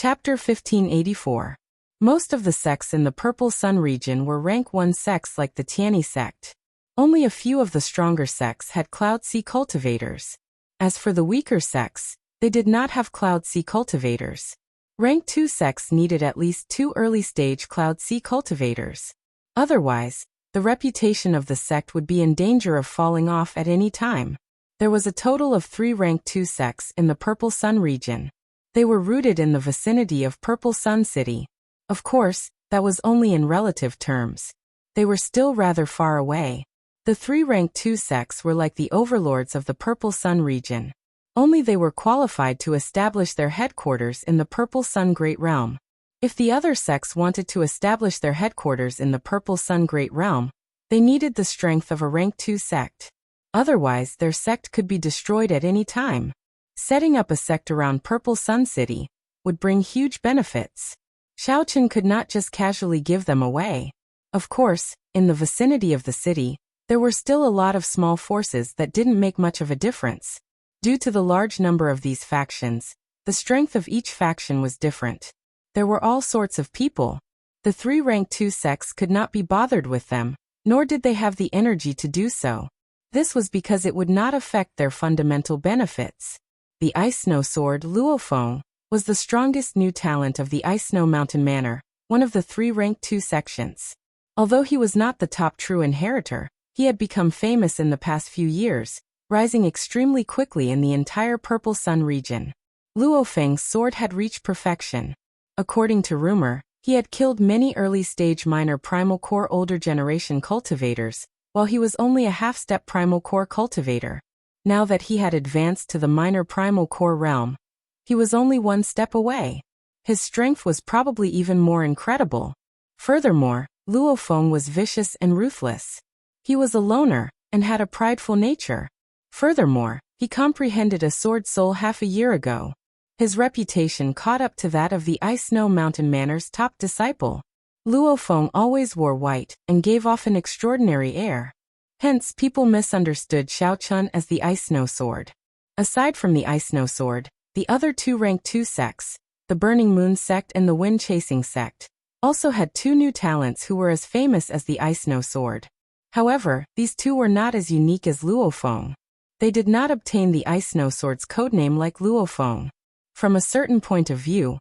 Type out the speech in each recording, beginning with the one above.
Chapter 1584. Most of the sects in the Purple Sun region were rank 1 sects like the Tianyi sect. Only a few of the stronger sects had Cloud Sea cultivators. As for the weaker sects, they did not have Cloud Sea cultivators. Rank 2 sects needed at least 2 early-stage Cloud Sea cultivators. Otherwise, the reputation of the sect would be in danger of falling off at any time. There was a total of 3 rank 2 sects in the Purple Sun region. They were rooted in the vicinity of Purple Sun City. Of course, that was only in relative terms. They were still rather far away. The 3 rank 2 sects were like the overlords of the Purple Sun region. Only they were qualified to establish their headquarters in the Purple Sun Great Realm. If the other sects wanted to establish their headquarters in the Purple Sun Great Realm, they needed the strength of a rank 2 sect. Otherwise, their sect could be destroyed at any time. Setting up a sect around Purple Sun City would bring huge benefits. Xiaochen could not just casually give them away. Of course, in the vicinity of the city, there were still a lot of small forces that didn't make much of a difference. Due to the large number of these factions, the strength of each faction was different. There were all sorts of people. The 3 rank 2 sects could not be bothered with them, nor did they have the energy to do so. This was because it would not affect their fundamental benefits. The Ice Snow Sword Luofeng was the strongest new talent of the Ice Snow Mountain Manor, one of the 3 rank 2 sections. Although he was not the top true inheritor, he had become famous in the past few years, rising extremely quickly in the entire Purple Sun region. Luofeng's sword had reached perfection. According to rumor, he had killed many early-stage minor primal core older generation cultivators, while he was only a half-step primal core cultivator. Now that he had advanced to the minor primal core realm, he was only 1 step away. His strength was probably even more incredible. Furthermore, Luofeng was vicious and ruthless. He was a loner, and had a prideful nature. Furthermore, he comprehended a sword soul half a year ago. His reputation caught up to that of the Ice Snow Mountain Manor's top disciple. Luofeng always wore white, and gave off an extraordinary air. Hence, people misunderstood Xiaochen as the Ice Snow Sword. Aside from the Ice Snow Sword, the other 2 rank 2 sects, the Burning Moon sect and the Wind Chasing sect, also had 2 new talents who were as famous as the Ice Snow Sword. However, these 2 were not as unique as Luofeng. They did not obtain the Ice Snow Sword's codename like Luofeng. From a certain point of view,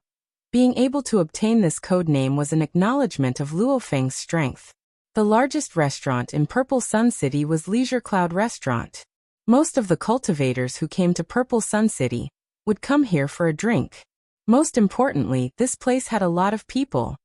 being able to obtain this codename was an acknowledgement of Luofeng's strength. The largest restaurant in Purple Sun City was Leisure Cloud Restaurant. Most of the cultivators who came to Purple Sun City would come here for a drink. Most importantly, this place had a lot of people.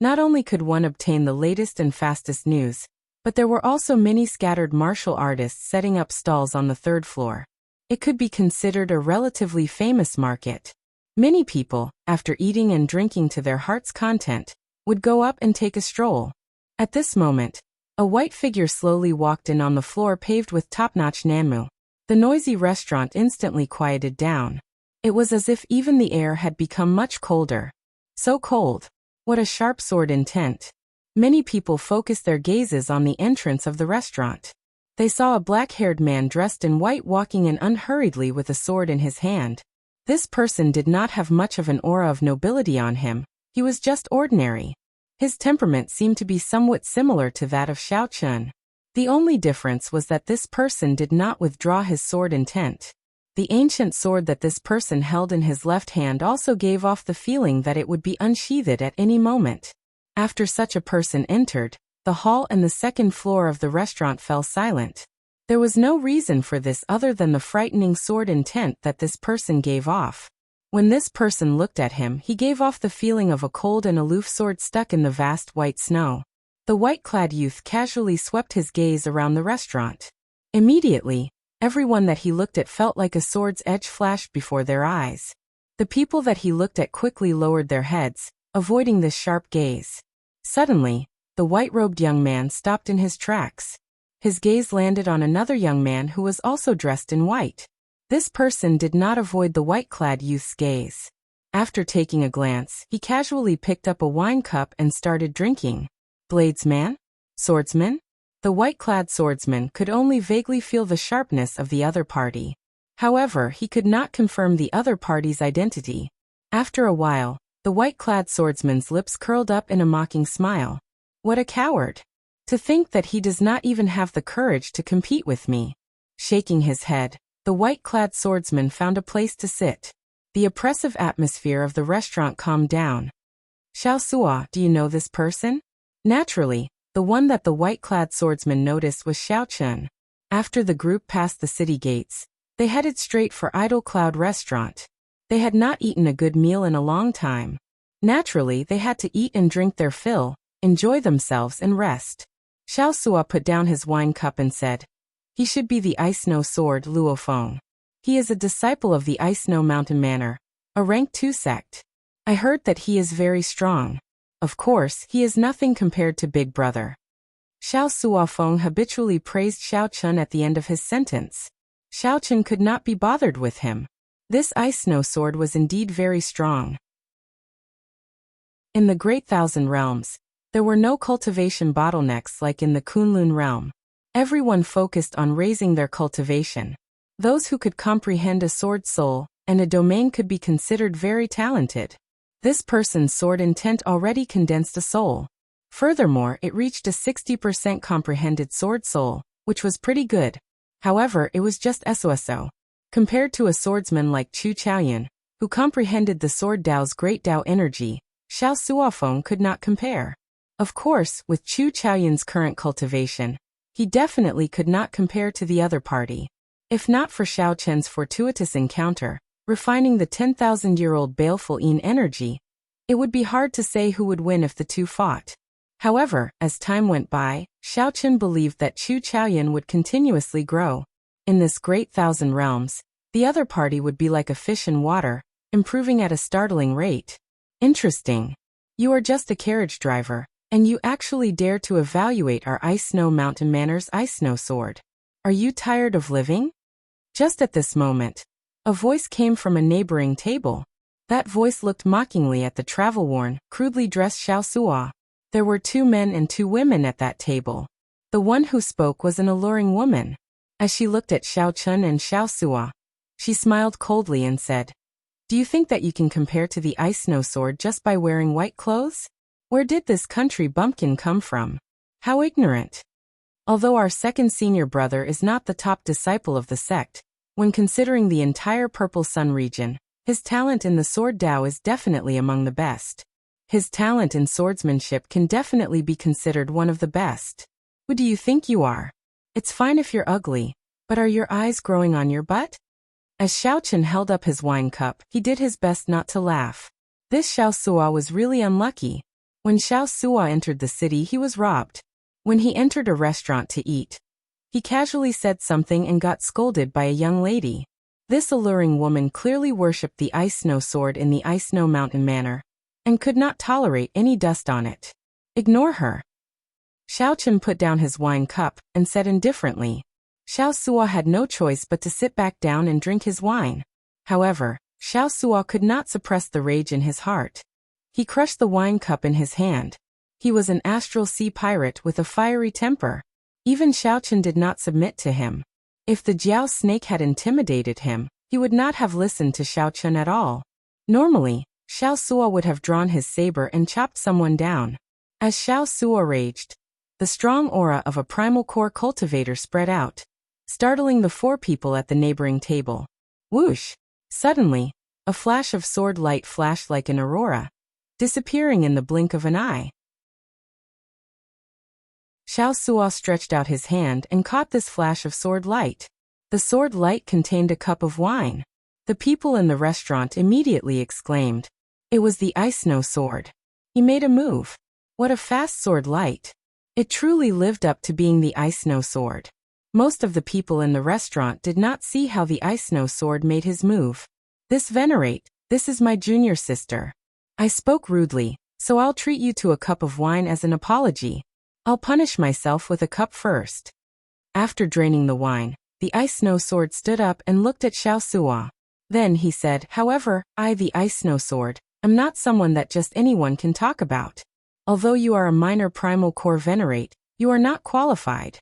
Not only could one obtain the latest and fastest news, but there were also many scattered martial artists setting up stalls on the 3rd floor. It could be considered a relatively famous market. Many people, after eating and drinking to their heart's content, would go up and take a stroll. At this moment, a white figure slowly walked in on the floor paved with top-notch nanmu. The noisy restaurant instantly quieted down. It was as if even the air had become much colder. So cold. What a sharp sword intent. Many people focused their gazes on the entrance of the restaurant. They saw a black-haired man dressed in white walking in unhurriedly with a sword in his hand. This person did not have much of an aura of nobility on him. He was just ordinary. His temperament seemed to be somewhat similar to that of Xiaochen. The only difference was that this person did not withdraw his sword intent. The ancient sword that this person held in his left hand also gave off the feeling that it would be unsheathed at any moment. After such a person entered, the hall and the 2nd floor of the restaurant fell silent. There was no reason for this other than the frightening sword intent that this person gave off. When this person looked at him, he gave off the feeling of a cold and aloof sword stuck in the vast white snow. The white-clad youth casually swept his gaze around the restaurant. Immediately, everyone that he looked at felt like a sword's edge flashed before their eyes. The people that he looked at quickly lowered their heads, avoiding this sharp gaze. Suddenly, the white-robed young man stopped in his tracks. His gaze landed on another young man who was also dressed in white. This person did not avoid the white-clad youth's gaze. After taking a glance, he casually picked up a wine cup and started drinking. Bladesman? Swordsman? The white-clad swordsman could only vaguely feel the sharpness of the other party. However, he could not confirm the other party's identity. After a while, the white-clad swordsman's lips curled up in a mocking smile. What a coward! To think that he does not even have the courage to compete with me. Shaking his head, the white-clad swordsman found a place to sit. The oppressive atmosphere of the restaurant calmed down. Xiao Sua, do you know this person? Naturally, the one that the white-clad swordsman noticed was Xiao Chun. After the group passed the city gates, they headed straight for Idle Cloud Restaurant. They had not eaten a good meal in a long time. Naturally, they had to eat and drink their fill, enjoy themselves and rest. Xiao Sua put down his wine cup and said, he should be the Ice Snow Sword Luo Feng. He is a disciple of the Ice Snow Mountain Manor, a rank 2 sect. I heard that he is very strong. Of course, he is nothing compared to Big Brother. Xiao Sua Feng habitually praised Xiao Chun at the end of his sentence. Xiao Chun could not be bothered with him. This Ice Snow Sword was indeed very strong. In the Great Thousand Realms, there were no cultivation bottlenecks like in the Kunlun realm. Everyone focused on raising their cultivation. Those who could comprehend a sword soul and a domain could be considered very talented. This person's sword intent already condensed a soul. Furthermore, it reached a 60% comprehended sword soul, which was pretty good. However, it was just SOSO. Compared to a swordsman like Chu Chaoyan, who comprehended the sword Dao's great Dao energy, Xiao Suofeng could not compare. Of course, with Chu Chaoyan's current cultivation, he definitely could not compare to the other party. If not for Xiao Chen's fortuitous encounter, refining the 10,000-year-old baleful Yin energy, it would be hard to say who would win if the two fought. However, as time went by, Xiao Chen believed that Chu Chaoyan would continuously grow. In this great thousand realms, the other party would be like a fish in water, improving at a startling rate. Interesting. You are just a carriage driver, and you actually dare to evaluate our Ice Snow Mountain Manor's Ice Snow Sword. Are you tired of living? Just at this moment, a voice came from a neighboring table. That voice looked mockingly at the travel-worn, crudely dressed Xiao Sua. There were 2 men and 2 women at that table. The one who spoke was an alluring woman. As she looked at Xiao Chun and Xiao Sua, she smiled coldly and said, "Do you think that you can compare to the Ice Snow Sword just by wearing white clothes? Where did this country bumpkin come from? How ignorant." Although our second senior brother is not the top disciple of the sect, when considering the entire Purple Sun region, his talent in the Sword Dao is definitely among the best. His talent in swordsmanship can definitely be considered one of the best. Who do you think you are? It's fine if you're ugly, but are your eyes growing on your butt? As Xiao Chen held up his wine cup, he did his best not to laugh. This Xiao Sua was really unlucky. When Xiao Sua entered the city, he was robbed. When he entered a restaurant to eat, he casually said something and got scolded by a young lady. This alluring woman clearly worshipped the Ice Snow Sword in the Ice Snow Mountain Manor, and could not tolerate any dust on it. Ignore her. Xiao Chen put down his wine cup and said indifferently. Xiao Sua had no choice but to sit back down and drink his wine. However, Xiao Sua could not suppress the rage in his heart. He crushed the wine cup in his hand. He was an astral sea pirate with a fiery temper. Even Xiao Chen did not submit to him. If the Jiao snake had intimidated him, he would not have listened to Xiao Chen at all. Normally, Xiao Sua would have drawn his saber and chopped someone down. As Xiao Sua raged, the strong aura of a primal core cultivator spread out, startling the 4 people at the neighboring table. Whoosh! Suddenly, a flash of sword light flashed like an aurora, disappearing in the blink of an eye. Xiao Sua stretched out his hand and caught this flash of sword light. The sword light contained a cup of wine. The people in the restaurant immediately exclaimed. It was the Ice Snow Sword. He made a move. What a fast sword light. It truly lived up to being the Ice Snow Sword. Most of the people in the restaurant did not see how the Ice Snow Sword made his move. This venerate, this is my junior sister. I spoke rudely, so I'll treat you to a cup of wine as an apology. I'll punish myself with a cup first. After draining the wine, the Ice Snow Sword stood up and looked at Xiao Sua. Then he said, however, I, the Ice Snow Sword, am not someone that just anyone can talk about. Although you are a minor primal core venerate, you are not qualified.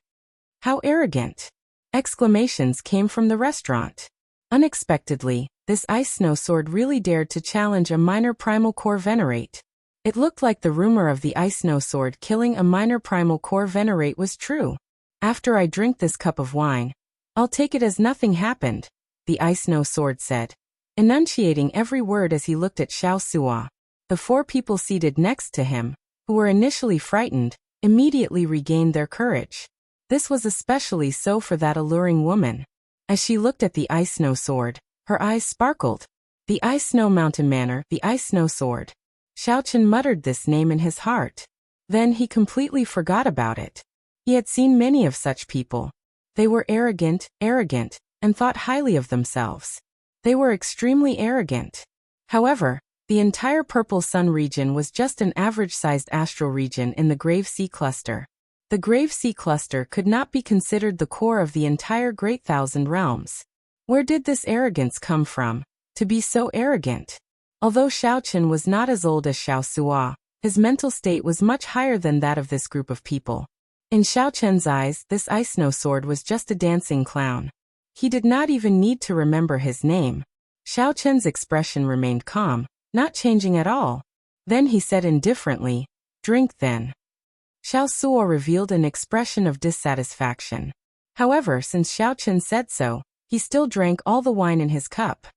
How arrogant! Exclamations came from the restaurant. Unexpectedly, this ice snow sword really dared to challenge a minor primal core venerate. It looked like the rumor of the ice snow sword killing a minor primal core venerate was true. After I drink this cup of wine, I'll take it as nothing happened, the ice snow sword said, enunciating every word as he looked at Xiao Suo. The four people seated next to him, who were initially frightened, immediately regained their courage. This was especially so for that alluring woman. As she looked at the ice snow sword, her eyes sparkled. The ice snow mountain manor, the ice snow sword. Xiaochen muttered this name in his heart. Then he completely forgot about it. He had seen many of such people. They were arrogant, and thought highly of themselves. They were extremely arrogant. However, the entire Purple Sun region was just an average-sized astral region in the Grave Sea Cluster. The Grave Sea Cluster could not be considered the core of the entire Great Thousand Realms. Where did this arrogance come from, to be so arrogant? Although Xiaochen was not as old as Xiao Suo, his mental state was much higher than that of this group of people. In Xiaochen's eyes, this ice snow sword was just a dancing clown. He did not even need to remember his name. Xiaochen's expression remained calm, not changing at all. Then he said indifferently, "Drink then." Xiao Suo revealed an expression of dissatisfaction. However, since Xiaochen said so, he still drank all the wine in his cup.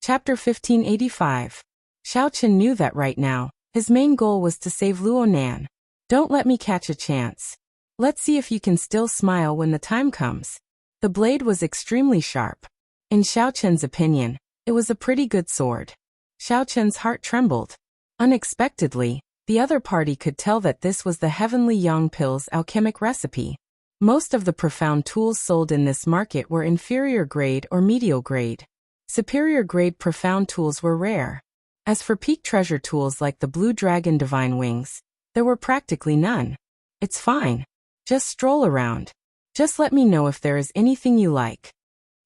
Chapter 1585. Xiaochen knew that right now, his main goal was to save Luo Nan. Don't let me catch a chance. Let's see if you can still smile when the time comes. The blade was extremely sharp. In Xiaochen's opinion, it was a pretty good sword. Xiaochen's heart trembled. Unexpectedly, the other party could tell that this was the Heavenly Yang Pill's alchemic recipe. Most of the profound tools sold in this market were inferior grade or medial grade. Superior grade profound tools were rare. As for peak treasure tools like the Blue Dragon Divine Wings, there were practically none. It's fine. Just stroll around. Just let me know if there is anything you like.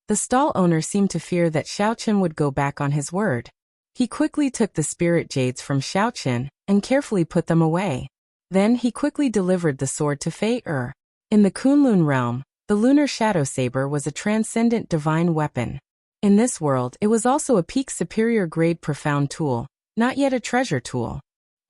The stall owner seemed to fear that Xiaochen would go back on his word. He quickly took the spirit jades from Xiaochen and carefully put them away. Then he quickly delivered the sword to Fei Er. In the Kunlun realm, the lunar shadow saber was a transcendent divine weapon. In this world, it was also a peak superior grade profound tool, not yet a treasure tool.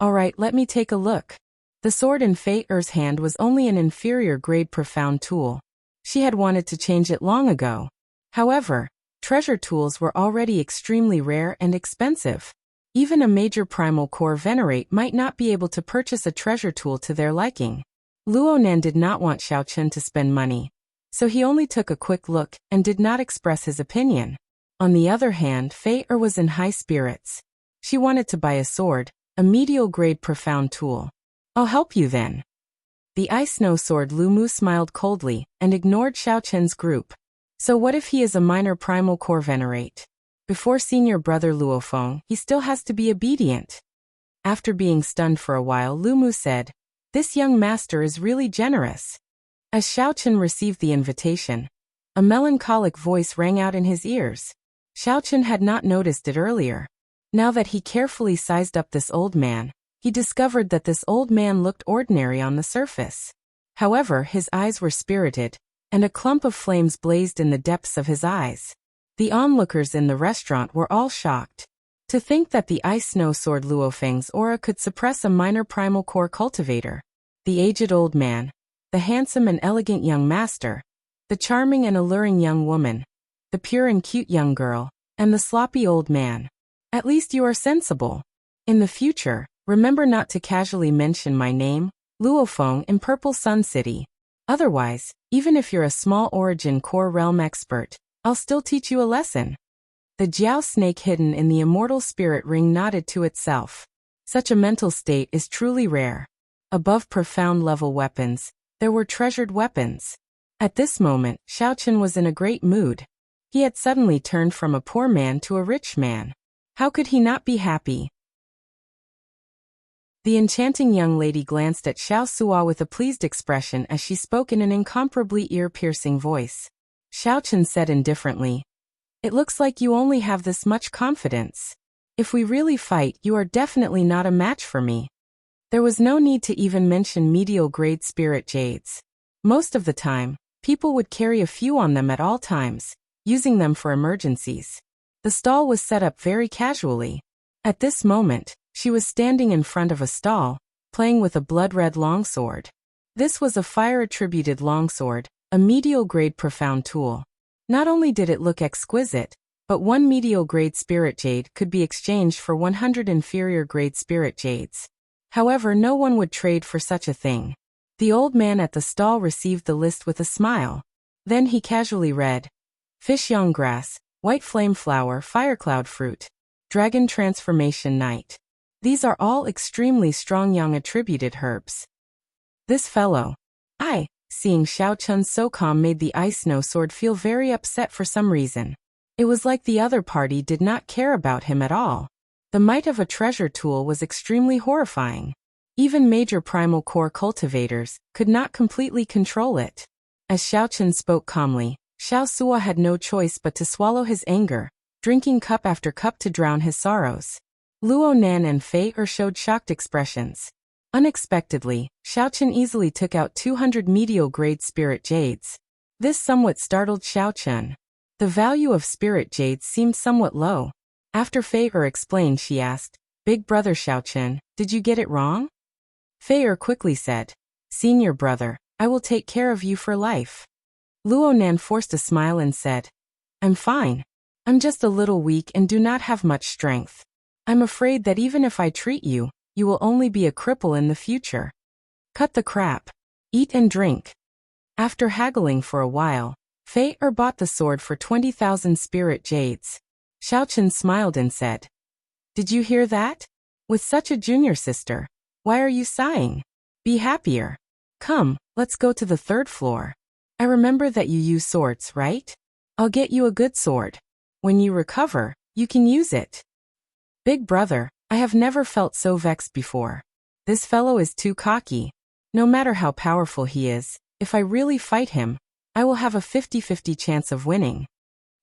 Alright, let me take a look. The sword in Fei Er's hand was only an inferior grade profound tool. She had wanted to change it long ago. However, treasure tools were already extremely rare and expensive. Even a major primal core venerate might not be able to purchase a treasure tool to their liking. Luo Nan did not want Xiaochen to spend money, so he only took a quick look and did not express his opinion. On the other hand, Fei Er was in high spirits. She wanted to buy a sword, a medial grade profound tool. I'll help you then. The ice snow sword Lu Mu smiled coldly and ignored Xiaochen's group. So what if he is a minor primal core venerate? Before senior brother Luofeng, he still has to be obedient. After being stunned for a while, Lu Mu said, "This young master is really generous." As Xiaochen received the invitation, a melancholic voice rang out in his ears. Xiaochen had not noticed it earlier. Now that he carefully sized up this old man, he discovered that this old man looked ordinary on the surface. However, his eyes were spirited, and a clump of flames blazed in the depths of his eyes. The onlookers in the restaurant were all shocked. To think that the ice snow sword Luofeng's aura could suppress a minor primal core cultivator. The aged old man, the handsome and elegant young master, the charming and alluring young woman, the pure and cute young girl, and the sloppy old man. At least you are sensible. In the future, remember not to casually mention my name, Luofeng, in Purple Sun City. Otherwise, even if you're a small origin core realm expert, I'll still teach you a lesson. The Jiao snake hidden in the immortal spirit ring nodded to itself. Such a mental state is truly rare. Above profound level weapons, there were treasured weapons. At this moment, Xiaochen was in a great mood. He had suddenly turned from a poor man to a rich man. How could he not be happy? The enchanting young lady glanced at Xiao Suo with a pleased expression as she spoke in an incomparably ear-piercing voice. Xiaochen said indifferently, "It looks like you only have this much confidence. If we really fight, you are definitely not a match for me." There was no need to even mention medial grade spirit jades. Most of the time, People would carry a few on them at all times, using them for emergencies. The stall was set up very casually. At this moment, she was standing in front of a stall, playing with a blood-red longsword. This was a fire-attributed longsword, a medial-grade profound tool. Not only did it look exquisite, but one medial-grade spirit jade could be exchanged for 100 inferior-grade spirit jades. However, no one would trade for such a thing. The old man at the stall received the list with a smile. Then he casually read, Fish Young Grass, White Flame Flower, Firecloud Fruit, Dragon Transformation Night. These are all extremely strong yang attributed herbs. This fellow, seeing Xiao Chun so calm, made the ice snow sword feel very upset for some reason. It was like the other party did not care about him at all. The might of a treasure tool was extremely horrifying. Even major primal core cultivators could not completely control it. As Xiao Chun spoke calmly, Xiao Sua had no choice but to swallow his anger, drinking cup after cup to drown his sorrows. Luo Nan and Fei Er showed shocked expressions. Unexpectedly, Xiao Chun easily took out 200 medial-grade spirit jades. This somewhat startled Xiao Chun. The value of spirit jades seemed somewhat low. After Fei Er explained, she asked, Big brother Xiao Chun, did you get it wrong? Fei Er quickly said, Senior brother, I will take care of you for life. Luo Nan forced a smile and said, I'm fine. I'm just a little weak and do not have much strength. I'm afraid that even if I treat you, you will only be a cripple in the future. Cut the crap. Eat and drink. After haggling for a while, Fei Er bought the sword for 20,000 spirit jades. Xiao Chun smiled and said, Did you hear that? With such a junior sister, why are you sighing? Be happier. Come, let's go to the 3rd floor. I remember that you use swords, right? I'll get you a good sword. When you recover, you can use it. Big brother, I have never felt so vexed before. This fellow is too cocky. No matter how powerful he is, if I really fight him, I will have a 50-50 chance of winning.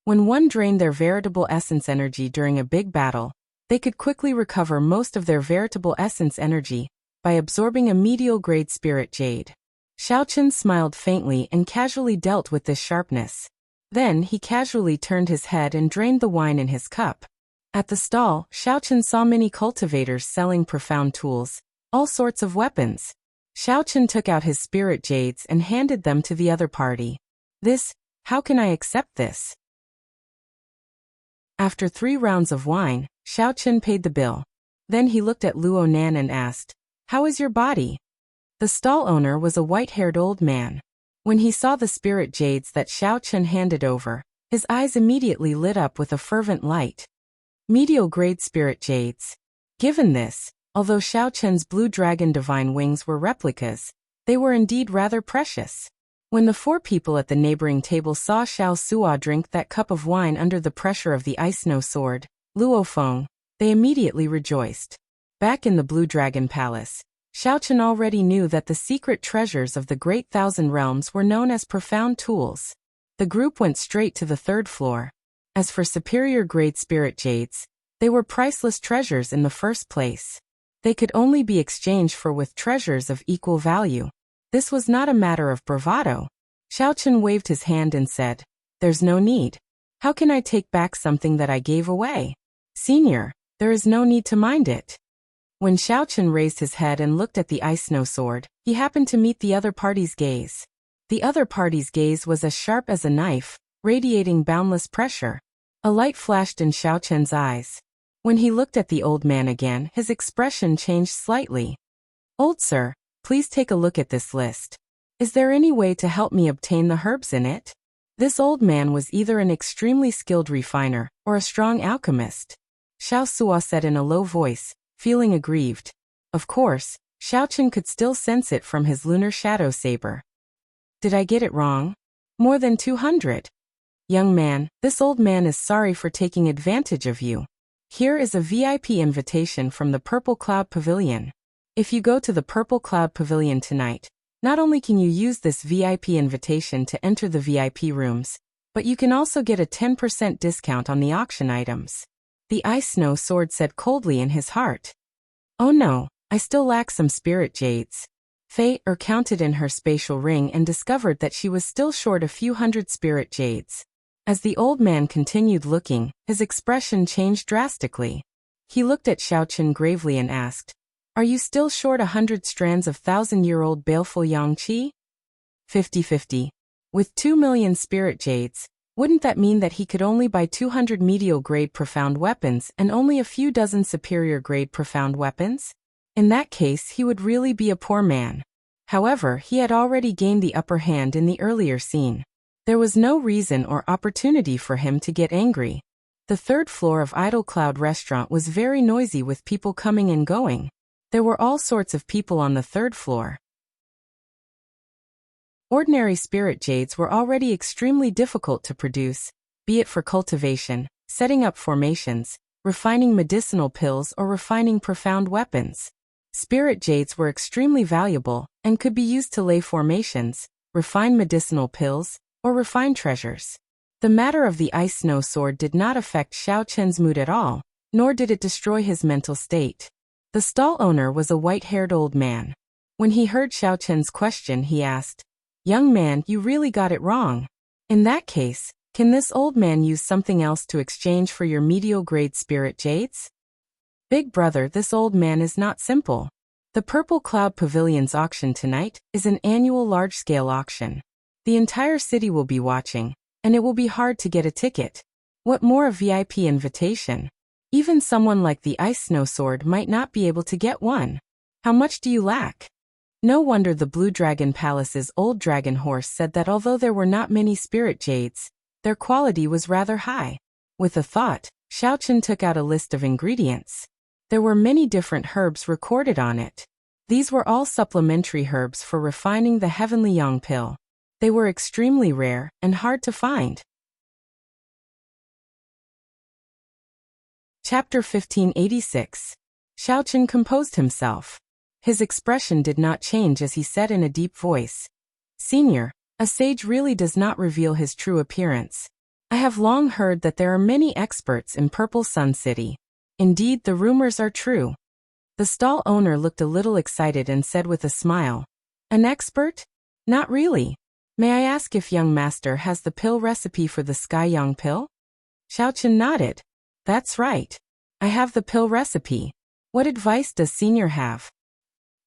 When one drained their veritable essence energy during a big battle, they could quickly recover most of their veritable essence energy by absorbing a medial-grade spirit jade. Xiao Chun smiled faintly and casually dealt with this sharpness. Then he casually turned his head and drained the wine in his cup. At the stall, Xiao Chun saw many cultivators selling profound tools, all sorts of weapons. Xiao Chun took out his spirit jades and handed them to the other party. How can I accept this? After 3 rounds of wine, Xiao Chun paid the bill. Then he looked at Luo Nan and asked, How is your body? The stall owner was a white-haired old man. When he saw the spirit jades that Xiao Chun handed over, his eyes immediately lit up with a fervent light. Medial-grade spirit jades. Given this, although Xiao Chun's blue dragon divine wings were replicas, they were indeed rather precious. When the 4 people at the neighboring table saw Xiao Sua drink that cup of wine under the pressure of the ice snow sword, Luo Feng, they immediately rejoiced. Back in the Blue Dragon Palace, Xiao Chun already knew that the secret treasures of the Great Thousand Realms were known as profound tools. The group went straight to the 3rd floor. As for superior-grade spirit jades, they were priceless treasures in the first place. They could only be exchanged for with treasures of equal value. This was not a matter of bravado. Xiao Chun waved his hand and said, There's no need. How can I take back something that I gave away? Senior, there is no need to mind it. When Xiao Chun raised his head and looked at the ice snow sword, he happened to meet the other party's gaze. The other party's gaze was as sharp as a knife, radiating boundless pressure. A light flashed in Xiao Chun's eyes. When he looked at the old man again, his expression changed slightly. Old sir, please take a look at this list. Is there any way to help me obtain the herbs in it? This old man was either an extremely skilled refiner or a strong alchemist. Xiao Sua said in a low voice, feeling aggrieved. Of course, Xiao Chun could still sense it from his lunar shadow saber. Did I get it wrong? More than 200. Young man, this old man is sorry for taking advantage of you. Here is a VIP invitation from the Purple Cloud Pavilion. If you go to the Purple Cloud Pavilion tonight, not only can you use this VIP invitation to enter the VIP rooms, but you can also get a 10% discount on the auction items. The ice snow sword said coldly in his heart. Oh no, I still lack some spirit jades. Fei counted in her spatial ring and discovered that she was still short a few hundred spirit jades. As the old man continued looking, his expression changed drastically. He looked at Xiaochen gravely and asked, "Are you still short 100 strands of 1,000-year-old baleful yang qi?" 50-50. With 2 million spirit jades, wouldn't that mean that he could only buy 200 medial-grade profound weapons and only a few dozen superior-grade profound weapons? In that case, he would really be a poor man. However, he had already gained the upper hand in the earlier scene. There was no reason or opportunity for him to get angry. The third floor of Idle Cloud Restaurant was very noisy with people coming and going. There were all sorts of people on the third floor. Ordinary spirit jades were already extremely difficult to produce, be it for cultivation, setting up formations, refining medicinal pills, or refining profound weapons. Spirit jades were extremely valuable and could be used to lay formations, refine medicinal pills, or refine treasures. The matter of the ice snow sword did not affect Xiaochen's mood at all, nor did it destroy his mental state. The stall owner was a white-haired old man. When he heard Xiaochen's question, he asked, "Young man, you really got it wrong. In that case, can this old man use something else to exchange for your medial-grade spirit jades?" "Big brother, this old man is not simple. The Purple Cloud Pavilion's auction tonight is an annual large-scale auction. The entire city will be watching, and it will be hard to get a ticket. What more a VIP invitation? Even someone like the Ice Snow Sword might not be able to get one. How much do you lack?" No wonder the Blue Dragon Palace's old dragon horse said that although there were not many spirit jades, their quality was rather high. With a thought, Xiaochen took out a list of ingredients. There were many different herbs recorded on it. These were all supplementary herbs for refining the Heavenly Yang pill. They were extremely rare and hard to find. Chapter 1586. Xiaochen composed himself. His expression did not change as he said in a deep voice, "Senior, a sage really does not reveal his true appearance. I have long heard that there are many experts in Purple Sun City. Indeed, the rumors are true." The stall owner looked a little excited and said with a smile, "An expert? Not really. May I ask if young master has the pill recipe for the Sky Yang pill?" Xiaochen nodded. "That's right. I have the pill recipe. What advice does senior have?"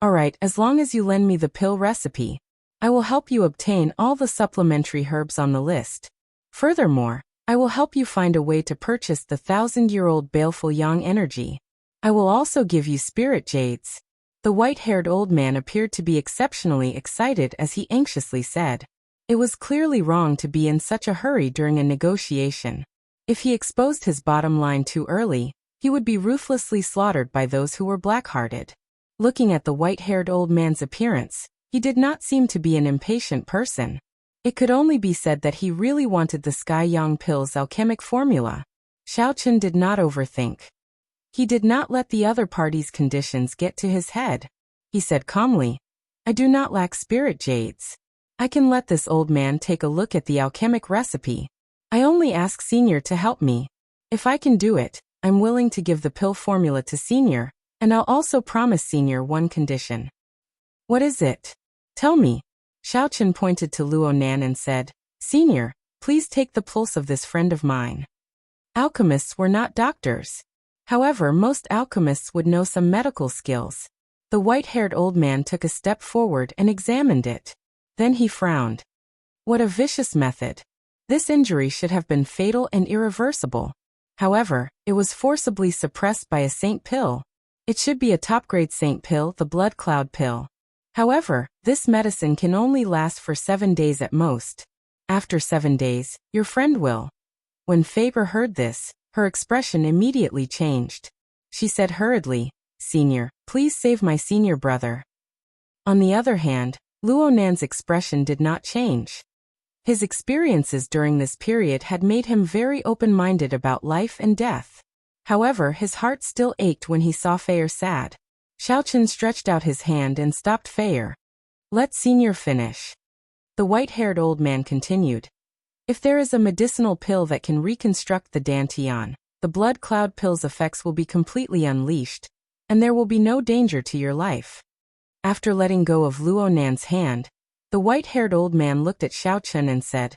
"All right, as long as you lend me the pill recipe, I will help you obtain all the supplementary herbs on the list. Furthermore, I will help you find a way to purchase the 1,000-year-old baleful yang energy. I will also give you spirit jades." The white-haired old man appeared to be exceptionally excited as he anxiously said, it was clearly wrong to be in such a hurry during a negotiation. If he exposed his bottom line too early, he would be ruthlessly slaughtered by those who were black-hearted. Looking at the white-haired old man's appearance, he did not seem to be an impatient person. It could only be said that he really wanted the Sky Yang pill's alchemic formula. Xiaochen did not overthink. He did not let the other party's conditions get to his head. He said calmly, "I do not lack spirit jades. I can let this old man take a look at the alchemic recipe. I only ask senior to help me. If I can do it, I'm willing to give the pill formula to senior, and I'll also promise senior one condition." "What is it? Tell me." Xiaochen pointed to Luo Nan and said, "Senior, please take the pulse of this friend of mine." Alchemists were not doctors. However, most alchemists would know some medical skills. The white-haired old man took a step forward and examined it. Then he frowned. What a vicious method. This injury should have been fatal and irreversible. However, it was forcibly suppressed by a saint pill. It should be a top-grade saint pill, the blood cloud pill. However, this medicine can only last for 7 days at most. After 7 days, your friend will. When Faber heard this, her expression immediately changed. She said hurriedly, "Senior, please save my senior brother." On the other hand, Luo Nan's expression did not change. His experiences during this period had made him very open-minded about life and death. However, his heart still ached when he saw Fayer sad. Xiaochen stretched out his hand and stopped Fayer. "Let senior finish." The white-haired old man continued. "If there is a medicinal pill that can reconstruct the Dantian, the blood cloud pill's effects will be completely unleashed, and there will be no danger to your life. After letting go of Luo Nan's hand, the white-haired old man looked at Xiao Chun and said,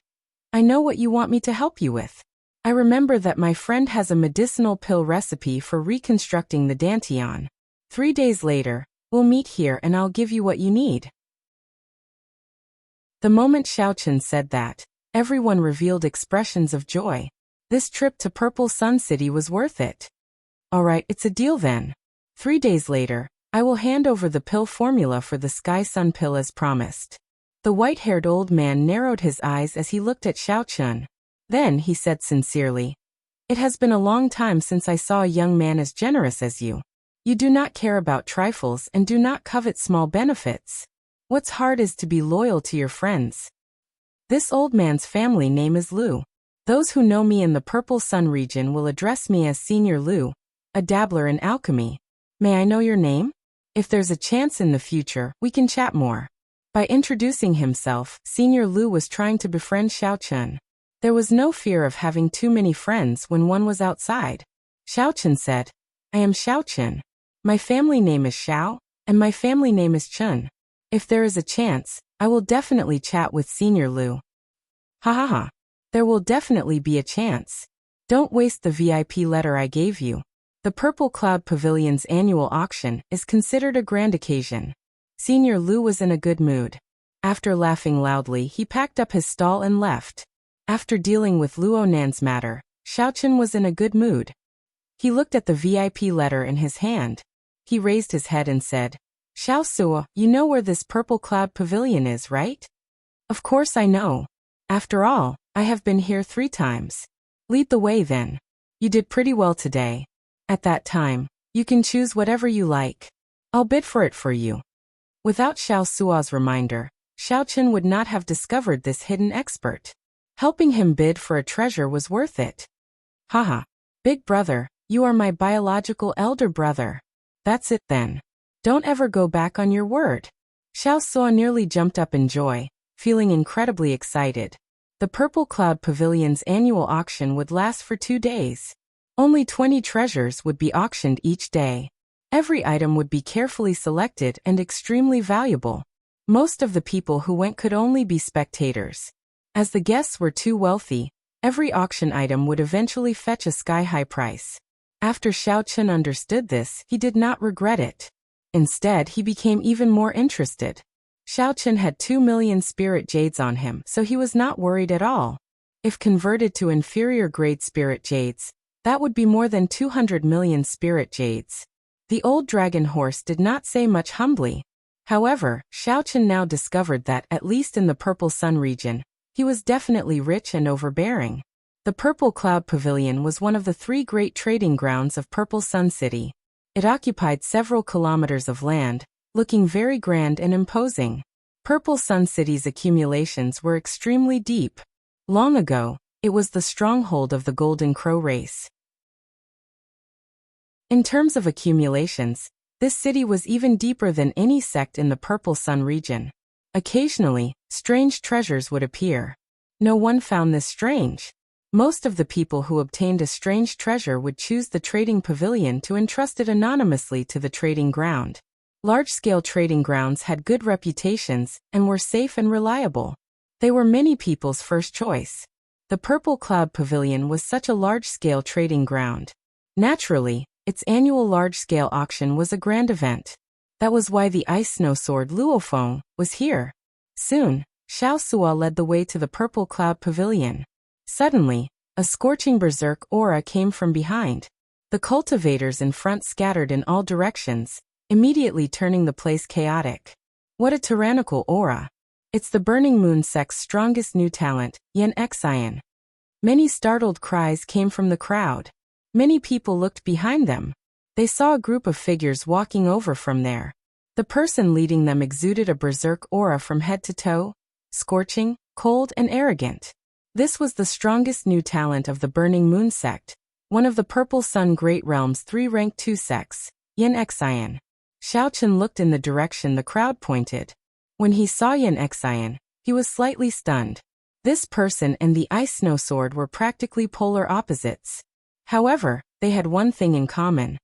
I know what you want me to help you with. I remember that my friend has a medicinal pill recipe for reconstructing the dantian. 3 days later, we'll meet here and I'll give you what you need. The moment Xiao Chun said that, everyone revealed expressions of joy. This trip to Purple Sun City was worth it. Alright, it's a deal then. 3 days later, I will hand over the pill formula for the Sky Sun pill as promised. The white-haired old man narrowed his eyes as he looked at Xiao Chun. Then he said sincerely, It has been a long time since I saw a young man as generous as you. You do not care about trifles and do not covet small benefits. What's hard is to be loyal to your friends. This old man's family name is Lu. Those who know me in the Purple Sun region will address me as Senior Lu, a dabbler in alchemy. May I know your name? If there's a chance in the future, we can chat more. By introducing himself, Senior Lu was trying to befriend Xiao Chun. There was no fear of having too many friends when one was outside. Xiao Chun said, I am Xiao Chun. My family name is Xiao, and my family name is Chun. If there is a chance, I will definitely chat with Senior Lu. Ha ha ha. There will definitely be a chance. Don't waste the VIP letter I gave you. The Purple Cloud Pavilion's annual auction is considered a grand occasion. Senior Lu was in a good mood. After laughing loudly, he packed up his stall and left. After dealing with Luo Nan's matter, Xiao Chun was in a good mood. He looked at the VIP letter in his hand. He raised his head and said, Xiao Suo, you know where this Purple Cloud Pavilion is, right? Of course I know. After all, I have been here 3 times. Lead the way then. You did pretty well today. At that time, you can choose whatever you like. I'll bid for it for you. Without Xiao Suo's reminder, Xiao Chun would not have discovered this hidden expert. Helping him bid for a treasure was worth it. Haha. Big brother, you are my biological elder brother. That's it then. Don't ever go back on your word. Xiao Suo nearly jumped up in joy, feeling incredibly excited. The Purple Cloud Pavilion's annual auction would last for 2 days. Only 20 treasures would be auctioned each day. Every item would be carefully selected and extremely valuable. Most of the people who went could only be spectators. As the guests were too wealthy, every auction item would eventually fetch a sky-high price. After Xiao Chun understood this, he did not regret it. Instead, he became even more interested. Xiao Chun had 2 million spirit jades on him, so he was not worried at all. If converted to inferior grade spirit jades, that would be more than 200 million spirit jades. The old dragon horse did not say much humbly. However, Xiao Chun now discovered that, at least in the Purple Sun region, he was definitely rich and overbearing. The Purple Cloud Pavilion was one of the 3 great trading grounds of Purple Sun City. It occupied several kilometers of land, looking very grand and imposing. Purple Sun City's accumulations were extremely deep. Long ago, it was the stronghold of the Golden Crow race. In terms of accumulations, this city was even deeper than any sect in the Purple Sun region. Occasionally, strange treasures would appear. No one found this strange. Most of the people who obtained a strange treasure would choose the trading pavilion to entrust it anonymously to the trading ground. Large-scale trading grounds had good reputations and were safe and reliable. They were many people's first choice. The Purple Cloud Pavilion was such a large-scale trading ground. Naturally, its annual large-scale auction was a grand event. That was why the ice snow sword Luofeng was here. Soon, Xiao Suo led the way to the Purple Cloud Pavilion. Suddenly, a scorching berserk aura came from behind. The cultivators in front scattered in all directions, immediately turning the place chaotic. What a tyrannical aura! It's the Burning Moon sect's strongest new talent, Yen Xian. Many startled cries came from the crowd. Many people looked behind them. They saw a group of figures walking over from there. The person leading them exuded a berserk aura from head to toe, scorching, cold, and arrogant. This was the strongest new talent of the Burning Moon sect, one of the Purple Sun Great Realm's 3 rank 2 sects, Yen Xian. Xiao Chun looked in the direction the crowd pointed. When he saw Yen Xian, he was slightly stunned. This person and the ice snow sword were practically polar opposites. However, they had one thing in common.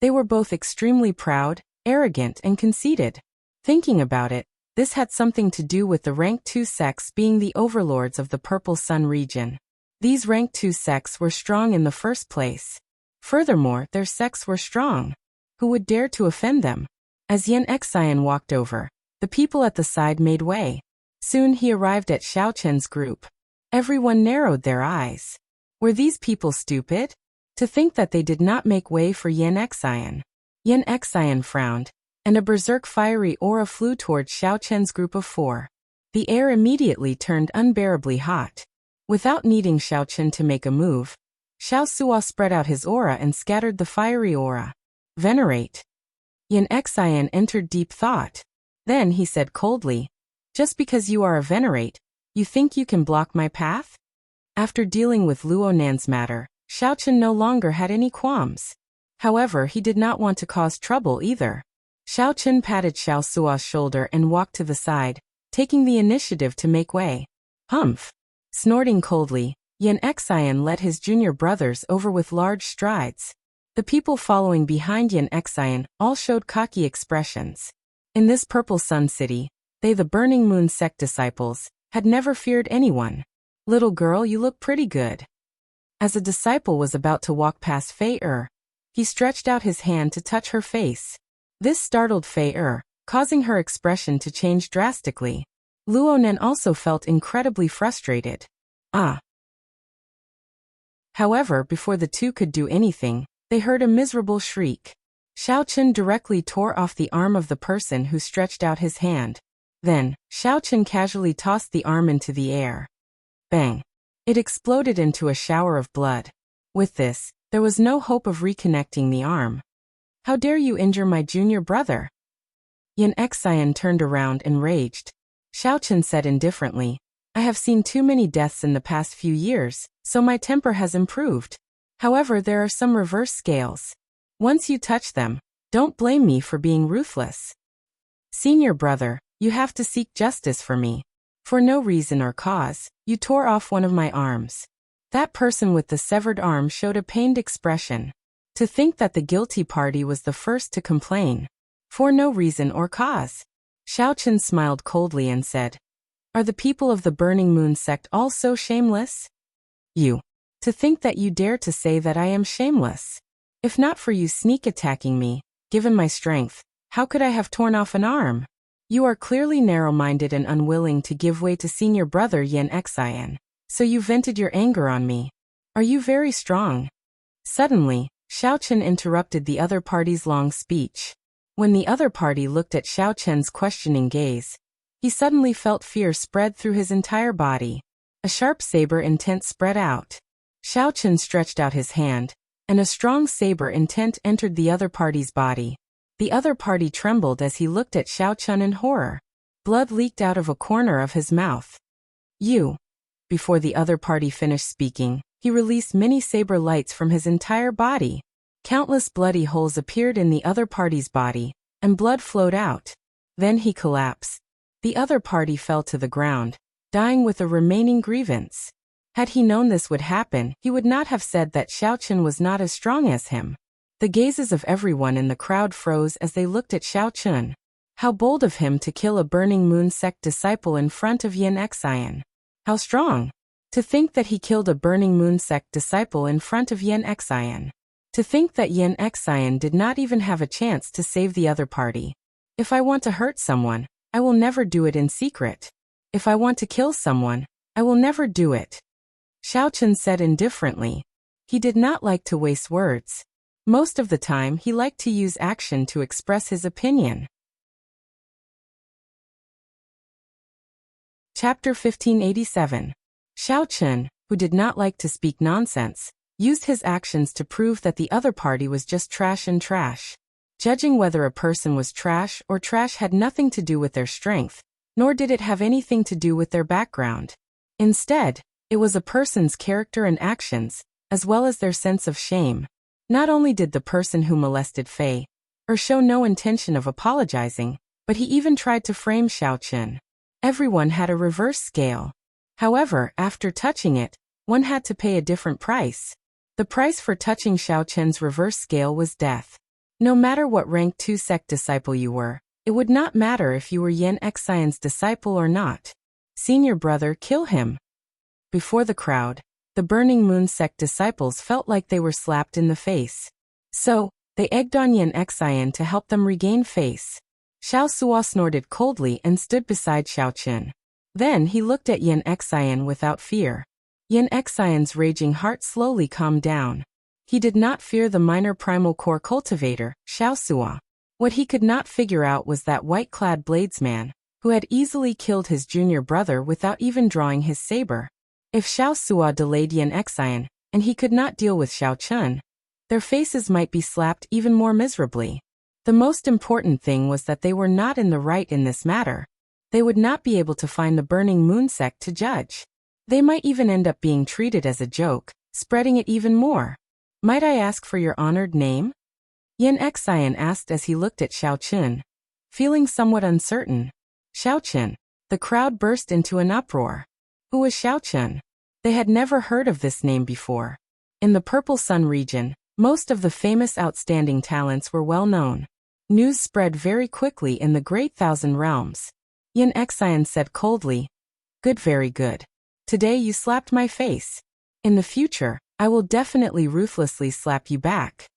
They were both extremely proud, arrogant, and conceited. Thinking about it, this had something to do with the rank 2 sects being the overlords of the Purple Sun region. These rank 2 sects were strong in the first place. Furthermore, their sects were strong. Who would dare to offend them? As Yan Xian walked over, the people at the side made way. Soon he arrived at Xiao Chen's group. Everyone narrowed their eyes. Were these people stupid? To think that they did not make way for Yan Xian. Yan Xian frowned, and a berserk fiery aura flew towards Xiao Chen's group of 4. The air immediately turned unbearably hot. Without needing Xiao Chen to make a move, Xiao Suo spread out his aura and scattered the fiery aura. Venerate. Yan Xian entered deep thought. Then he said coldly, "Just because you are a venerate, you think you can block my path?" After dealing with Luo Nan's matter, Xiao Chen no longer had any qualms. However, he did not want to cause trouble either. Xiao Chen patted Xiao Suo's shoulder and walked to the side, taking the initiative to make way. Humph! Snorting coldly, Yan Xian led his junior brothers over with large strides. The people following behind Yan Xian all showed cocky expressions. In this Purple Sun City, they, the Burning Moon sect disciples, had never feared anyone. "Little girl, you look pretty good." As a disciple was about to walk past Fei he stretched out his hand to touch her face. This startled Fei causing her expression to change drastically. Luo Nan also felt incredibly frustrated. However, before the two could do anything, they heard a miserable shriek. Xiao Chen directly tore off the arm of the person who stretched out his hand. Then, Xiao Chen casually tossed the arm into the air. Bang! It exploded into a shower of blood. With this, there was no hope of reconnecting the arm. "How dare you injure my junior brother?" Yan Xian turned around and raged. Xiao Chen said indifferently, "I have seen too many deaths in the past few years, so my temper has improved. However, there are some reverse scales. Once you touch them, don't blame me for being ruthless. Senior brother, you have to seek justice for me. For no reason or cause, you tore off one of my arms." That person with the severed arm showed a pained expression. To think that the guilty party was the first to complain. For no reason or cause. Xiao Chen smiled coldly and said, "Are the people of the Burning Moon sect all so shameless? You. To think that you dare to say that I am shameless. If not for you sneak attacking me, given my strength, how could I have torn off an arm? You are clearly narrow-minded and unwilling to give way to senior brother Yan Xian, so you vented your anger on me. Are you very strong?" Suddenly, Xiao Chen interrupted the other party's long speech. When the other party looked at Xiao Chen's questioning gaze, he suddenly felt fear spread through his entire body. A sharp saber intent spread out. Xiao Chen stretched out his hand, and a strong saber intent entered the other party's body. The other party trembled as he looked at Xiao Chen in horror. Blood leaked out of a corner of his mouth. "You." Before the other party finished speaking, he released many saber lights from his entire body. Countless bloody holes appeared in the other party's body, and blood flowed out. Then he collapsed. The other party fell to the ground, dying with a remaining grievance. Had he known this would happen, he would not have said that Xiao Chen was not as strong as him. The gazes of everyone in the crowd froze as they looked at Xiao Chen. How bold of him to kill a Burning Moon sect disciple in front of Yan Xian. How strong! To think that he killed a Burning Moon sect disciple in front of Yan Xian. To think that Yan Xian did not even have a chance to save the other party. If I want to hurt someone, I will never do it in secret. If I want to kill someone, I will never do it. Xiao Chen said indifferently. He did not like to waste words. Most of the time he liked to use action to express his opinion. Chapter 1587. Xiao Chen, who did not like to speak nonsense, used his actions to prove that the other party was just trash and trash. Judging whether a person was trash or trash had nothing to do with their strength, nor did it have anything to do with their background. Instead, it was a person's character and actions, as well as their sense of shame. Not only did the person who molested Fei show no intention of apologizing, but he even tried to frame Xiao Chen. Everyone had a reverse scale. However, after touching it, one had to pay a different price. The price for touching Xiao Chen's reverse scale was death. No matter what rank 2 sect disciple you were, It would not matter if you were Yen Xian's disciple or not. Senior brother, kill him. Before the crowd, the Burning Moon sect disciples felt like they were slapped in the face. So, they egged on Yen Xian to help them regain face. Xiao Sua snorted coldly and stood beside Xiao Qin. Then he looked at Yen Xian without fear. Yen Xian's raging heart slowly calmed down. He did not fear the minor primal core cultivator, Xiao Sua. What he could not figure out was that white-clad bladesman, who had easily killed his junior brother without even drawing his saber. If Xiao Sua delayed Yen Xian, and he could not deal with Xiao Chun, their faces might be slapped even more miserably. The most important thing was that they were not in the right in this matter. They would not be able to find the Burning Moon sect to judge. They might even end up being treated as a joke, spreading it even more. Might I ask for your honored name? Yen Xian asked as he looked at Xiao Chun. Feeling somewhat uncertain. Xiao Chun. The crowd burst into an uproar. Who was Xiao Chun? They had never heard of this name before. In the Purple Sun region, most of the famous outstanding talents were well known. News spread very quickly in the Great Thousand Realms. Yen Xian said coldly, "Good, very good. Today you slapped my face. In the future, I will definitely ruthlessly slap you back."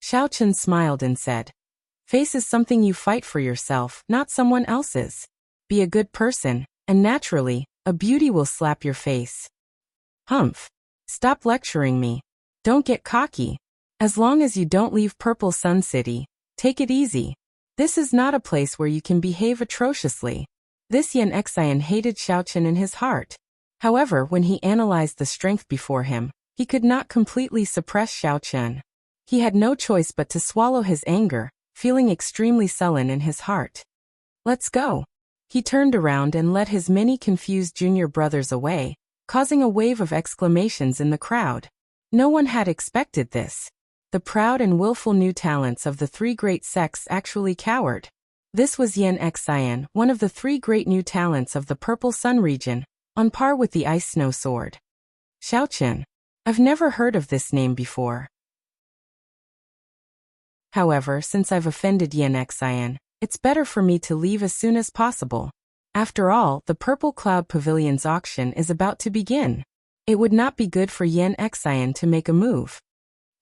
Xiao Chun smiled and said, "Face is something you fight for yourself, not someone else's. Be a good person, and naturally, a beauty will slap your face." Humph. Stop lecturing me. Don't get cocky. As long as you don't leave Purple Sun City, take it easy. This is not a place where you can behave atrociously. This Yen Xian hated Xiao Chun in his heart. However, when he analyzed the strength before him, he could not completely suppress Xiao Chun. He had no choice but to swallow his anger, feeling extremely sullen in his heart. "Let's go." He turned around and led his many confused junior brothers away, causing a wave of exclamations in the crowd. No one had expected this. The proud and willful new talents of the three great sects actually cowered. This was Yen Xian, one of the three great new talents of the Purple Sun region, on par with the Ice Snow Sword. Xiao Chun. I've never heard of this name before. However, since I've offended Yen Xian, it's better for me to leave as soon as possible. After all, the Purple Cloud Pavilion's auction is about to begin. It would not be good for Yen Xian to make a move.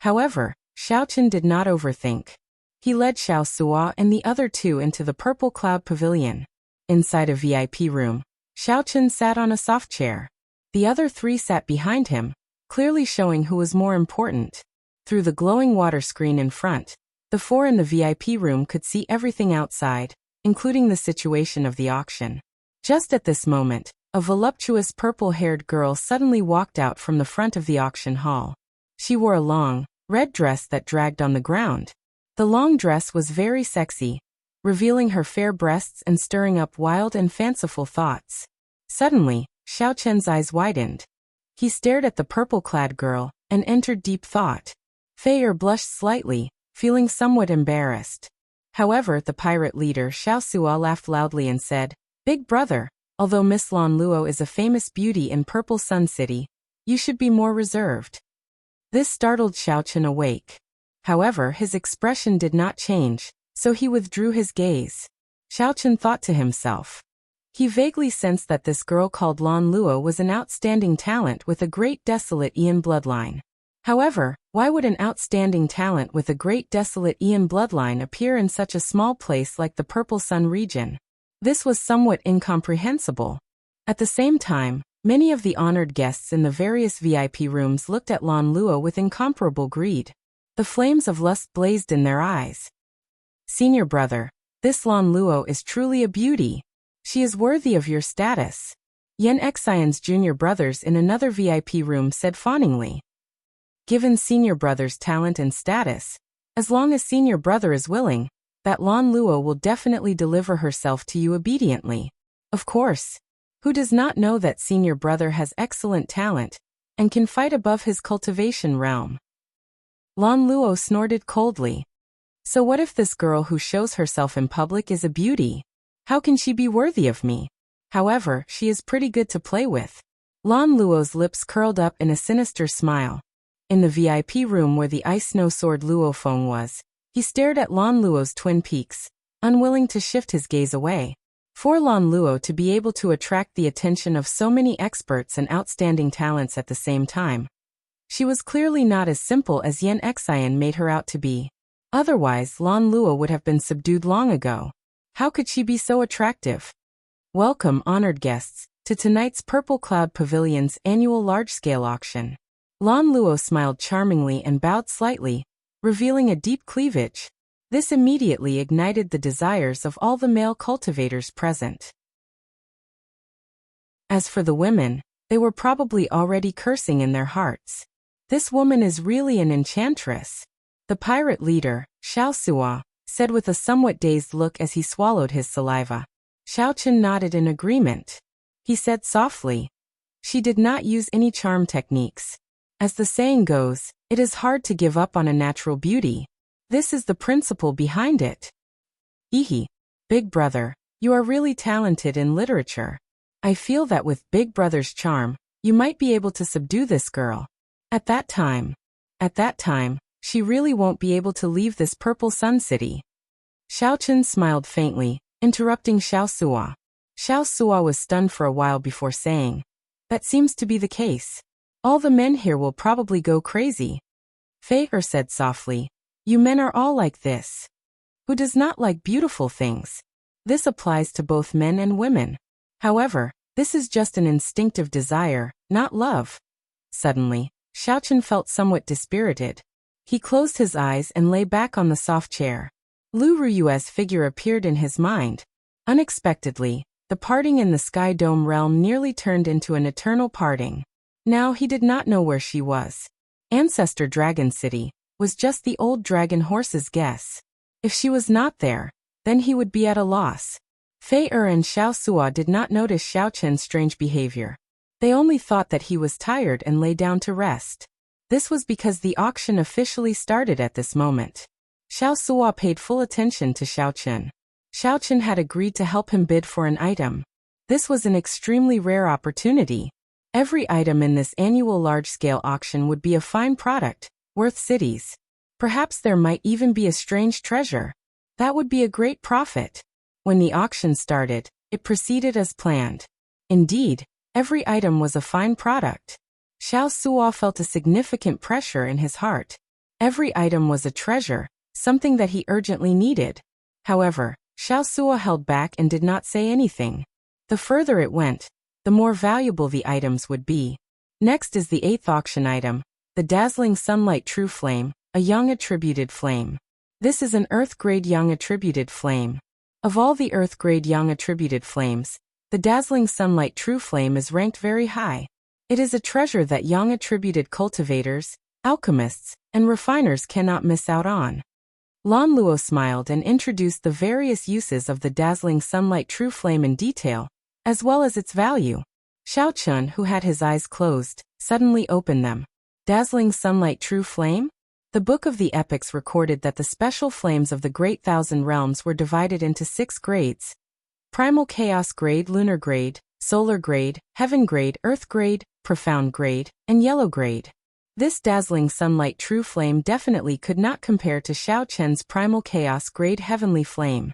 However, Xiao Chun did not overthink. He led Xiao Sua and the other two into the Purple Cloud Pavilion. Inside a VIP room, Xiao Chun sat on a soft chair. The other three sat behind him, clearly showing who was more important. Through the glowing water screen in front, the four in the VIP room could see everything outside, including the situation of the auction. Just at this moment, a voluptuous purple-haired girl suddenly walked out from the front of the auction hall. She wore a long, red dress that dragged on the ground. The long dress was very sexy, revealing her fair breasts and stirring up wild and fanciful thoughts. Suddenly, Xiao Chen's eyes widened. He stared at the purple-clad girl and entered deep thought. Fei blushed slightly, feeling somewhat embarrassed. However, the pirate leader Xiao Sua laughed loudly and said, "Big brother, although Miss Lan Luo is a famous beauty in Purple Sun City, you should be more reserved." This startled Xiao Chen awake. However, his expression did not change, so he withdrew his gaze. Xiao Chen thought to himself. He vaguely sensed that this girl called Lan Luo was an outstanding talent with a great desolate Ian bloodline. However, why would an outstanding talent with a great desolate Ian bloodline appear in such a small place like the Purple Sun region? This was somewhat incomprehensible. At the same time, many of the honored guests in the various VIP rooms looked at Lan Luo with incomparable greed. The flames of lust blazed in their eyes. "Senior brother, this Lan Luo is truly a beauty. She is worthy of your status," Yen Xian's junior brothers in another VIP room said fawningly. Given senior brother's talent and status, as long as senior brother is willing, that Lan Luo will definitely deliver herself to you obediently. Of course. Who does not know that senior brother has excellent talent and can fight above his cultivation realm? Lan Luo snorted coldly. So what if this girl who shows herself in public is a beauty? How can she be worthy of me? However, she is pretty good to play with. Lan Luo's lips curled up in a sinister smile. In the VIP room where the Ice Snow Sword Luo Feng was, he stared at Lan Luo's twin peaks, unwilling to shift his gaze away. For Lan Luo to be able to attract the attention of so many experts and outstanding talents at the same time, she was clearly not as simple as Yan Xian made her out to be. Otherwise, Lan Luo would have been subdued long ago. How could she be so attractive? Welcome, honored guests, to tonight's Purple Cloud Pavilion's annual large-scale auction. Lan Luo smiled charmingly and bowed slightly, revealing a deep cleavage. This immediately ignited the desires of all the male cultivators present. As for the women, they were probably already cursing in their hearts. This woman is really an enchantress. The pirate leader, Xiao Sua, said with a somewhat dazed look as he swallowed his saliva. Xiao Chen nodded in agreement. He said softly, "She did not use any charm techniques. As the saying goes, it is hard to give up on a natural beauty. This is the principle behind it." Ehe. Big brother, you are really talented in literature. I feel that with Big brother's charm, you might be able to subdue this girl. At that time, she really won't be able to leave this Purple Sun City. Xiao Chen smiled faintly, interrupting Xiao Sua. Xiao Sua was stunned for a while before saying, "That seems to be the case. All the men here will probably go crazy." Fei Er said softly, "You men are all like this. Who does not like beautiful things? This applies to both men and women. However, this is just an instinctive desire, not love." Suddenly, Xiao Chen felt somewhat dispirited. He closed his eyes and lay back on the soft chair. Lu Ruyue's figure appeared in his mind. Unexpectedly, the parting in the Sky Dome realm nearly turned into an eternal parting. Now he did not know where she was. Ancestor Dragon City was just the old dragon horse's guess. If she was not there, then he would be at a loss. Fei Er and Xiao Sua did not notice Xiao Chen's strange behavior. They only thought that he was tired and lay down to rest. This was because the auction officially started at this moment. Xiao Sua paid full attention to Xiao Chen. Xiao Chen had agreed to help him bid for an item. This was an extremely rare opportunity. Every item in this annual large-scale auction would be a fine product, worth cities. Perhaps there might even be a strange treasure. That would be a great profit. When the auction started, it proceeded as planned. Indeed, every item was a fine product. Xiao Sua felt a significant pressure in his heart. Every item was a treasure, something that he urgently needed. However, Xiao Sua held back and did not say anything. The further it went, the more valuable the items would be. Next is the 8th auction item, the Dazzling Sunlight True Flame, a Young Attributed Flame. This is an Earth-grade Young Attributed Flame. Of all the Earth-grade Young Attributed Flames, the Dazzling Sunlight True Flame is ranked very high. It is a treasure that young attributed cultivators, alchemists, and refiners cannot miss out on. Lan Luo smiled and introduced the various uses of the Dazzling Sunlight True Flame in detail, as well as its value. Xiao Chen, who had his eyes closed, suddenly opened them. Dazzling Sunlight True Flame? The Book of the Epics recorded that the special flames of the Great Thousand Realms were divided into 6 grades: Primal Chaos Grade, Lunar Grade, Solar Grade, Heaven Grade, Earth Grade, Profound Grade, and Yellow Grade. This Dazzling Sunlight True Flame definitely could not compare to Xiao Chen's Primal Chaos Grade Heavenly Flame.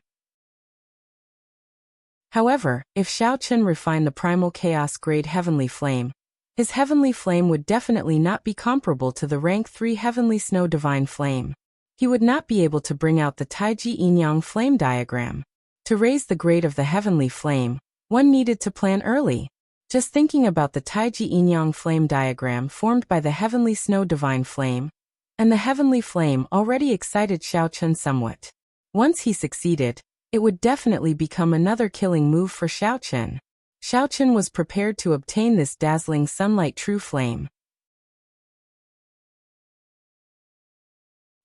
However, if Xiao Chen refined the Primal Chaos Grade Heavenly Flame, his Heavenly Flame would definitely not be comparable to the Rank 3 Heavenly Snow Divine Flame. He would not be able to bring out the Taiji Yin-Yang Flame diagram. To raise the grade of the Heavenly Flame, one needed to plan early. Just thinking about the Taiji Yin-Yang Flame diagram formed by the Heavenly Snow Divine Flame and the Heavenly Flame already excited Xiao Chen somewhat. Once he succeeded, it would definitely become another killing move for Xiao Chen. Xiao Chen was prepared to obtain this Dazzling Sunlight True Flame.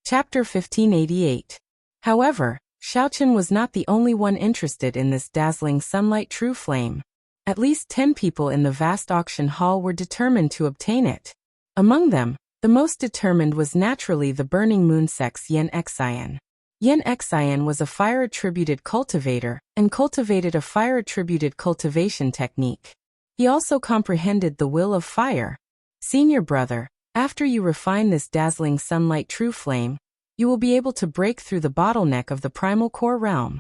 Chapter 1588. However, Xiao Chen was not the only one interested in this Dazzling Sunlight True Flame. At least 10 people in the vast auction hall were determined to obtain it. Among them, the most determined was naturally the Burning Moon Sex Yan Xian. Yan Xian was a fire-attributed cultivator and cultivated a fire-attributed cultivation technique. He also comprehended the will of fire. Senior brother, after you refine this Dazzling Sunlight True Flame, you will be able to break through the bottleneck of the Primal Core realm.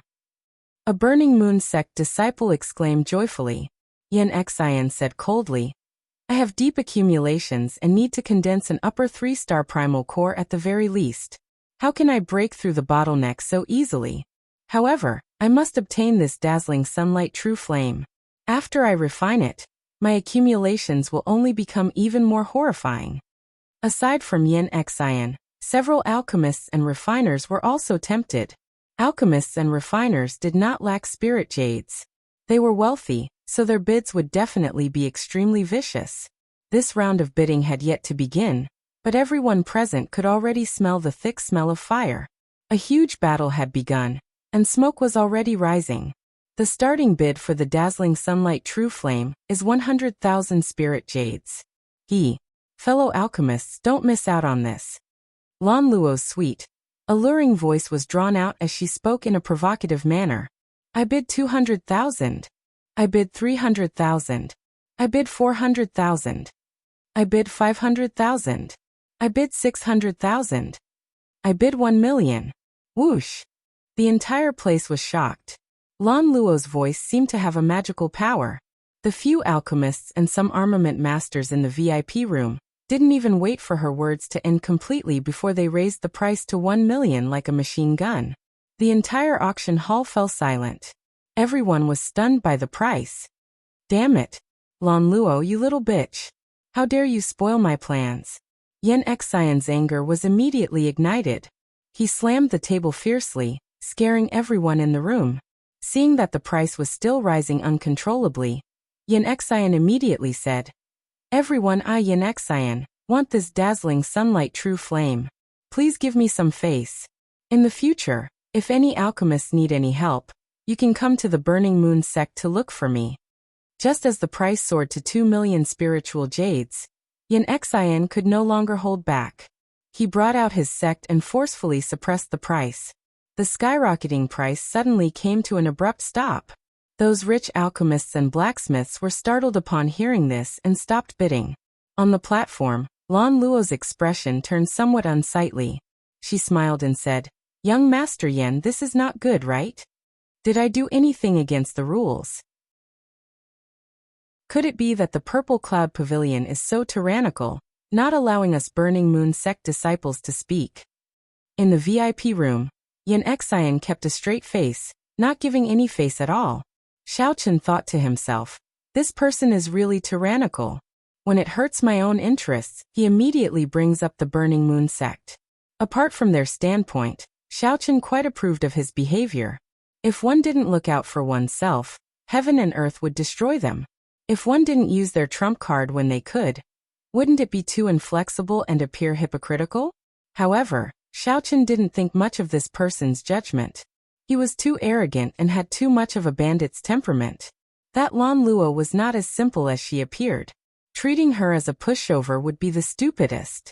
A Burning Moon sect disciple exclaimed joyfully. Yin Xian said coldly, I have deep accumulations and need to condense an upper 3-star primal core at the very least. How can I break through the bottleneck so easily? However, I must obtain this dazzling sunlight true flame. After I refine it, my accumulations will only become even more horrifying. Aside from Yin Xian, several alchemists and refiners were also tempted. Alchemists and refiners did not lack spirit jades. They were wealthy, so their bids would definitely be extremely vicious. This round of bidding had yet to begin, but everyone present could already smell the thick smell of fire. A huge battle had begun, and smoke was already rising. The starting bid for the dazzling sunlight true flame is 100,000 spirit jades. Fellow alchemists, don't miss out on this. Lan Luo's sweet, alluring voice was drawn out as she spoke in a provocative manner. I bid 200,000. I bid 300,000. I bid 400,000. I bid 500,000. I bid 600,000. I bid 1 million. Whoosh! The entire place was shocked. Lan Luo's voice seemed to have a magical power. The few alchemists and some armament masters in the VIP room didn't even wait for her words to end completely before they raised the price to 1 million like a machine gun. The entire auction hall fell silent. Everyone was stunned by the price. Damn it! Lan Luo, you little bitch. How dare you spoil my plans? Yin Xian's anger was immediately ignited. He slammed the table fiercely, scaring everyone in the room. Seeing that the price was still rising uncontrollably, Yin Xian immediately said, Everyone, I Yin Xian, want this dazzling sunlight true flame. Please give me some face. In the future, if any alchemists need any help, you can come to the Burning Moon sect to look for me. Just as the price soared to 2 million spiritual jades, Yin Xian could no longer hold back. He brought out his sect and forcefully suppressed the price. The skyrocketing price suddenly came to an abrupt stop. Those rich alchemists and blacksmiths were startled upon hearing this and stopped bidding. On the platform, Lan Luo's expression turned somewhat unsightly. She smiled and said, Young Master Yen, this is not good, right? Did I do anything against the rules? Could it be that the Purple Cloud Pavilion is so tyrannical, not allowing us Burning Moon sect disciples to speak? In the VIP room, Yin Xian kept a straight face, not giving any face at all. Xiaochen thought to himself, this person is really tyrannical. When it hurts my own interests, he immediately brings up the Burning Moon sect. Apart from their standpoint, Xiaochen quite approved of his behavior. If one didn't look out for oneself, heaven and earth would destroy them. If one didn't use their trump card when they could, wouldn't it be too inflexible and appear hypocritical? However, Xiaochen didn't think much of this person's judgment. He was too arrogant and had too much of a bandit's temperament. That Lan Luo was not as simple as she appeared. Treating her as a pushover would be the stupidest.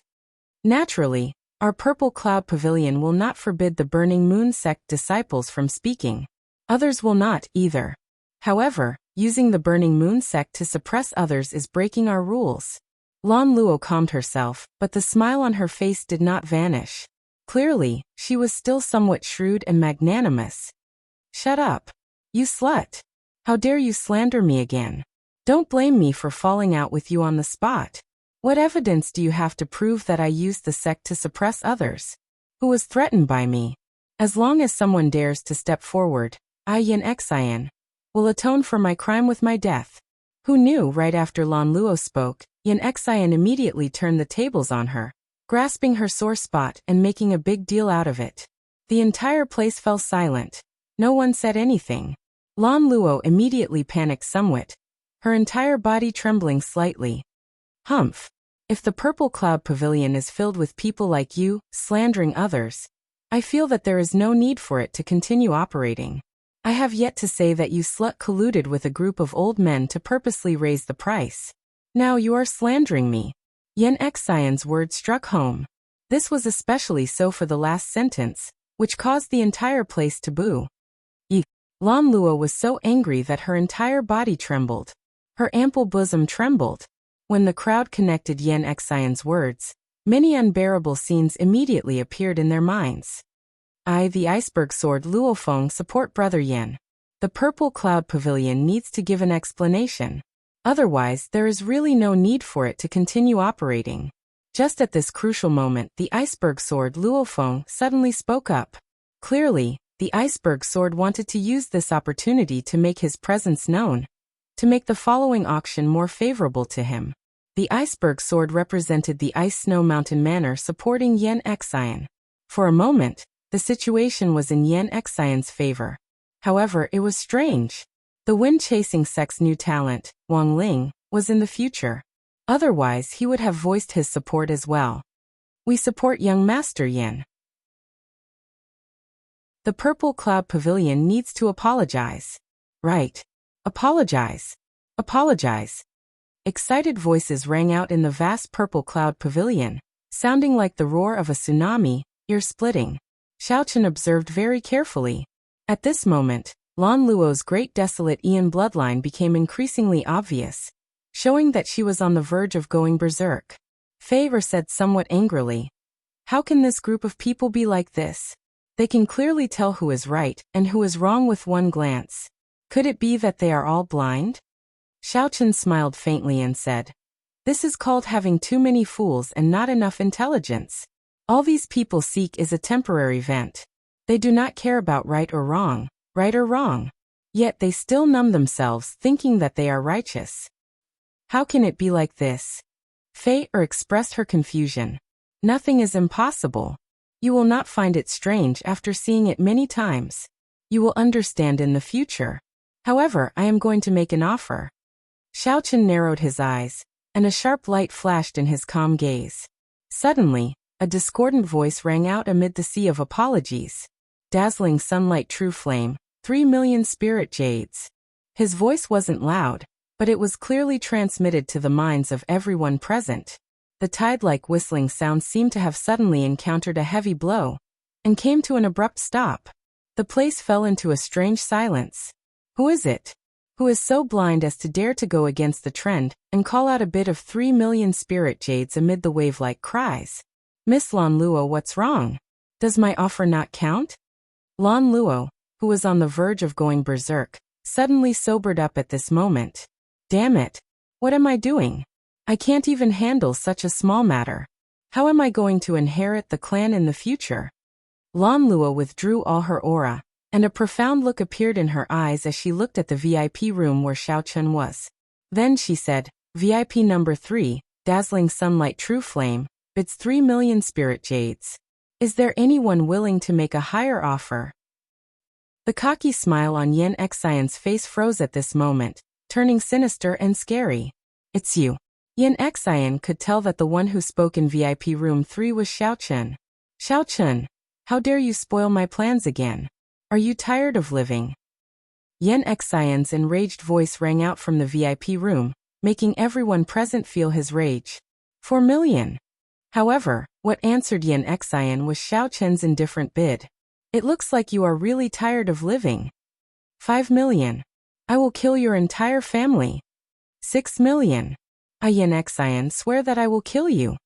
Naturally, our Purple Cloud Pavilion will not forbid the Burning Moon sect disciples from speaking. Others will not, either. However, using the Burning Moon sect to suppress others is breaking our rules. Lan Luo calmed herself, but the smile on her face did not vanish. Clearly, she was still somewhat shrewd and magnanimous. Shut up. You slut. How dare you slander me again? Don't blame me for falling out with you on the spot. What evidence do you have to prove that I used the sect to suppress others? Who was threatened by me? As long as someone dares to step forward, I Yin Xian will atone for my crime with my death. Who knew? Right after Lan Luo spoke, Yin Xian immediately turned the tables on her, grasping her sore spot and making a big deal out of it. The entire place fell silent. No one said anything. Lan Luo immediately panicked somewhat, her entire body trembling slightly. Humph. If the Purple Cloud Pavilion is filled with people like you, slandering others, I feel that there is no need for it to continue operating. I have yet to say that you slut colluded with a group of old men to purposely raise the price. Now you are slandering me. Yin Xian's words struck home. This was especially so for the last sentence, which caused the entire place to boo. Lan Luo was so angry that her entire body trembled. Her ample bosom trembled. When the crowd connected Yin Xian's words, many unbearable scenes immediately appeared in their minds. I, the iceberg sword Luofeng, support Brother Yin. The Purple Cloud Pavilion needs to give an explanation. Otherwise, there is really no need for it to continue operating. Just at this crucial moment, the iceberg sword Luofeng suddenly spoke up. Clearly, the iceberg sword wanted to use this opportunity to make his presence known, to make the following auction more favorable to him. The iceberg sword represented the Ice Snow Mountain Manor supporting Yan Xian. For a moment, the situation was in Yan Xian's favor. However, it was strange. The wind-chasing sect's new talent, Wang Ling, was in the future. Otherwise, he would have voiced his support as well. We support young Master Yan. The Purple Cloud Pavilion needs to apologize. Right. Apologize. Apologize. Excited voices rang out in the vast Purple Cloud Pavilion, sounding like the roar of a tsunami, ear-splitting. Xiaochen observed very carefully. At this moment, Lan Luo's great desolate Ian bloodline became increasingly obvious, showing that she was on the verge of going berserk. Fei Er said somewhat angrily, "How can this group of people be like this? They can clearly tell who is right and who is wrong with one glance. Could it be that they are all blind?" Xiaochen smiled faintly and said, "This is called having too many fools and not enough intelligence. All these people seek is a temporary vent. They do not care about right or wrong, yet they still numb themselves thinking that they are righteous. How can it be like this?" Fei Er expressed her confusion. "Nothing is impossible. You will not find it strange after seeing it many times. You will understand in the future. However, I am going to make an offer." Xiaochen narrowed his eyes, and a sharp light flashed in his calm gaze. Suddenly, a discordant voice rang out amid the sea of apologies. "Dazzling sunlight true flame, 3 million spirit jades." His voice wasn't loud, but it was clearly transmitted to the minds of everyone present. The tide-like whistling sound seemed to have suddenly encountered a heavy blow, and came to an abrupt stop. The place fell into a strange silence. Who is it? Who is so blind as to dare to go against the trend and call out a bid of 3 million spirit jades amid the wave-like cries? "Miss Lan Luo, what's wrong? Does my offer not count?" Lan Luo, who was on the verge of going berserk, suddenly sobered up at this moment. "Damn it! What am I doing? I can't even handle such a small matter. How am I going to inherit the clan in the future?" Lan Luo withdrew all her aura, and a profound look appeared in her eyes as she looked at the VIP room where Xiaochen was. Then she said, "VIP number 3, Dazzling Sunlight True Flame, bids 3 million spirit jades. Is there anyone willing to make a higher offer?" The cocky smile on Yan Xian's face froze at this moment, turning sinister and scary. "It's you." Yan Xian could tell that the one who spoke in VIP room 3 was Xiaochen. "Xiaochen, how dare you spoil my plans again? Are you tired of living?" Yan Xian's enraged voice rang out from the VIP room, making everyone present feel his rage. 4 million. However, what answered Yan Xian was Xiaochen's indifferent bid. "It looks like you are really tired of living." 5 million. "I will kill your entire family." 6 million. Yan Xian, swear that I will kill you."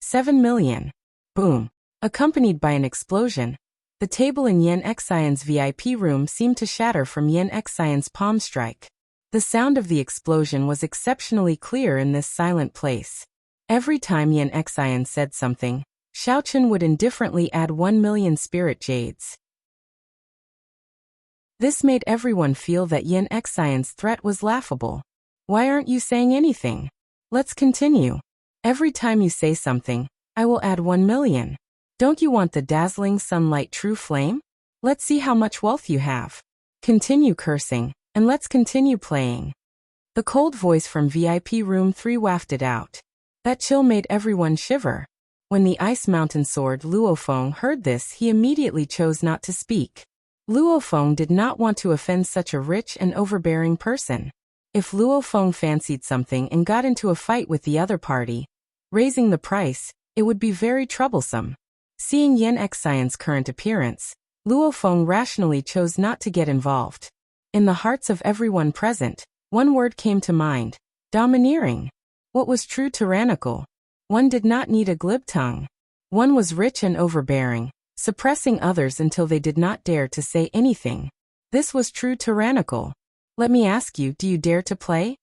7 million. Boom. Accompanied by an explosion, the table in Yan Xian's VIP room seemed to shatter from Yan Xian's palm strike. The sound of the explosion was exceptionally clear in this silent place. Every time Yan Xian said something, Xiaochen would indifferently add 1 million spirit jades. This made everyone feel that Yan Xian's threat was laughable. "Why aren't you saying anything? Let's continue. Every time you say something, I will add 1 million. Don't you want the dazzling sunlight true flame? Let's see how much wealth you have. Continue cursing, and let's continue playing." The cold voice from VIP room 3 wafted out. That chill made everyone shiver. When the Ice Mountain Sword Luofeng heard this, he immediately chose not to speak. Luofeng did not want to offend such a rich and overbearing person. If Luofeng fancied something and got into a fight with the other party, raising the price, it would be very troublesome. Seeing Yan Xian's current appearance, Luofeng rationally chose not to get involved. In the hearts of everyone present, one word came to mind: domineering. What was true tyrannical? One did not need a glib tongue. One was rich and overbearing, suppressing others until they did not dare to say anything. This was true tyrannical. Let me ask you, do you dare to play?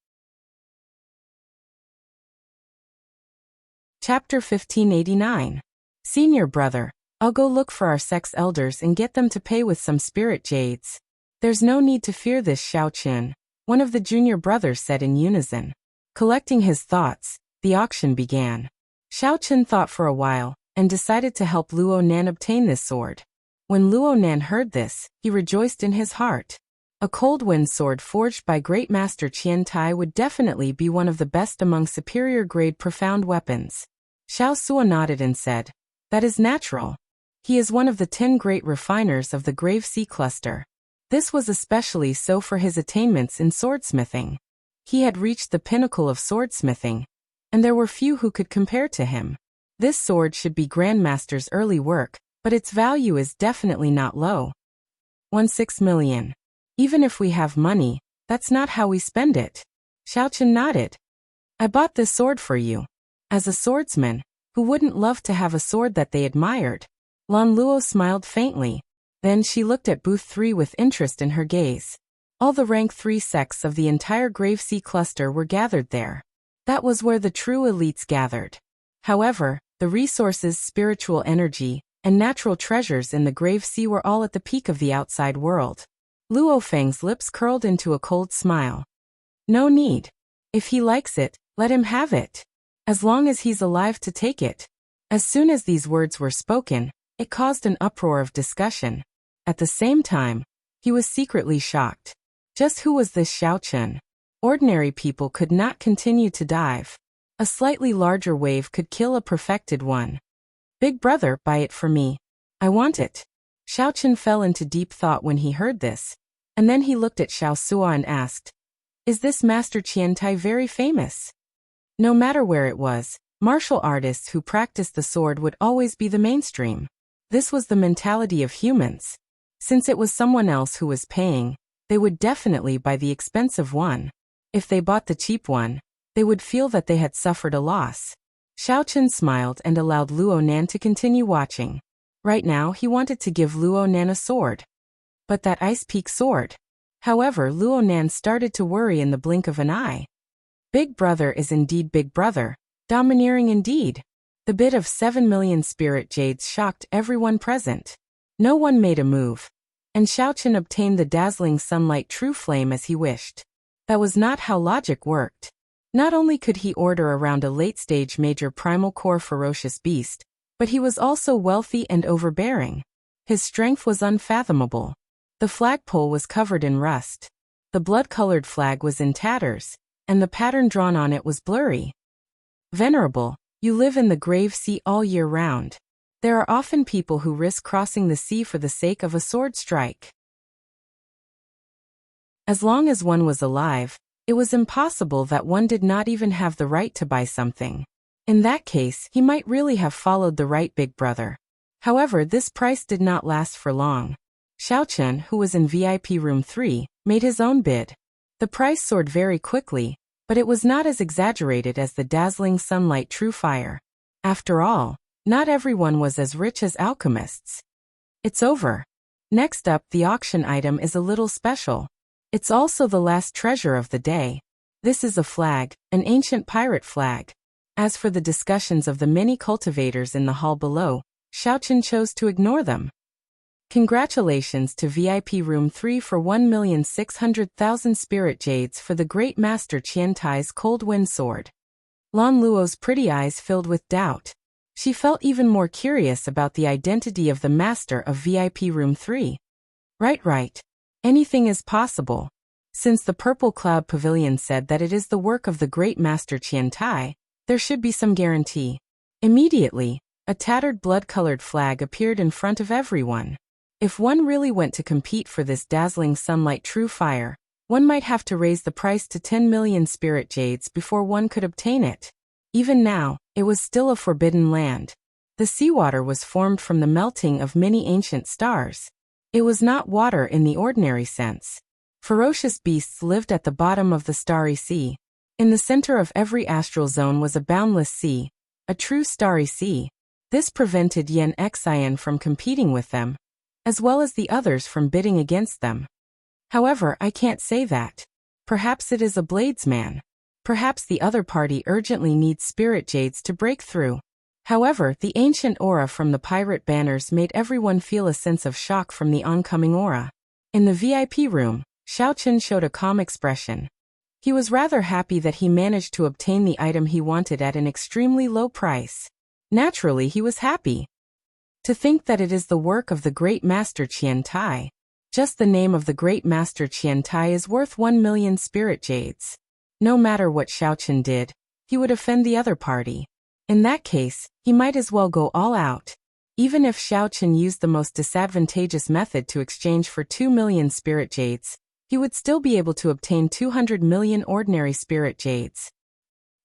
Chapter 1589. Senior brother, I'll go look for our sex elders and get them to pay with some spirit jades. There's no need to fear this, Xiao Qin, one of the junior brothers said in unison. Collecting his thoughts, the auction began. Xiao Qin thought for a while, and decided to help Luo Nan obtain this sword. When Luo Nan heard this, he rejoiced in his heart. A cold wind sword forged by Great Master Qian Tai would definitely be one of the best among superior-grade profound weapons. Xiao Sua nodded and said, "That is natural. He is one of the 10 great refiners of the Grave Sea Cluster." This was especially so for his attainments in swordsmithing. He had reached the pinnacle of swordsmithing, and there were few who could compare to him. This sword should be Grandmaster's early work, but its value is definitely not low. 16 million. Even if we have money, that's not how we spend it. Xiao Qin nodded. I bought this sword for you. As a swordsman, who wouldn't love to have a sword that they admired? Lan Luo smiled faintly. Then she looked at Booth 3 with interest in her gaze. All the rank 3 sects of the entire Grave Sea Cluster were gathered there. That was where the true elites gathered. However, the resources, spiritual energy, and natural treasures in the Grave Sea were all at the peak of the outside world. Luo Feng's lips curled into a cold smile. No need. If he likes it, let him have it. As long as he's alive to take it. As soon as these words were spoken, it caused an uproar of discussion. At the same time, he was secretly shocked. Just who was this Xiao Qin? Ordinary people could not continue to dive. A slightly larger wave could kill a perfected one. Big brother, buy it for me. I want it. Xiao Qin fell into deep thought when he heard this, and then he looked at Xiao Sua and asked, "Is this Master Qian Tai very famous?" No matter where it was, martial artists who practiced the sword would always be the mainstream. This was the mentality of humans. Since it was someone else who was paying, they would definitely buy the expensive one. If they bought the cheap one, they would feel that they had suffered a loss. Xiao Qin smiled and allowed Luo Nan to continue watching. Right now he wanted to give Luo Nan a sword. But that Ice Peak sword. However, Luo Nan started to worry in the blink of an eye. Big brother is indeed big brother, domineering indeed. The bid of 7 million spirit jades shocked everyone present. No one made a move, and Xiao Qin obtained the dazzling sunlight true flame as he wished. That was not how logic worked. Not only could he order around a late-stage major primal core ferocious beast, but he was also wealthy and overbearing. His strength was unfathomable. The flagpole was covered in rust. The blood-colored flag was in tatters, and the pattern drawn on it was blurry. Venerable, you live in the Grave Sea all year round. There are often people who risk crossing the sea for the sake of a sword strike. As long as one was alive, it was impossible that one did not even have the right to buy something. In that case, he might really have followed the right big brother. However, this price did not last for long. Xiao Qin, who was in VIP room 3, made his own bid. The price soared very quickly, but it was not as exaggerated as the dazzling sunlight true fire. After all, not everyone was as rich as alchemists. It's over. Next up, the auction item is a little special. It's also the last treasure of the day. This is a flag, an ancient pirate flag. As for the discussions of the many cultivators in the hall below, Xiao Qin chose to ignore them. Congratulations to VIP Room 3 for 1,600,000 spirit jades for the Great Master Qian Tai's Cold Wind Sword. Lan Luo's pretty eyes filled with doubt. She felt even more curious about the identity of the master of VIP Room 3. Right. Anything is possible. Since the Purple Cloud Pavilion said that it is the work of the Great Master Qian Tai, there should be some guarantee. Immediately, a tattered blood-colored flag appeared in front of everyone. If one really went to compete for this dazzling sunlight true fire, one might have to raise the price to 10 million spirit jades before one could obtain it. Even now, it was still a forbidden land. The seawater was formed from the melting of many ancient stars. It was not water in the ordinary sense. Ferocious beasts lived at the bottom of the starry sea. In the center of every astral zone was a boundless sea, a true starry sea. This prevented Yen Xian from competing with them, as well as the others from bidding against them. However, I can't say that. Perhaps it is a bladesman. Perhaps the other party urgently needs spirit jades to break through. However, the ancient aura from the pirate banners made everyone feel a sense of shock from the oncoming aura. In the VIP room, Xiaochen showed a calm expression. He was rather happy that he managed to obtain the item he wanted at an extremely low price. Naturally, he was happy. To think that it is the work of the great master Qian Tai. Just the name of the great master Qian Tai is worth 1 million spirit jades. No matter what Xiaochen did, he would offend the other party. In that case, he might as well go all out. Even if Xiaochen used the most disadvantageous method to exchange for 2 million spirit jades, he would still be able to obtain 200 million ordinary spirit jades.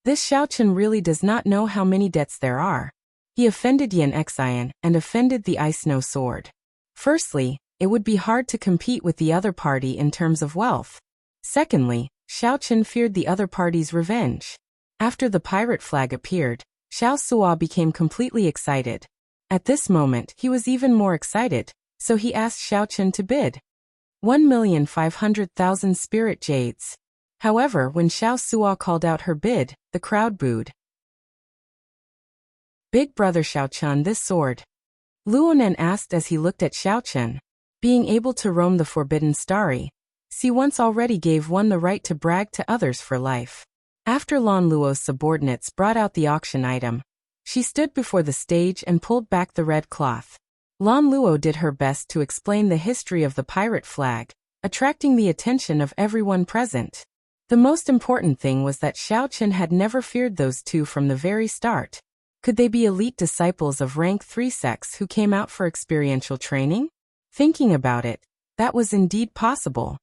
This Xiaochen really does not know how many debts there are. He offended Yan Xian and offended the Ice Snow Sword. Firstly, it would be hard to compete with the other party in terms of wealth. Secondly, Xiaochen feared the other party's revenge. After the pirate flag appeared, Xiao Suo became completely excited. At this moment, he was even more excited, so he asked Xiaochen to bid 1,500,000 spirit jades. However, when Xiao Suo called out her bid, the crowd booed. Big brother Xiaochen, this sword. Luonan asked as he looked at Xiaochen. Being able to roam the Forbidden Starry Sea once already gave one the right to brag to others for life. After Lan Luo's subordinates brought out the auction item, she stood before the stage and pulled back the red cloth. Lan Luo did her best to explain the history of the pirate flag, attracting the attention of everyone present. The most important thing was that Xiaochen had never feared those two from the very start. Could they be elite disciples of rank 3 sects who came out for experiential training? Thinking about it, that was indeed possible.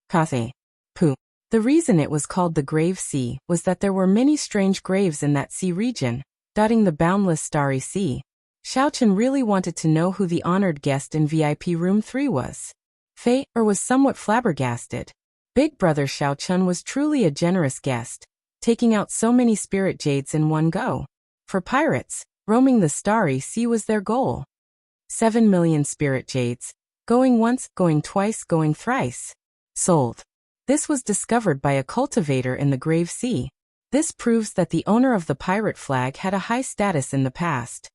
Cathay. Pooh. The reason it was called the Grave Sea was that there were many strange graves in that sea region, dotting the boundless starry sea. Xiaochen really wanted to know who the honored guest in VIP room 3 was. Fei, or was somewhat flabbergasted. Big brother Xiaochen was truly a generous guest, taking out so many spirit jades in one go. For pirates, roaming the starry sea was their goal. 7 million spirit jades. Going once, going twice, going thrice. Sold. This was discovered by a cultivator in the Grave Sea. This proves that the owner of the pirate flag had a high status in the past.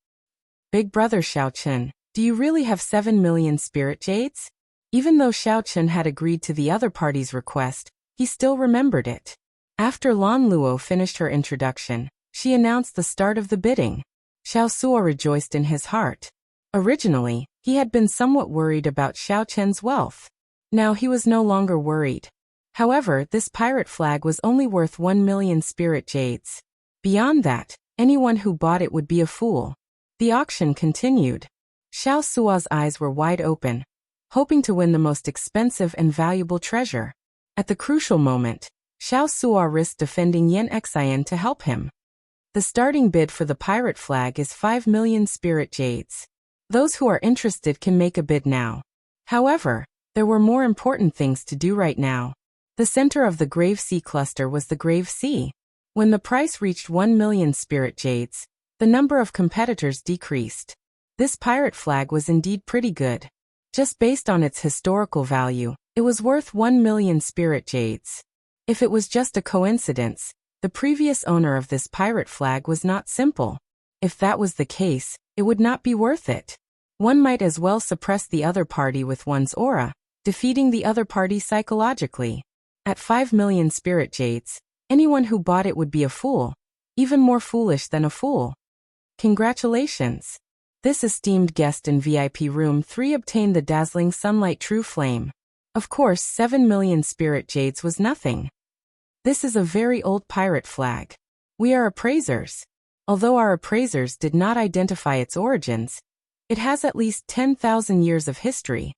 Big brother Xiaochen, do you really have 7 million spirit jades? Even though Xiaochen had agreed to the other party's request, he still remembered it. After Lan Luo finished her introduction, she announced the start of the bidding. Xiao Suo rejoiced in his heart. Originally, he had been somewhat worried about Xiaochen's wealth. Now he was no longer worried. However, this pirate flag was only worth 1 million spirit jades. Beyond that, anyone who bought it would be a fool. The auction continued. Xiao Suo's eyes were wide open, hoping to win the most expensive and valuable treasure. At the crucial moment, Xiao Suo risked defending Yan Xian to help him. The starting bid for the pirate flag is 5 million spirit jades. Those who are interested can make a bid now. However, there were more important things to do right now. The center of the Grave Sea cluster was the Grave Sea. When the price reached 1 million spirit jades, the number of competitors decreased. This pirate flag was indeed pretty good. Just based on its historical value, it was worth 1 million spirit jades. If it was just a coincidence, the previous owner of this pirate flag was not simple. If that was the case, it would not be worth it. One might as well suppress the other party with one's aura, defeating the other party psychologically. At 5 million spirit jades, anyone who bought it would be a fool, even more foolish than a fool. Congratulations! This esteemed guest in VIP room 3 obtained the dazzling sunlight true flame. Of course, 7 million spirit jades was nothing. This is a very old pirate flag. We are appraisers. Although our appraisers did not identify its origins, it has at least 10,000 years of history.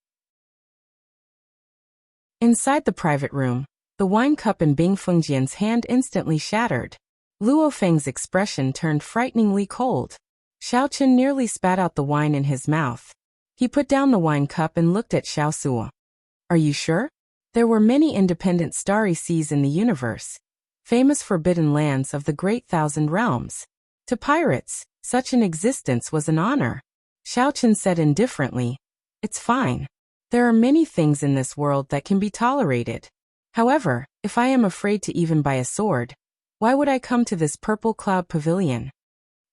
Inside the private room, the wine cup in Bing Fengjian's hand instantly shattered. Luo Feng's expression turned frighteningly cold. Xiaochen nearly spat out the wine in his mouth. He put down the wine cup and looked at Xiao Suo. Are you sure? There were many independent starry seas in the universe, famous forbidden lands of the great thousand realms. To pirates, such an existence was an honor. Xiaochen said indifferently, It's fine. There are many things in this world that can be tolerated. However, if I am afraid to even buy a sword, why would I come to this purple cloud pavilion?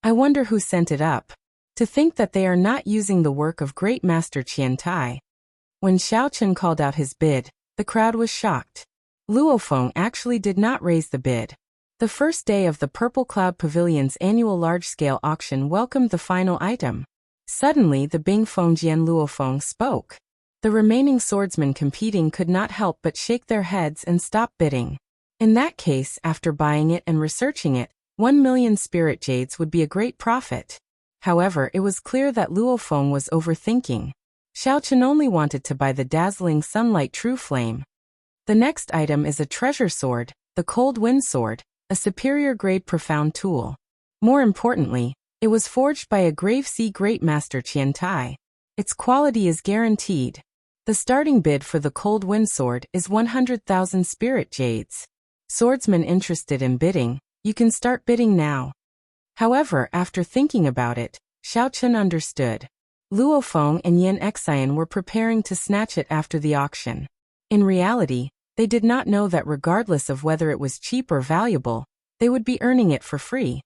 I wonder who sent it up. To think that they are not using the work of great master Qian Tai. When Xiao Chen called out his bid, the crowd was shocked. Luo Feng actually did not raise the bid. The first day of the Purple Cloud Pavilion's annual large-scale auction welcomed the final item. Suddenly the Bing Fengjian Luo Feng spoke. The remaining swordsmen competing could not help but shake their heads and stop bidding. In that case, after buying it and researching it, 1 million spirit jades would be a great profit. However, it was clear that Luo Feng was overthinking. Xiao Chen only wanted to buy the dazzling sunlight true flame. The next item is a treasure sword, the Cold Wind Sword, a superior grade profound tool. More importantly, it was forged by a Grave Sea Great Master Qian Tai. Its quality is guaranteed. The starting bid for the Cold Wind Sword is 100,000 spirit jades. Swordsmen interested in bidding, you can start bidding now. However, after thinking about it, Xiao Chen understood. Luo Feng and Yan Xian were preparing to snatch it after the auction. In reality, they did not know that regardless of whether it was cheap or valuable, they would be earning it for free.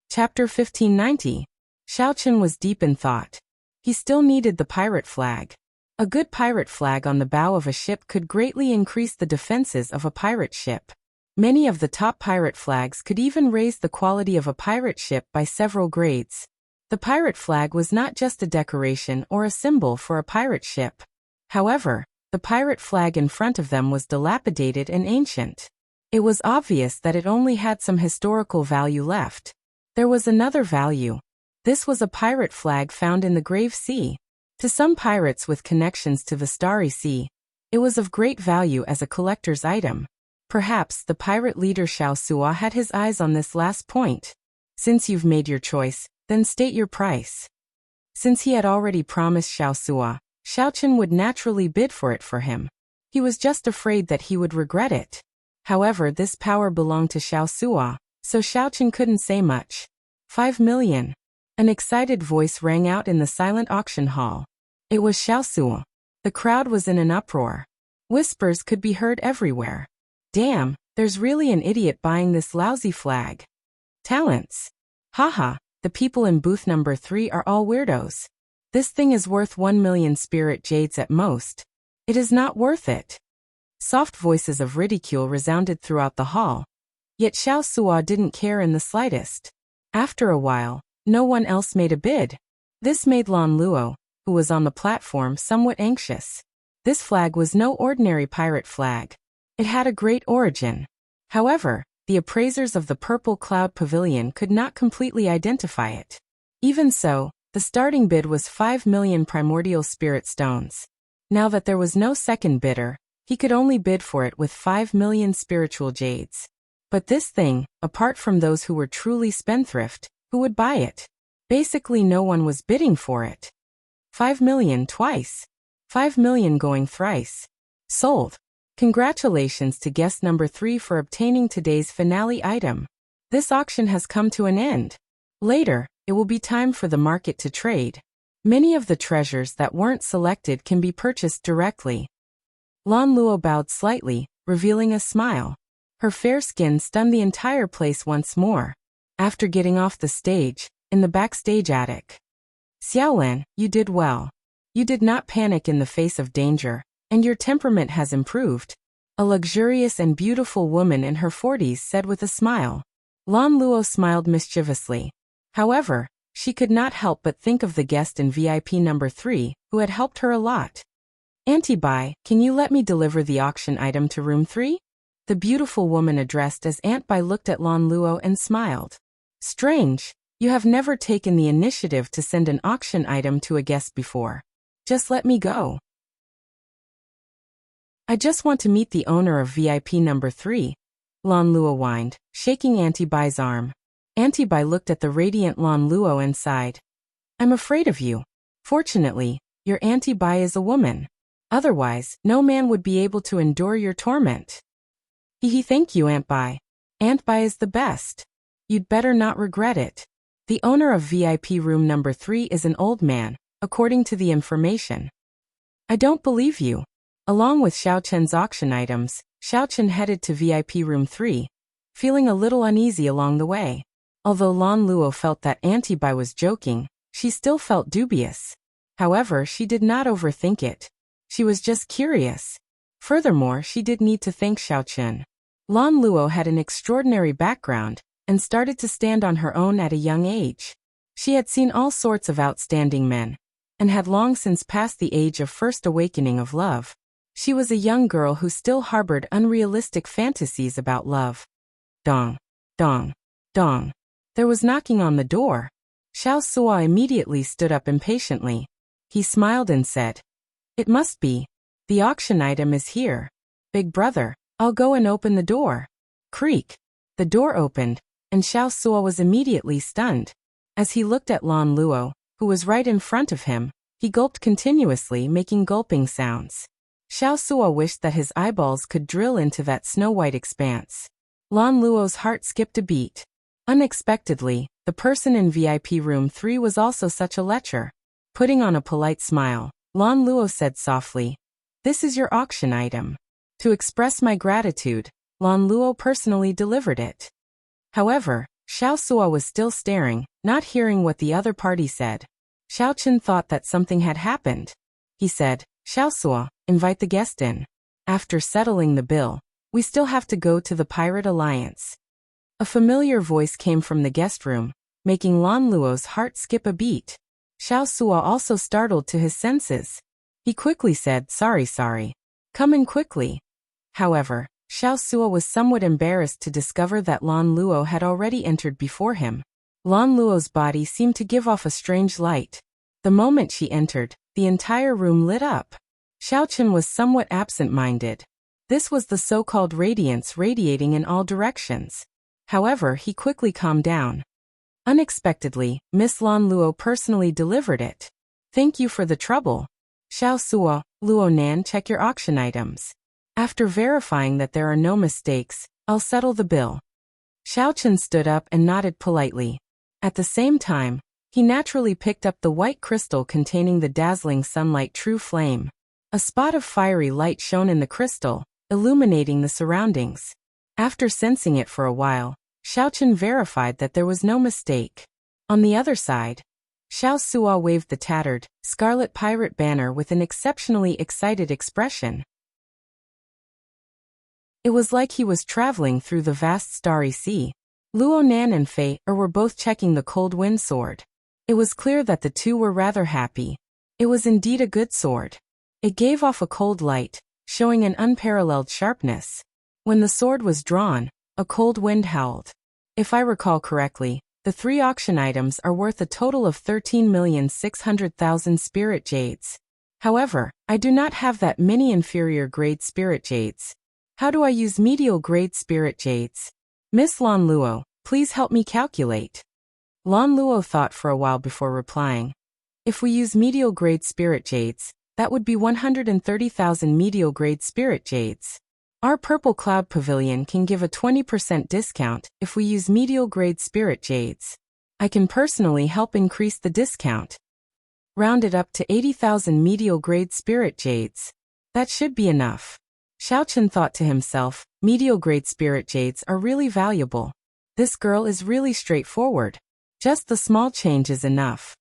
Chapter 1590. Xiao Chen was deep in thought. He still needed the pirate flag. A good pirate flag on the bow of a ship could greatly increase the defenses of a pirate ship. Many of the top pirate flags could even raise the quality of a pirate ship by several grades. The pirate flag was not just a decoration or a symbol for a pirate ship. However, the pirate flag in front of them was dilapidated and ancient. It was obvious that it only had some historical value left. There was another value. This was a pirate flag found in the Grave Sea. To some pirates with connections to the Starry Sea, it was of great value as a collector's item. Perhaps the pirate leader Xiao Sua had his eyes on this last point. Since you've made your choice, then state your price. Since he had already promised Xiao Sua, Xiao Chen would naturally bid for it for him. He was just afraid that he would regret it. However, this power belonged to Xiao Sua, so Xiao Chen couldn't say much. 5 million. An excited voice rang out in the silent auction hall. It was Xiao Sua. The crowd was in an uproar. Whispers could be heard everywhere. Damn, there's really an idiot buying this lousy flag. Talents. Haha, the people in booth number 3 are all weirdos. This thing is worth 1 million spirit jades at most. It is not worth it. Soft voices of ridicule resounded throughout the hall. Yet Xiao Sua didn't care in the slightest. After a while, no one else made a bid. This made Lan Luo, who was on the platform, somewhat anxious. This flag was no ordinary pirate flag. It had a great origin. However, the appraisers of the Purple Cloud Pavilion could not completely identify it. Even so, the starting bid was 5 million primordial spirit stones. Now that there was no second bidder, he could only bid for it with 5 million spiritual jades. But this thing, apart from those who were truly spendthrift, who would buy it? Basically no one was bidding for it. 5 million twice. 5 million going thrice. Sold. Congratulations to guest number 3 for obtaining today's finale item. This auction has come to an end. Later, it will be time for the market to trade. Many of the treasures that weren't selected can be purchased directly. Lan Luo bowed slightly, revealing a smile. Her fair skin stunned the entire place once more. After getting off the stage, in the backstage attic. Xiaolan, you did well. You did not panic in the face of danger, and your temperament has improved. A luxurious and beautiful woman in her 40s said with a smile. Lan Luo smiled mischievously. However, she could not help but think of the guest in VIP number 3, who had helped her a lot. Auntie Bai, can you let me deliver the auction item to room 3? The beautiful woman addressed as Aunt Bai looked at Lan Luo and smiled. Strange, you have never taken the initiative to send an auction item to a guest before. Just let me go. I just want to meet the owner of VIP number 3. Lan Luo whined, shaking Auntie Bai's arm. Auntie Bai looked at the radiant Lan Luo and sighed. I'm afraid of you. Fortunately, your Auntie Bai is a woman. Otherwise, no man would be able to endure your torment. Thank you, Aunt Bai. Aunt Bai is the best. You'd better not regret it. The owner of VIP room number 3 is an old man, according to the information. I don't believe you. Along with Xiao Chen's auction items, Xiao Chen headed to VIP room 3, feeling a little uneasy along the way. Although Lan Luo felt that Auntie Bai was joking, she still felt dubious. However, she did not overthink it. She was just curious. Furthermore, she did need to thank Xiao Chen. Lan Luo had an extraordinary background and started to stand on her own at a young age. She had seen all sorts of outstanding men and had long since passed the age of first awakening of love. She was a young girl who still harbored unrealistic fantasies about love. Dong, dong, dong. There was knocking on the door. Xiao Sua immediately stood up impatiently. He smiled and said, "It must be. The auction item is here. Big brother, I'll go and open the door." Creak. The door opened, and Xiao Sua was immediately stunned. As he looked at Lan Luo, who was right in front of him, he gulped continuously, making gulping sounds. Xiao Sua wished that his eyeballs could drill into that snow-white expanse. Lan Luo's heart skipped a beat. Unexpectedly, the person in VIP room 3 was also such a lecher. Putting on a polite smile, Lan Luo said softly, "This is your auction item. To express my gratitude, Lan Luo personally delivered it." However, Xiao Sua was still staring, not hearing what the other party said. Xiao Chen thought that something had happened. He said, "Xiao Sua, invite the guest in. After settling the bill, we still have to go to the Pirate Alliance." A familiar voice came from the guest room, making Lan Luo's heart skip a beat. Xiao Sua also startled to his senses. He quickly said, Sorry. Come in quickly." However, Xiao Sua was somewhat embarrassed to discover that Lan Luo had already entered before him. Lan Luo's body seemed to give off a strange light. The moment she entered, the entire room lit up. Xiao Chen was somewhat absent-minded. This was the so-called radiance radiating in all directions. However, he quickly calmed down. Unexpectedly, Miss Lan Luo personally delivered it. "Thank you for the trouble. Xiao Sua, Luo Nan, check your auction items. After verifying that there are no mistakes, I'll settle the bill." Xiao Chen stood up and nodded politely. At the same time, he naturally picked up the white crystal containing the dazzling sunlight true flame. A spot of fiery light shone in the crystal, illuminating the surroundings. After sensing it for a while, Xiao Chen verified that there was no mistake. On the other side, Xiao Sua waved the tattered, scarlet pirate banner with an exceptionally excited expression. It was like he was traveling through the vast starry sea. Luo Nan and Fei were both checking the cold wind sword. It was clear that the two were rather happy. It was indeed a good sword. It gave off a cold light, showing an unparalleled sharpness. When the sword was drawn, a cold wind howled. If I recall correctly, the 3 auction items are worth a total of 13,600,000 spirit jades. However, I do not have that many inferior grade spirit jades. How do I use medial grade spirit jades? Miss Lan Luo, please help me calculate. Lan Luo thought for a while before replying. If we use medial grade spirit jades, that would be 130,000 medial grade spirit jades. Our Purple Cloud Pavilion can give a 20% discount if we use medial grade spirit jades. I can personally help increase the discount. Round it up to 80,000 medial grade spirit jades. That should be enough. Xiao Chen thought to himself, medial grade spirit jades are really valuable. This girl is really straightforward. Just the small change is enough.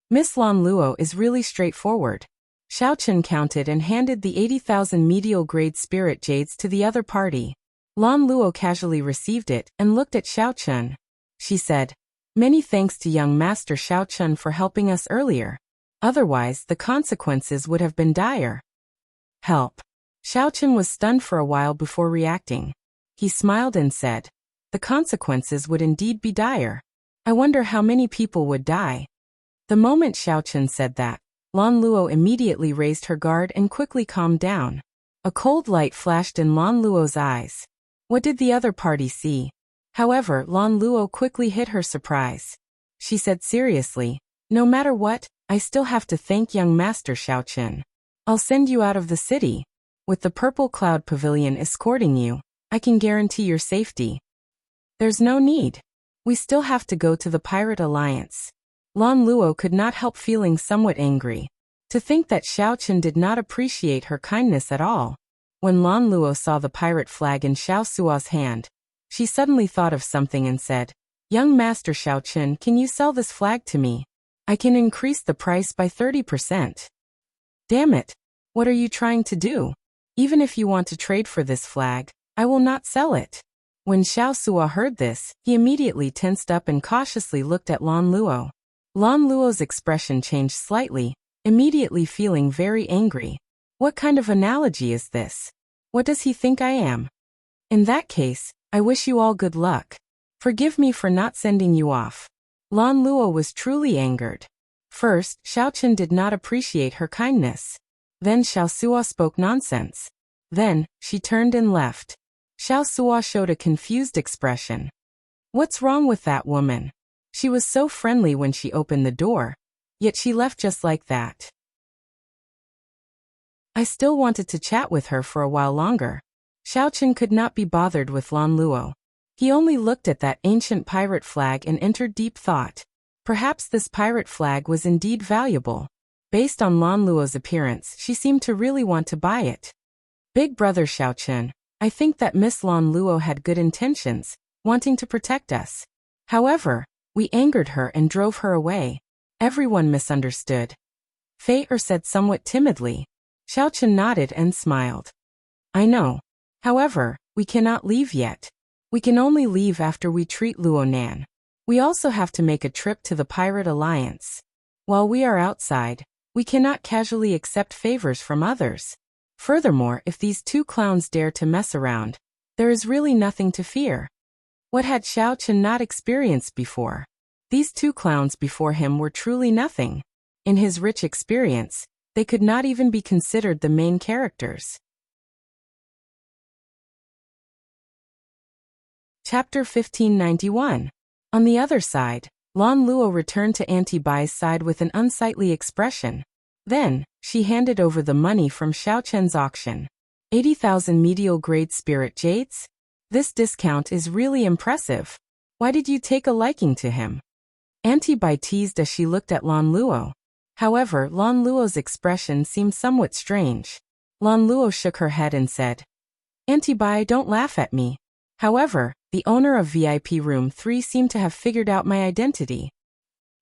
Miss Lan Luo is really straightforward. Xiao Chen counted and handed the 80,000 medial grade spirit jades to the other party. Lan Luo casually received it and looked at Xiao Chen. She said, "Many thanks to young Master Xiao Chen for helping us earlier. Otherwise, the consequences would have been dire." Help. Xiao Chen was stunned for a while before reacting. He smiled and said, "The consequences would indeed be dire. I wonder how many people would die." The moment Xiao Chen said that, Lan Luo immediately raised her guard and quickly calmed down. A cold light flashed in Lan Luo's eyes. What did the other party see? However, Lan Luo quickly hid her surprise. She said seriously, "No matter what, I still have to thank young Master Xiao Chen. I'll send you out of the city. With the Purple Cloud Pavilion escorting you, I can guarantee your safety." "There's no need. We still have to go to the Pirate Alliance. Lan Luo could not help feeling somewhat angry. To think that Xiao Chen did not appreciate her kindness at all. When Lan Luo saw the pirate flag in Xiao Sua's hand, she suddenly thought of something and said, "Young Master Xiao Chen, can you sell this flag to me? I can increase the price by 30%. Damn it! What are you trying to do? Even if you want to trade for this flag, I will not sell it." When Xiao Sua heard this, he immediately tensed up and cautiously looked at Lan Luo. Lan Luo's expression changed slightly, immediately feeling very angry. What kind of analogy is this? What does he think I am? In that case, I wish you all good luck. Forgive me for not sending you off. Lan Luo was truly angered. First, Xiao Chen did not appreciate her kindness. Then Xiao Sua spoke nonsense. Then, she turned and left. Xiao Sua showed a confused expression. What's wrong with that woman? She was so friendly when she opened the door, yet she left just like that. I still wanted to chat with her for a while longer. Xiao Chen could not be bothered with Lan Luo. He only looked at that ancient pirate flag and entered deep thought. Perhaps this pirate flag was indeed valuable. Based on Lan Luo's appearance, she seemed to really want to buy it. Big brother Xiao Chen, I think that Miss Lan Luo had good intentions, wanting to protect us. However, we angered her and drove her away. Everyone misunderstood. Fei Er said somewhat timidly. Xiao Chen nodded and smiled. I know. However, we cannot leave yet. We can only leave after we treat Luo Nan. We also have to make a trip to the Pirate Alliance. While we are outside, we cannot casually accept favors from others. Furthermore, if these two clowns dare to mess around, there is really nothing to fear. What had Xiao Chen not experienced before? These two clowns before him were truly nothing. In his rich experience, they could not even be considered the main characters. Chapter 1591. On the other side, Lan Luo returned to Auntie Bai's side with an unsightly expression. Then, she handed over the money from Xiao Chen's auction. 80,000 medial-grade spirit jades? This discount is really impressive. Why did you take a liking to him? Auntie Bai teased as she looked at Lan Luo. However, Lan Luo's expression seemed somewhat strange. Lan Luo shook her head and said, Auntie Bai, don't laugh at me. However, the owner of VIP Room 3 seemed to have figured out my identity.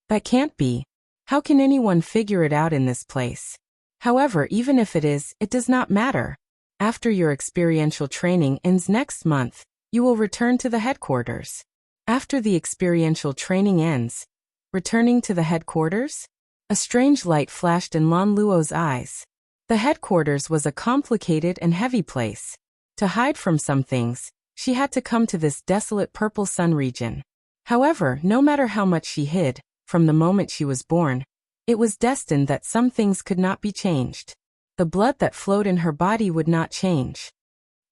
That can't be. How can anyone figure it out in this place? However, even if it is, it does not matter. After your experiential training ends next month, you will return to the headquarters. After the experiential training ends, returning to the headquarters? A strange light flashed in Lan Luo's eyes. The headquarters was a complicated and heavy place. To hide from some things, she had to come to this desolate Purple Sun region. However, no matter how much she hid, from the moment she was born, it was destined that some things could not be changed. The blood that flowed in her body would not change.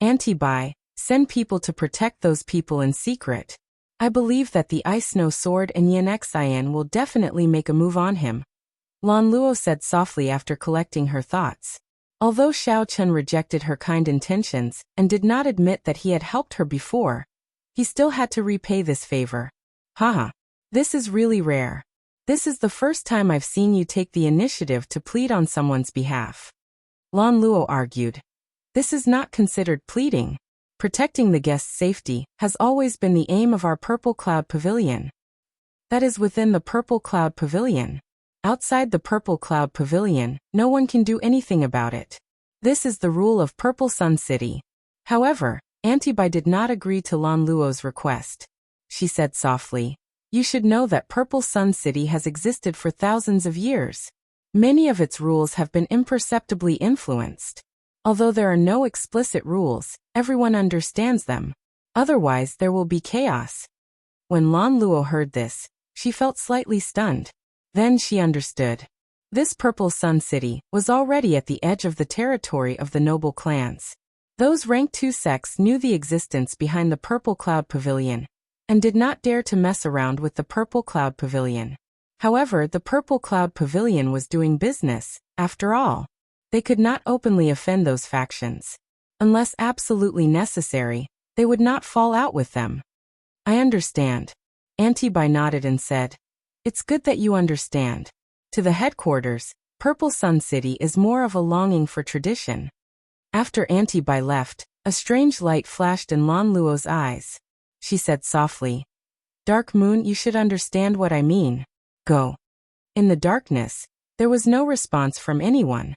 Auntie Bai, send people to protect those people in secret. I believe that the Ice Snow Sword and Yin Xian will definitely make a move on him. Lan Luo said softly after collecting her thoughts. Although Xiao Chen rejected her kind intentions and did not admit that he had helped her before, he still had to repay this favor. Haha. This is really rare. This is the first time I've seen you take the initiative to plead on someone's behalf. Lan Luo argued. This is not considered pleading. Protecting the guest's safety has always been the aim of our Purple Cloud Pavilion. That is within the Purple Cloud Pavilion. Outside the Purple Cloud Pavilion, no one can do anything about it. This is the rule of Purple Sun City. However, Auntie Bai did not agree to Lan Luo's request. She said softly, You should know that Purple Sun City has existed for thousands of years. Many of its rules have been imperceptibly influenced. Although there are no explicit rules, everyone understands them. Otherwise, there will be chaos. When Lan Luo heard this, she felt slightly stunned. Then she understood. This Purple Sun City was already at the edge of the territory of the noble clans. Those rank 2 sects knew the existence behind the Purple Cloud Pavilion, and did not dare to mess around with the Purple Cloud Pavilion. However, the Purple Cloud Pavilion was doing business, after all. They could not openly offend those factions. Unless absolutely necessary, they would not fall out with them. I understand. Auntie Bai nodded and said, "It's good that you understand. To the headquarters, Purple Sun City is more of a longing for tradition." After Auntie Bai left, a strange light flashed in Lan Luo's eyes. She said softly, "Dark Moon, you should understand what I mean. Go." In the darkness, there was no response from anyone.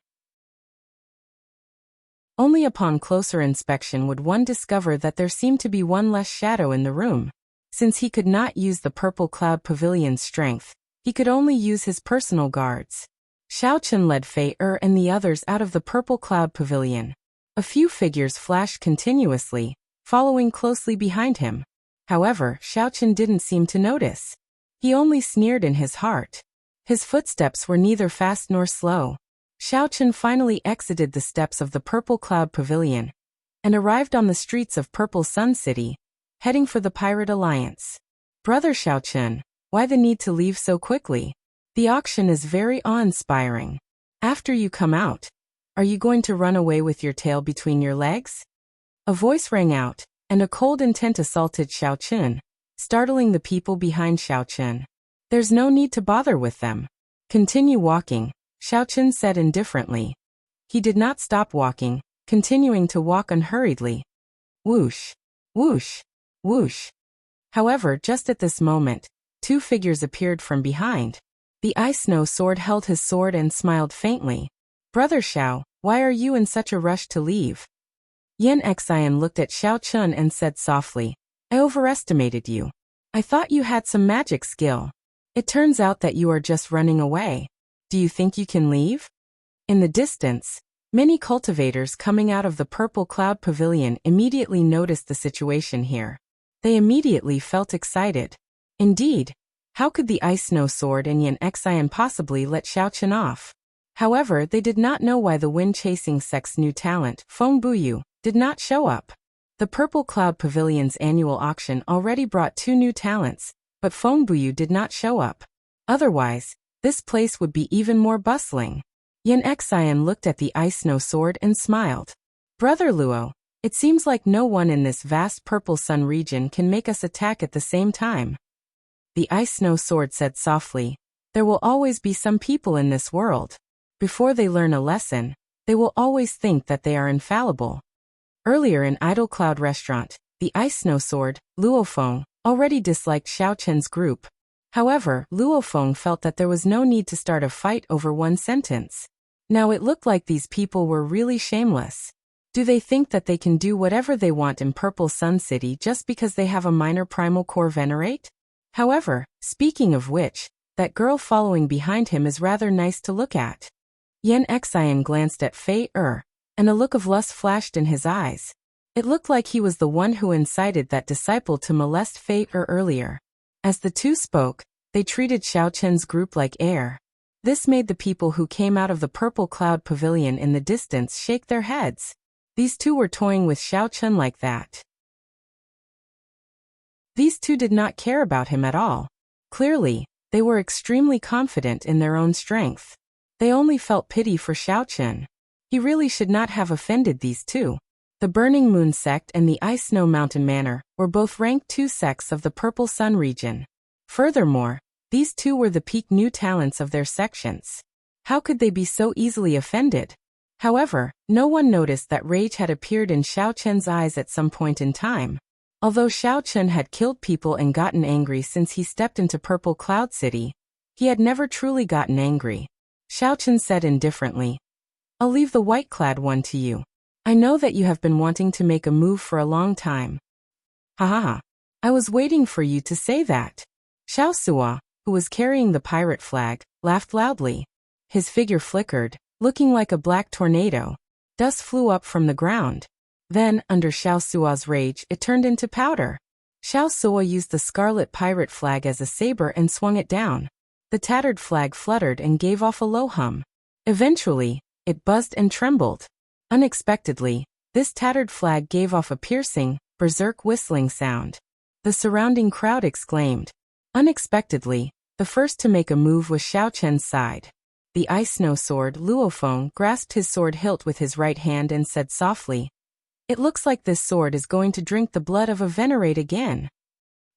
Only upon closer inspection would one discover that there seemed to be one less shadow in the room. Since he could not use the Purple Cloud Pavilion's strength, he could only use his personal guards. Xiao Chen led Fei and the others out of the Purple Cloud Pavilion. A few figures flashed continuously, following closely behind him. However, Xiao Chen didn't seem to notice. He only sneered in his heart. His footsteps were neither fast nor slow. Xiao Chen finally exited the steps of the Purple Cloud Pavilion and arrived on the streets of Purple Sun City, heading for the Pirate Alliance. "Brother Xiao Chen, why the need to leave so quickly? The auction is very awe-inspiring. After you come out, are you going to run away with your tail between your legs?" A voice rang out, and a cold intent assaulted Xiao Chen, startling the people behind Xiao Chen. "There's no need to bother with them. Continue walking," Xiao Chen said indifferently. He did not stop walking, continuing to walk unhurriedly. Whoosh, whoosh, whoosh. However, just at this moment, two figures appeared from behind. The Ice Snow Sword held his sword and smiled faintly. "Brother Xiao, why are you in such a rush to leave?" Yan Xian looked at Xiao Chen and said softly, "I overestimated you. I thought you had some magic skill. It turns out that you are just running away. Do you think you can leave?" In the distance, many cultivators coming out of the Purple Cloud Pavilion immediately noticed the situation here. They immediately felt excited. Indeed, how could the Ice Snow Sword and Yan Xian possibly let Xiao Chen off? However, they did not know why the wind-chasing sect's new talent, Feng Buyu, did not show up. The Purple Cloud Pavilion's annual auction already brought 2 new talents, but Feng Buyu did not show up. Otherwise, this place would be even more bustling. Yan Xian looked at the Ice Snow Sword and smiled. "Brother Luo, it seems like no one in this vast Purple Sun region can make us attack at the same time." The Ice Snow Sword said softly, "There will always be some people in this world. Before they learn a lesson, they will always think that they are infallible." Earlier in Idle Cloud Restaurant, the Ice Snow Sword, Luo Feng, already disliked Xiao Chen's group. However, Luo Feng felt that there was no need to start a fight over one sentence. Now it looked like these people were really shameless. Do they think that they can do whatever they want in Purple Sun City just because they have a minor primal core venerate? However, speaking of which, that girl following behind him is rather nice to look at. Yan Xian glanced at Fei and a look of lust flashed in his eyes. It looked like he was the one who incited that disciple to molest Fei earlier. As the two spoke, they treated Xiao Chen's group like air. This made the people who came out of the Purple Cloud Pavilion in the distance shake their heads. These two were toying with Xiao Chen like that. These two did not care about him at all. Clearly, they were extremely confident in their own strength. They only felt pity for Xiao Chen. He really should not have offended these two. The Burning Moon Sect and the Ice Snow Mountain Manor were both ranked 2 sects of the Purple Sun region. Furthermore, these two were the peak new talents of their sections. How could they be so easily offended? However, no one noticed that rage had appeared in Xiao Chen's eyes at some point in time. Although Xiao Chen had killed people and gotten angry since he stepped into Purple Cloud City, he had never truly gotten angry. Xiao Chen said indifferently, "I'll leave the white-clad one to you. I know that you have been wanting to make a move for a long time." "Ha ha ha. I was waiting for you to say that." Xiao Sua, who was carrying the pirate flag, laughed loudly. His figure flickered, looking like a black tornado. Dust flew up from the ground. Then, under Xiao Sua's rage, it turned into powder. Xiao Sua used the scarlet pirate flag as a saber and swung it down. The tattered flag fluttered and gave off a low hum. Eventually, it buzzed and trembled. Unexpectedly, this tattered flag gave off a piercing, berserk whistling sound. The surrounding crowd exclaimed. Unexpectedly, the first to make a move was Xiao Chen's side. The Ice Snow Sword, Luo Feng, grasped his sword hilt with his right hand and said softly, "It looks like this sword is going to drink the blood of a venerate again."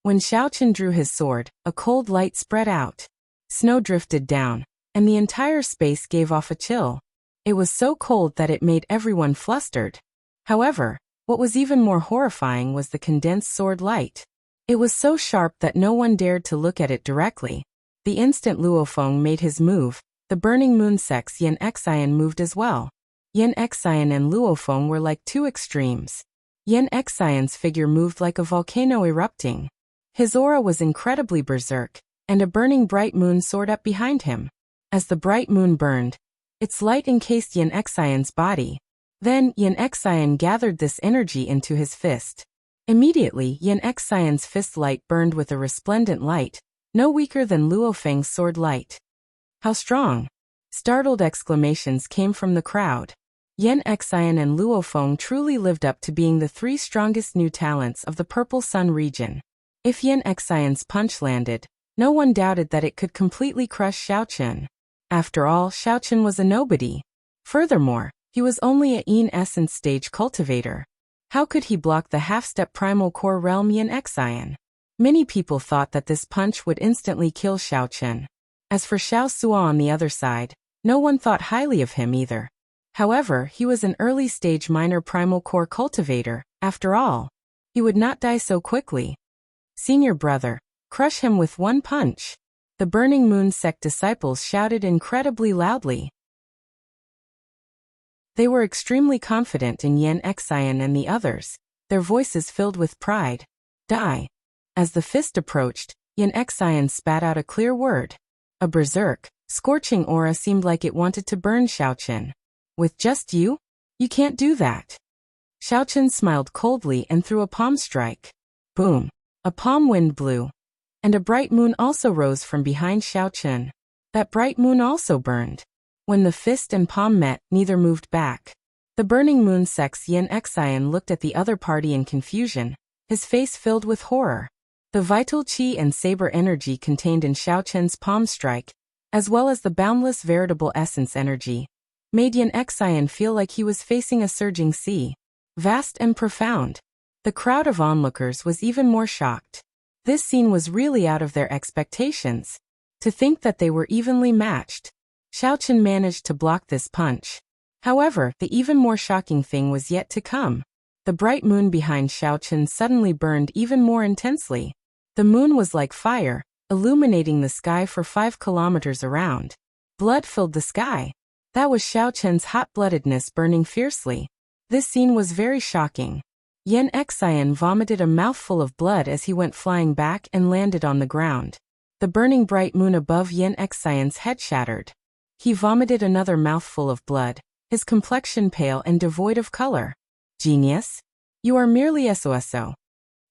When Xiaochen drew his sword, a cold light spread out. Snow drifted down, and the entire space gave off a chill. It was so cold that it made everyone flustered. However, what was even more horrifying was the condensed sword light. It was so sharp that no one dared to look at it directly. The instant Luofeng made his move, the burning moon sex Yan Xian moved as well. Yan Xian and Luofeng were like two extremes. Yan Xian's figure moved like a volcano erupting. His aura was incredibly berserk, and a burning bright moon soared up behind him. As the bright moon burned, its light encased Yan Xian's body. Then Yan Xian gathered this energy into his fist. Immediately, Yan Xian's fist light burned with a resplendent light, no weaker than Luofeng's sword light. How strong! Startled exclamations came from the crowd. Yan Xian and Luofeng truly lived up to being the three strongest new talents of the Purple Sun region. If Yan Xian's punch landed, no one doubted that it could completely crush Xiaochen. After all, Xiaochen was a nobody. Furthermore, he was only a Yin Essence stage cultivator. How could he block the half-step primal core realm Yan Xian? Many people thought that this punch would instantly kill Xiaochen. As for Xiao Sua on the other side, no one thought highly of him either. However, he was an early-stage minor primal core cultivator, after all. He would not die so quickly. Senior brother, crush him with one punch. The Burning Moon sect disciples shouted incredibly loudly. They were extremely confident in Yan Xian and the others, their voices filled with pride. Die. As the fist approached, Yan Xian spat out a clear word. A berserk, scorching aura seemed like it wanted to burn Xiaochen. With just you? You can't do that. Xiaochen smiled coldly and threw a palm strike. Boom. A palm wind blew. And a bright moon also rose from behind Xiaochen. That bright moon also burned. When the fist and palm met, neither moved back. The Burning Moon sect's Yan Xian looked at the other party in confusion, his face filled with horror. The vital qi and saber energy contained in Xiaochen's palm strike, as well as the boundless veritable essence energy, made Yan Xian feel like he was facing a surging sea. Vast and profound. The crowd of onlookers was even more shocked. This scene was really out of their expectations. To think that they were evenly matched. Xiaochen managed to block this punch. However, the even more shocking thing was yet to come. The bright moon behind Xiaochen suddenly burned even more intensely. The moon was like fire, illuminating the sky for 5 kilometers around. Blood filled the sky. That was Xiaochen's hot-bloodedness burning fiercely. This scene was very shocking. Yan Xian vomited a mouthful of blood as he went flying back and landed on the ground. The burning bright moon above Yan Xian's head shattered. He vomited another mouthful of blood, his complexion pale and devoid of color. Genius? You are merely SOSO.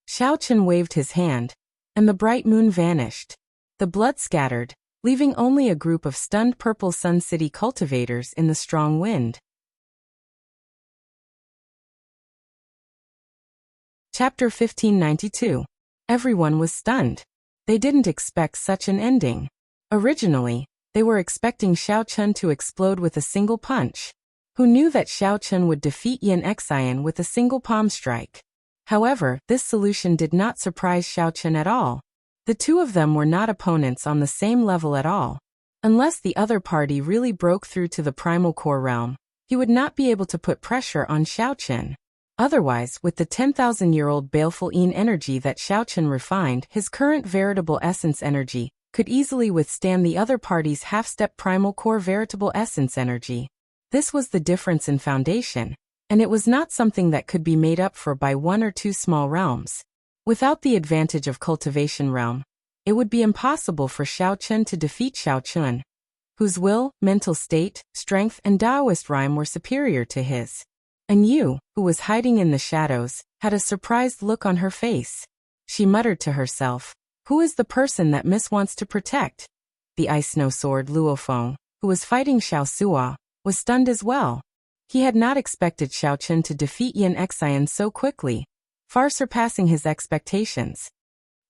Xiaochen waved his hand, and the bright moon vanished. The blood scattered, leaving only a group of stunned Purple Sun City cultivators in the strong wind. Chapter 1592. Everyone was stunned. They didn't expect such an ending. Originally, they were expecting Xiaochen to explode with a single punch. Who knew that Xiaochen would defeat Yan Xian with a single palm strike? However, this solution did not surprise Xiaochen at all. The two of them were not opponents on the same level at all. Unless the other party really broke through to the primal core realm, he would not be able to put pressure on Xiaochen. Otherwise, with the 10,000-year-old baleful Yin energy that Xiaochen refined, his current veritable essence energy could easily withstand the other party's half-step primal core veritable essence energy. This was the difference in foundation, and it was not something that could be made up for by one or two small realms. Without the advantage of cultivation realm, it would be impossible for Xiaochen to defeat Xiaochun, whose will, mental state, strength, and Taoist rhyme were superior to his. And Yu, who was hiding in the shadows, had a surprised look on her face. She muttered to herself, "Who is the person that Miss wants to protect?" The ice snow sword Luofeng, who was fighting Xiao Sua, was stunned as well. He had not expected Xiaochen to defeat Yan Xian so quickly, far surpassing his expectations.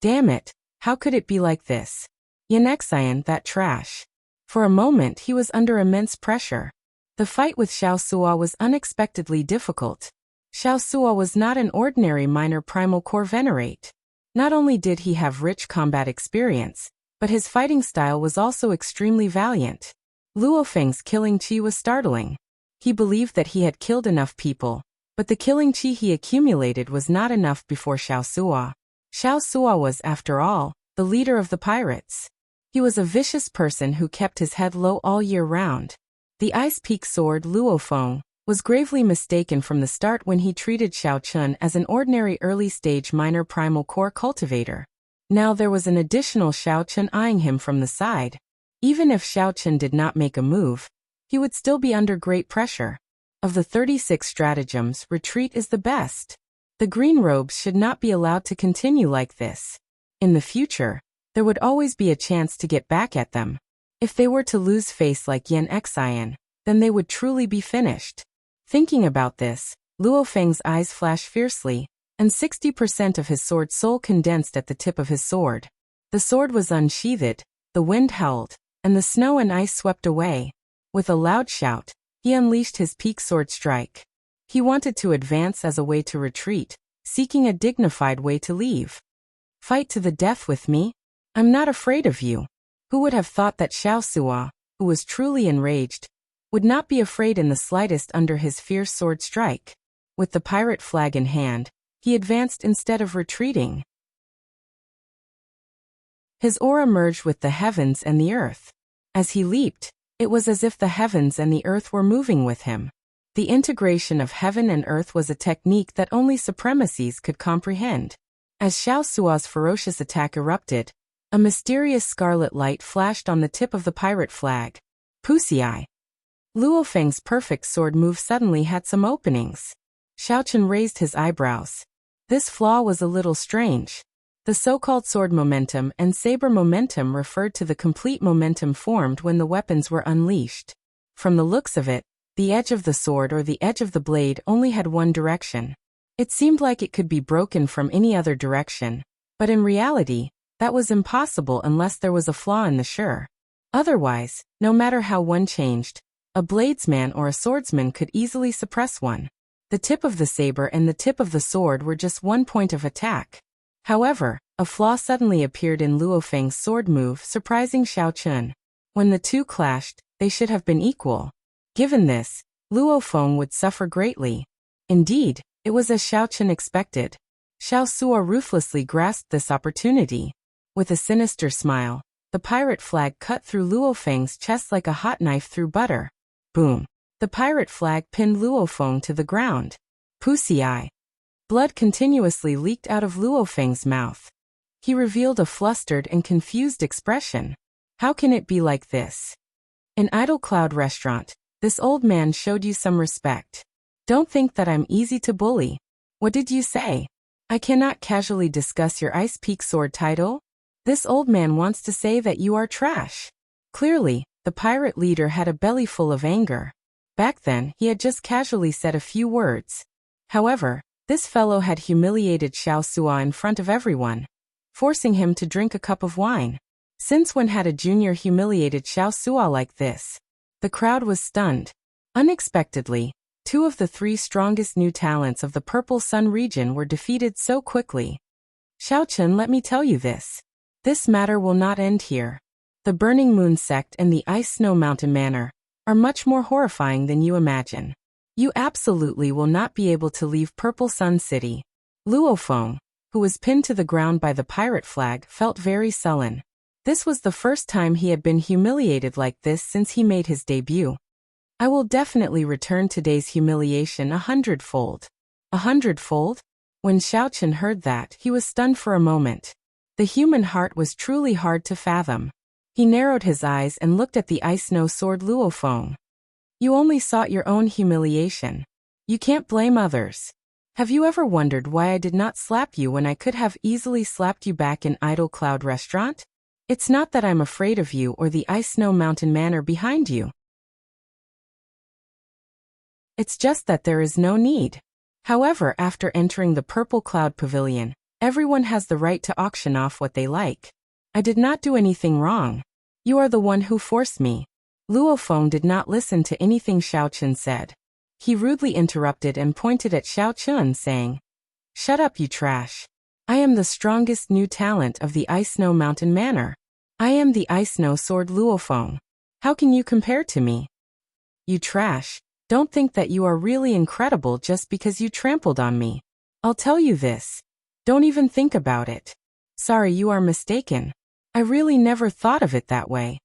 Damn it, how could it be like this? Yan Xian, that trash. For a moment he was under immense pressure. The fight with Xiao Sua was unexpectedly difficult. Xiao Sua was not an ordinary minor primal core venerate. Not only did he have rich combat experience, but his fighting style was also extremely valiant. Luo Feng's killing chi was startling. He believed that he had killed enough people, but the killing chi he accumulated was not enough before Xiao Sua. Xiao Sua was, after all, the leader of the pirates. He was a vicious person who kept his head low all year round. The Ice Peak sword Luo Feng was gravely mistaken from the start when he treated Xiao Chun as an ordinary early-stage minor primal core cultivator. Now there was an additional Xiao Chun eyeing him from the side. Even if Xiao Chun did not make a move, he would still be under great pressure. Of the 36 stratagems, retreat is the best. The green robes should not be allowed to continue like this. In the future, there would always be a chance to get back at them. If they were to lose face like Yan Xian, then they would truly be finished. Thinking about this, Luo Feng's eyes flashed fiercely, and 60% of his sword soul condensed at the tip of his sword. The sword was unsheathed, the wind howled, and the snow and ice swept away. With a loud shout, he unleashed his peak sword strike. He wanted to advance as a way to retreat, seeking a dignified way to leave. Fight to the death with me? I'm not afraid of you. Who would have thought that Xiao Sua, who was truly enraged, would not be afraid in the slightest under his fierce sword strike? With the pirate flag in hand, he advanced instead of retreating. His aura merged with the heavens and the earth. As he leaped, it was as if the heavens and the earth were moving with him. The integration of heaven and earth was a technique that only supremacies could comprehend. As Xiao Sua's ferocious attack erupted, a mysterious scarlet light flashed on the tip of the pirate flag. Wuxia. Luo Feng's perfect sword move suddenly had some openings. Xiao Chun raised his eyebrows. This flaw was a little strange. The so-called sword momentum and saber momentum referred to the complete momentum formed when the weapons were unleashed. From the looks of it, the edge of the sword or the edge of the blade only had one direction. It seemed like it could be broken from any other direction, but in reality, that was impossible unless there was a flaw in the sure. Otherwise, no matter how one changed, a bladesman or a swordsman could easily suppress one. The tip of the saber and the tip of the sword were just one point of attack. However, a flaw suddenly appeared in Luo Feng's sword move, surprising Xiao Chun. When the two clashed, they should have been equal. Given this, Luo Feng would suffer greatly. Indeed, it was as Xiao Chun expected. Xiao Sua ruthlessly grasped this opportunity. With a sinister smile, the pirate flag cut through Luo Feng's chest like a hot knife through butter. Boom! The pirate flag pinned Luo Feng to the ground. Wuxia. Blood continuously leaked out of Luo Feng's mouth. He revealed a flustered and confused expression. How can it be like this? In Idle Cloud Restaurant, this old man showed you some respect. Don't think that I'm easy to bully. What did you say? I cannot casually discuss your Ice Peak sword title? This old man wants to say that you are trash. Clearly, the pirate leader had a belly full of anger. Back then, he had just casually said a few words. However, this fellow had humiliated Xiao Sua in front of everyone, forcing him to drink a cup of wine. Since when had a junior humiliated Xiao Sua like this? The crowd was stunned. Unexpectedly, two of the three strongest new talents of the Purple Sun region were defeated so quickly. Xiao Chun, let me tell you this. This matter will not end here. The Burning Moon sect and the Ice Snow Mountain Manor are much more horrifying than you imagine. You absolutely will not be able to leave Purple Sun City. Luo Feng, who was pinned to the ground by the pirate flag, felt very sullen. This was the first time he had been humiliated like this since he made his debut. I will definitely return today's humiliation 100-fold. 100-fold? When Xiao Chun heard that, he was stunned for a moment. The human heart was truly hard to fathom. He narrowed his eyes and looked at the ice snow sword Luo Feng. You only sought your own humiliation. You can't blame others. Have you ever wondered why I did not slap you when I could have easily slapped you back in Idle Cloud Restaurant? It's not that I'm afraid of you or the Ice Snow Mountain Manor behind you. It's just that there is no need. However, after entering the Purple Cloud Pavilion, everyone has the right to auction off what they like. I did not do anything wrong. You are the one who forced me. Luo Feng did not listen to anything Xiao Chun said. He rudely interrupted and pointed at Xiao Chun, saying, "Shut up, you trash. I am the strongest new talent of the Ice Snow Mountain Manor. I am the Ice Snow Sword Luofeng. How can you compare to me? You trash. Don't think that you are really incredible just because you trampled on me. I'll tell you this. Don't even think about it. Sorry, you are mistaken. I really never thought of it that way.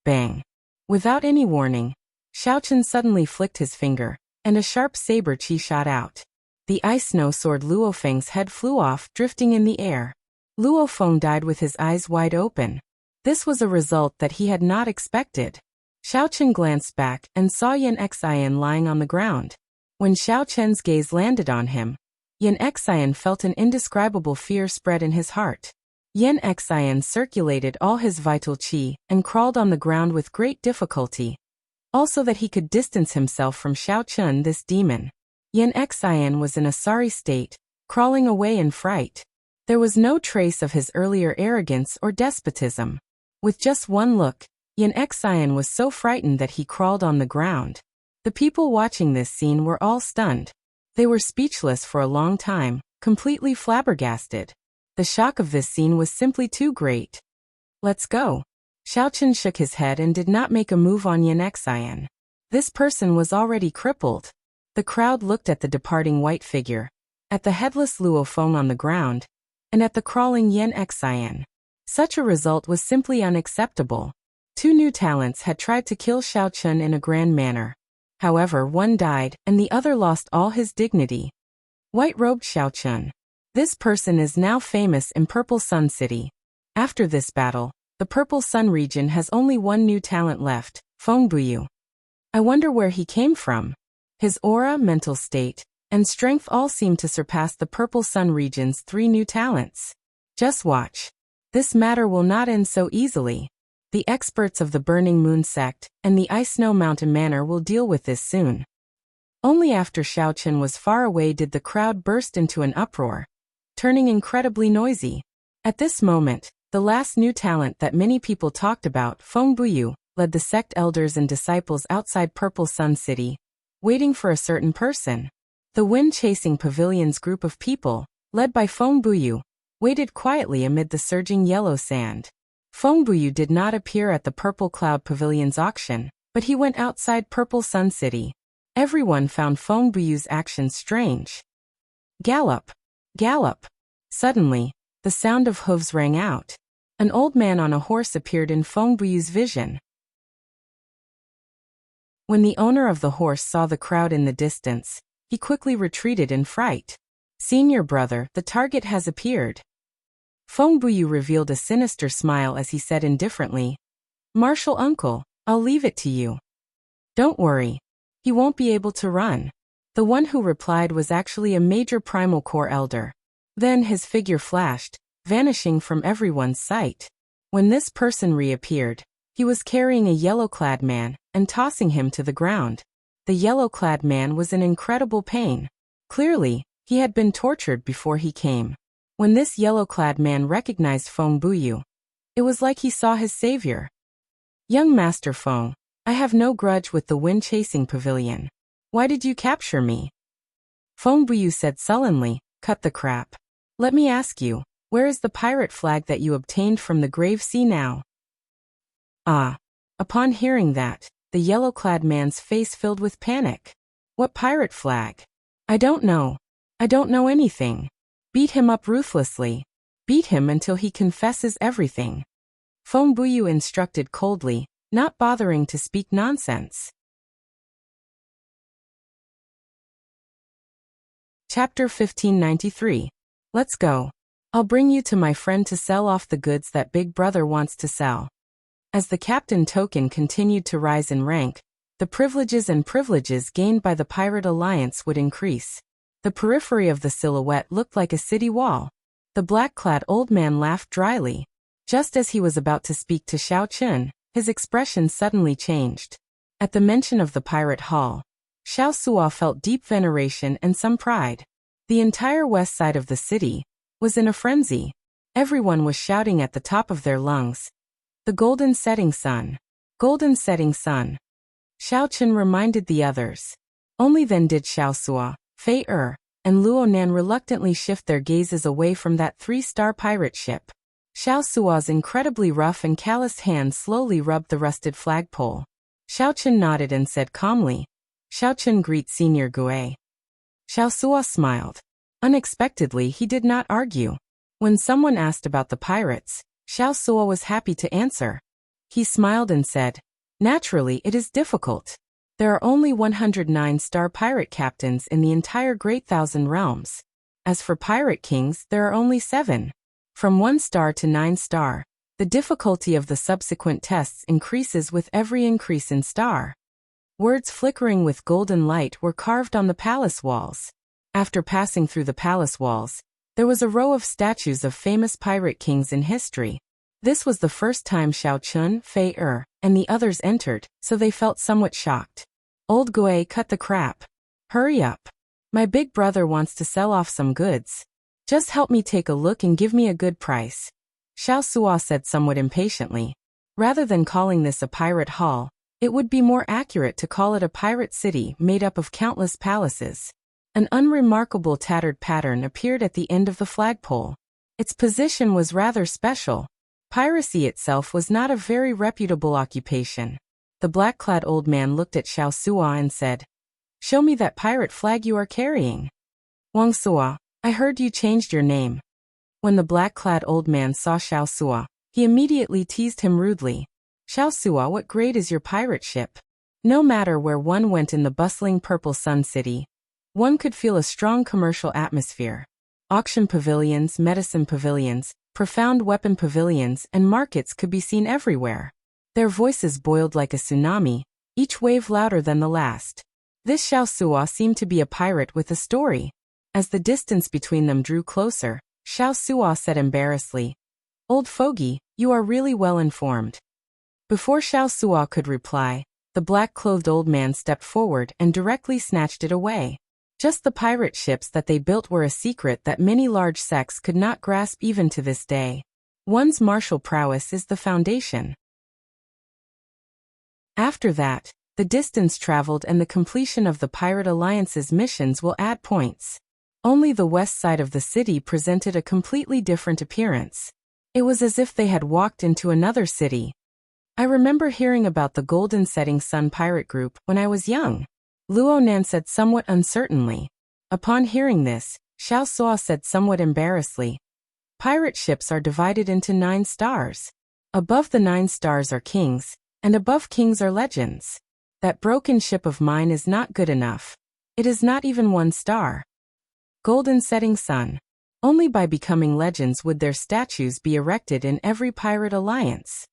Bang. Without any warning, Xiaochen suddenly flicked his finger, and a sharp saber chi shot out. The Ice Snow Sword Luofeng's head flew off, drifting in the air. Luofeng died with his eyes wide open. This was a result that he had not expected. Xiaochen glanced back and saw Yan Xian lying on the ground. When Xiaochen's gaze landed on him, Yan Xian felt an indescribable fear spread in his heart. Yan Xian circulated all his vital qi and crawled on the ground with great difficulty, also that he could distance himself from Xiaochen, this demon. Yan Xian was in a sorry state, crawling away in fright. There was no trace of his earlier arrogance or despotism. With just one look, Yan Xian was so frightened that he crawled on the ground. The people watching this scene were all stunned. They were speechless for a long time, completely flabbergasted. The shock of this scene was simply too great. Let's go. Xiaochen shook his head and did not make a move on Yan Xian. This person was already crippled. The crowd looked at the departing white figure, at the headless Luofeng on the ground, and at the crawling Yan Xian. Such a result was simply unacceptable. Two new talents had tried to kill Xiaochen in a grand manner. However, one died, and the other lost all his dignity. White-robed Xiaochen. This person is now famous in Purple Sun City. After this battle, the Purple Sun region has only one new talent left, Feng Buyu. I wonder where he came from. His aura, mental state, and strength all seem to surpass the Purple Sun region's 3 new talents. Just watch. This matter will not end so easily. The experts of the Burning Moon sect and the Ice Snow Mountain Manor will deal with this soon. Only after Xiaochen was far away did the crowd burst into an uproar, turning incredibly noisy. At this moment, the last new talent that many people talked about, Feng Buyu, led the sect elders and disciples outside Purple Sun City, waiting for a certain person. The wind-chasing pavilion's group of people, led by Feng Buyu, waited quietly amid the surging yellow sand. Feng Buyu did not appear at the Purple Cloud Pavilion's auction, but he went outside Purple Sun City. Everyone found Feng Buyu's actions strange. Gallop! Gallop! Suddenly, the sound of hooves rang out. An old man on a horse appeared in Feng Buyu's vision. When the owner of the horse saw the crowd in the distance, he quickly retreated in fright. Senior brother, the target has appeared. Feng Buyu revealed a sinister smile as he said indifferently, Martial uncle, I'll leave it to you. Don't worry. He won't be able to run. The one who replied was actually a major primal core elder. Then his figure flashed, vanishing from everyone's sight. When this person reappeared, he was carrying a yellow-clad man and tossing him to the ground. The yellow-clad man was in incredible pain. Clearly, he had been tortured before he came. When this yellow-clad man recognized Feng Buyu, it was like he saw his savior. Young Master Feng, I have no grudge with the wind-chasing pavilion. Why did you capture me? Feng Buyu said sullenly, cut the crap. Let me ask you, where is the pirate flag that you obtained from the Grave Sea now? Ah. Upon hearing that, the yellow-clad man's face filled with panic. What pirate flag? I don't know. I don't know anything. Beat him up ruthlessly. Beat him until he confesses everything. Feng Buyu instructed coldly, not bothering to speak nonsense. Chapter 1593. Let's go. I'll bring you to my friend to sell off the goods that Big Brother wants to sell. As the captain token continued to rise in rank, the privileges gained by the Pirate Alliance would increase. The periphery of the silhouette looked like a city wall. The black-clad old man laughed dryly. Just as he was about to speak to Xiaochen, his expression suddenly changed. At the mention of the pirate hall, Xiao Suo felt deep veneration and some pride. The entire west side of the city was in a frenzy. Everyone was shouting at the top of their lungs. The golden setting sun. Golden setting sun. Xiaochen reminded the others. Only then did Xiao Suo, Fei and Luonan reluctantly shift their gazes away from that 3-star pirate ship. Xiao Sua's incredibly rough and calloused hands slowly rubbed the rusted flagpole. Xiaochen nodded and said calmly, "Xiaochen greets Senior Gue." Xiao Sua smiled. Unexpectedly, he did not argue. When someone asked about the pirates, Xiao Sua was happy to answer. He smiled and said, "Naturally, it is difficult. There are only 109-star pirate captains in the entire Great Thousand Realms. As for pirate kings, there are only 7. From 1 star to 9 star, the difficulty of the subsequent tests increases with every increase in star." Words flickering with golden light were carved on the palace walls. After passing through the palace walls, there was a row of statues of famous pirate kings in history. This was the first time Xiao Chun, Fei and the others entered, so they felt somewhat shocked. Old Gue, cut the crap. Hurry up. My big brother wants to sell off some goods. Just help me take a look and give me a good price. Xiao Sua said somewhat impatiently. Rather than calling this a pirate hall, it would be more accurate to call it a pirate city made up of countless palaces. An unremarkable tattered pattern appeared at the end of the flagpole. Its position was rather special. Piracy itself was not a very reputable occupation. The black-clad old man looked at Xiao Sua and said, "Show me that pirate flag you are carrying." "Wang Sua, I heard you changed your name." When the black-clad old man saw Xiao Sua, he immediately teased him rudely. "Xiao Sua, what grade is your pirate ship?" No matter where one went in the bustling Purple Sun City, one could feel a strong commercial atmosphere. Auction pavilions, medicine pavilions, profound weapon pavilions, and markets could be seen everywhere. Their voices boiled like a tsunami, each wave louder than the last. This Xiao Sua seemed to be a pirate with a story. As the distance between them drew closer, Xiao Sua said embarrassedly, "Old fogey, you are really well informed." Before Xiao Sua could reply, the black-clothed old man stepped forward and directly snatched it away. Just the pirate ships that they built were a secret that many large sects could not grasp even to this day. One's martial prowess is the foundation. After that, the distance traveled and the completion of the Pirate Alliance's missions will add points. Only the west side of the city presented a completely different appearance. It was as if they had walked into another city. I remember hearing about the Golden Setting Sun pirate group when I was young. Luonan said somewhat uncertainly. Upon hearing this, Xiao Sua said somewhat embarrassedly, "Pirate ships are divided into 9 stars. Above the 9 stars are kings, and above kings are legends. That broken ship of mine is not good enough. It is not even 1 star. Golden Setting Sun. Only by becoming legends would their statues be erected in every pirate alliance.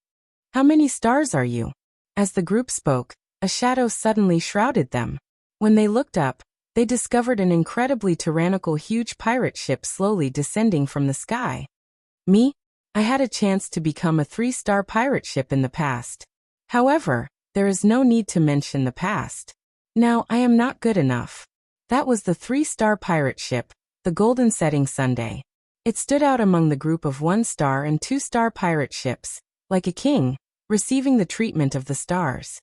How many stars are you?" As the group spoke, a shadow suddenly shrouded them. When they looked up, they discovered an incredibly tyrannical huge pirate ship slowly descending from the sky. "Me? I had a chance to become a 3-star pirate ship in the past. However, there is no need to mention the past. Now I am not good enough." That was the 3-star pirate ship, the Golden Setting Sunday. It stood out among the group of 1-star and 2-star pirate ships, like a king, receiving the treatment of the stars.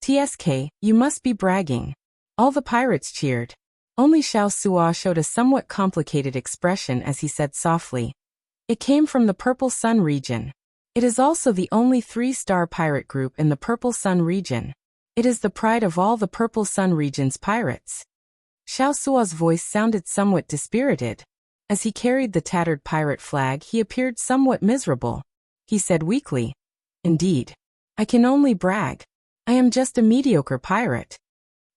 "TSK, you must be bragging." All the pirates cheered. Only Xiao Sua showed a somewhat complicated expression as he said softly, "It came from the Purple Sun region. It is also the only 3-star pirate group in the Purple Sun region. It is the pride of all the Purple Sun region's pirates." Xiao Sua's voice sounded somewhat dispirited. As he carried the tattered pirate flag, he appeared somewhat miserable. He said weakly, "Indeed. I can only brag. I am just a mediocre pirate."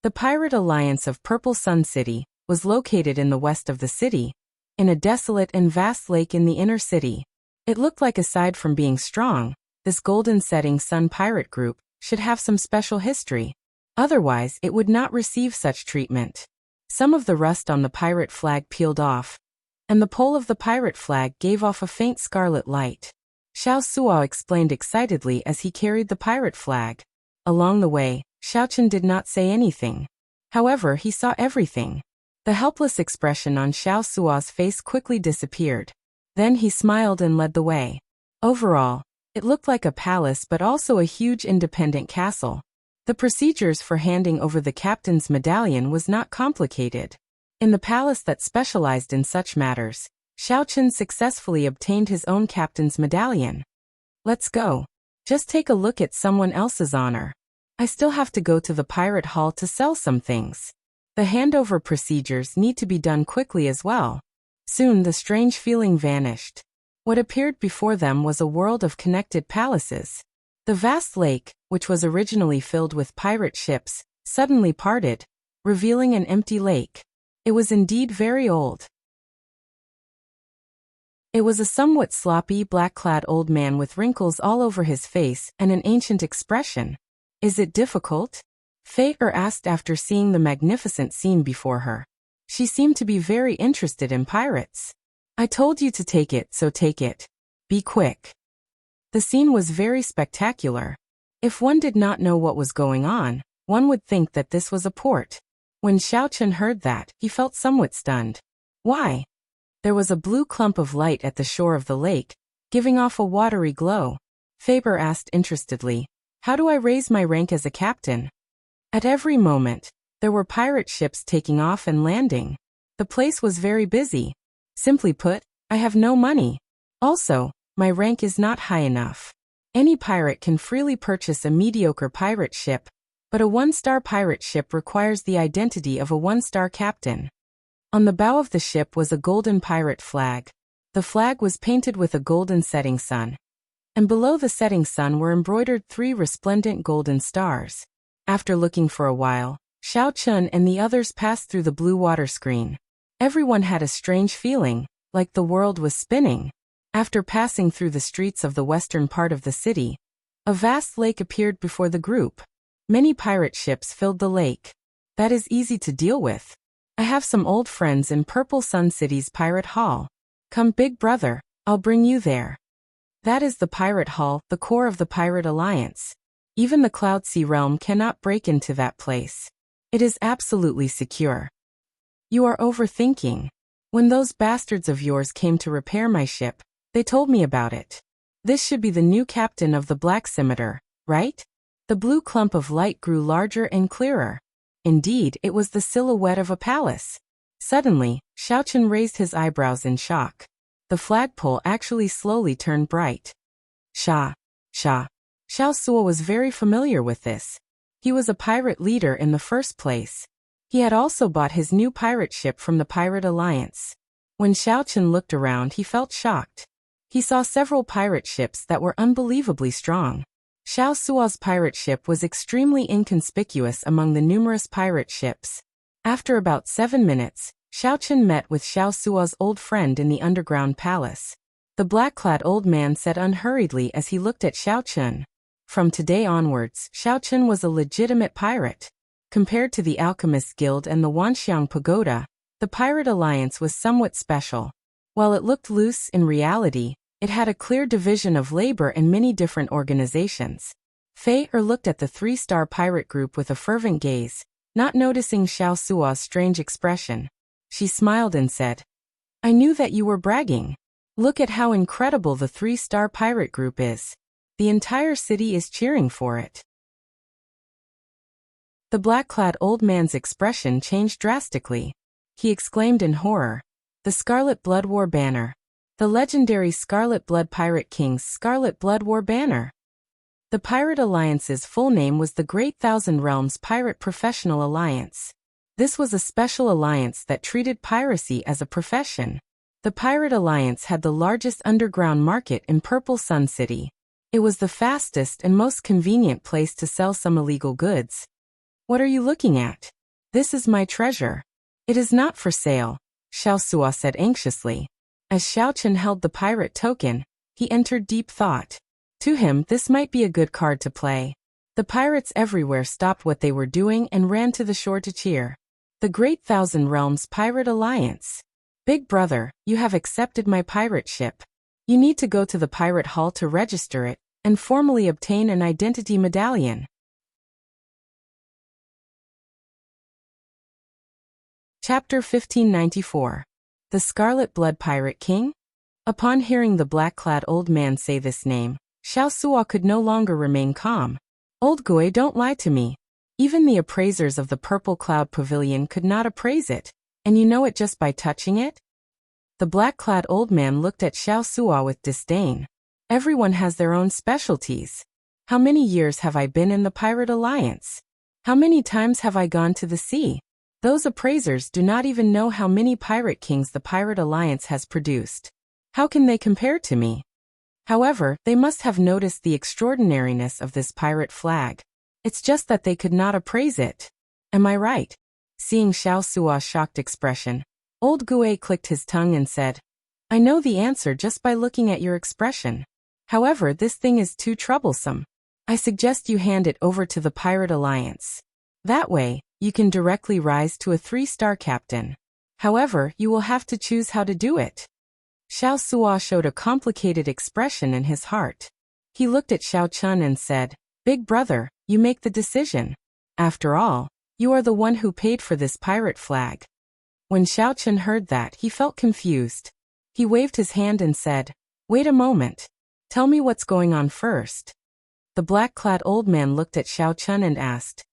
The Pirate Alliance of Purple Sun City was located in the west of the city, in a desolate and vast lake in the inner city. It looked like aside from being strong, this Golden Setting Sun pirate group should have some special history. Otherwise, it would not receive such treatment. Some of the rust on the pirate flag peeled off, and the pole of the pirate flag gave off a faint scarlet light. Xiao Sua explained excitedly as he carried the pirate flag. Along the way, Xiaochen did not say anything. However, he saw everything. The helpless expression on Xiao Sua's face quickly disappeared. Then he smiled and led the way. Overall, it looked like a palace but also a huge independent castle. The procedures for handing over the captain's medallion was not complicated. In the palace that specialized in such matters, Xiaochen successfully obtained his own captain's medallion. Let's go. Just take a look at someone else's honor. I still have to go to the pirate hall to sell some things. The handover procedures need to be done quickly as well. Soon the strange feeling vanished. What appeared before them was a world of connected palaces. The vast lake, which was originally filled with pirate ships, suddenly parted, revealing an empty lake. It was indeed very old. It was a somewhat sloppy, black-clad old man with wrinkles all over his face and an ancient expression. Is it difficult? Fei asked after seeing the magnificent scene before her. She seemed to be very interested in pirates. I told you to take it, so take it. Be quick. The scene was very spectacular. If one did not know what was going on, one would think that this was a port. When Xiaochen heard that, he felt somewhat stunned. Why? There was a blue clump of light at the shore of the lake, giving off a watery glow. Faber asked interestedly, how do I raise my rank as a captain? At every moment, there were pirate ships taking off and landing. The place was very busy. Simply put, I have no money. Also, my rank is not high enough. Any pirate can freely purchase a mediocre pirate ship, but a one-star pirate ship requires the identity of a one-star captain. On the bow of the ship was a golden pirate flag. The flag was painted with a golden setting sun. And below the setting sun were embroidered 3 resplendent golden stars. After looking for a while, Xiaochen and the others passed through the blue water screen. Everyone had a strange feeling, like the world was spinning. After passing through the streets of the western part of the city, a vast lake appeared before the group. Many pirate ships filled the lake. That is easy to deal with. I have some old friends in Purple Sun City's pirate hall. Come, big brother, I'll bring you there. That is the pirate hall, the core of the pirate alliance. Even the Cloud Sea realm cannot break into that place. It is absolutely secure. You are overthinking. When those bastards of yours came to repair my ship, they told me about it. This should be the new captain of the Black Scimitar, right? The blue clump of light grew larger and clearer. Indeed, it was the silhouette of a palace. Suddenly, Xiaochen raised his eyebrows in shock. The flagpole actually slowly turned bright. Xiao Suo was very familiar with this. He was a pirate leader in the first place. He had also bought his new pirate ship from the Pirate Alliance. When Xiaochen looked around, he felt shocked. He saw several pirate ships that were unbelievably strong. Xiao Suo's pirate ship was extremely inconspicuous among the numerous pirate ships. After about 7 minutes, Xiaochen met with Xiao Suo's old friend in the underground palace. The black-clad old man said unhurriedly as he looked at Xiaochen. From today onwards, Xiaochen was a legitimate pirate. Compared to the Alchemist Guild and the Wanxiang Pagoda, the Pirate Alliance was somewhat special. While it looked loose in reality, it had a clear division of labor and many different organizations. Fei looked at the 3-star pirate group with a fervent gaze, not noticing Xiao Suo's strange expression. She smiled and said, I knew that you were bragging. Look at how incredible the 3-star pirate group is. The entire city is cheering for it. The black-clad old man's expression changed drastically. He exclaimed in horror, the Scarlet Blood War banner. The legendary Scarlet Blood Pirate King's Scarlet Blood War banner. The Pirate Alliance's full name was the Great Thousand Realms Pirate Professional Alliance. This was a special alliance that treated piracy as a profession. The Pirate Alliance had the largest underground market in Purple Sun City. It was the fastest and most convenient place to sell some illegal goods. What are you looking at? This is my treasure. It is not for sale, Xiao Suo said anxiously. As Xiaochen held the pirate token, he entered deep thought. To him, this might be a good card to play. The pirates everywhere stopped what they were doing and ran to the shore to cheer. The Great Thousand Realms Pirate Alliance. Big brother, you have accepted my pirate ship. You need to go to the pirate hall to register it and formally obtain an identity medallion. Chapter 1594. The Scarlet Blood Pirate King? Upon hearing the black-clad old man say this name, Xiao Suo could no longer remain calm. Old Gui, don't lie to me. Even the appraisers of the Purple Cloud Pavilion could not appraise it. And you know it just by touching it? The black-clad old man looked at Xiao Suo with disdain. Everyone has their own specialties. How many years have I been in the Pirate Alliance? How many times have I gone to the sea? Those appraisers do not even know how many pirate kings the Pirate Alliance has produced. How can they compare to me? However, they must have noticed the extraordinariness of this pirate flag. It's just that they could not appraise it. Am I right? Seeing Xiao Suo's shocked expression, old Gue clicked his tongue and said, I know the answer just by looking at your expression. However, this thing is too troublesome. I suggest you hand it over to the Pirate Alliance. That way, you can directly rise to a 3-star captain. However, you will have to choose how to do it. Xiao Suo showed a complicated expression in his heart. He looked at Xiao Chun and said, Big brother, you make the decision. After all, you are the one who paid for this pirate flag. When Xiao Chun heard that, he felt confused. He waved his hand and said, Wait a moment. Tell me what's going on first. The black-clad old man looked at Xiao Chun and asked,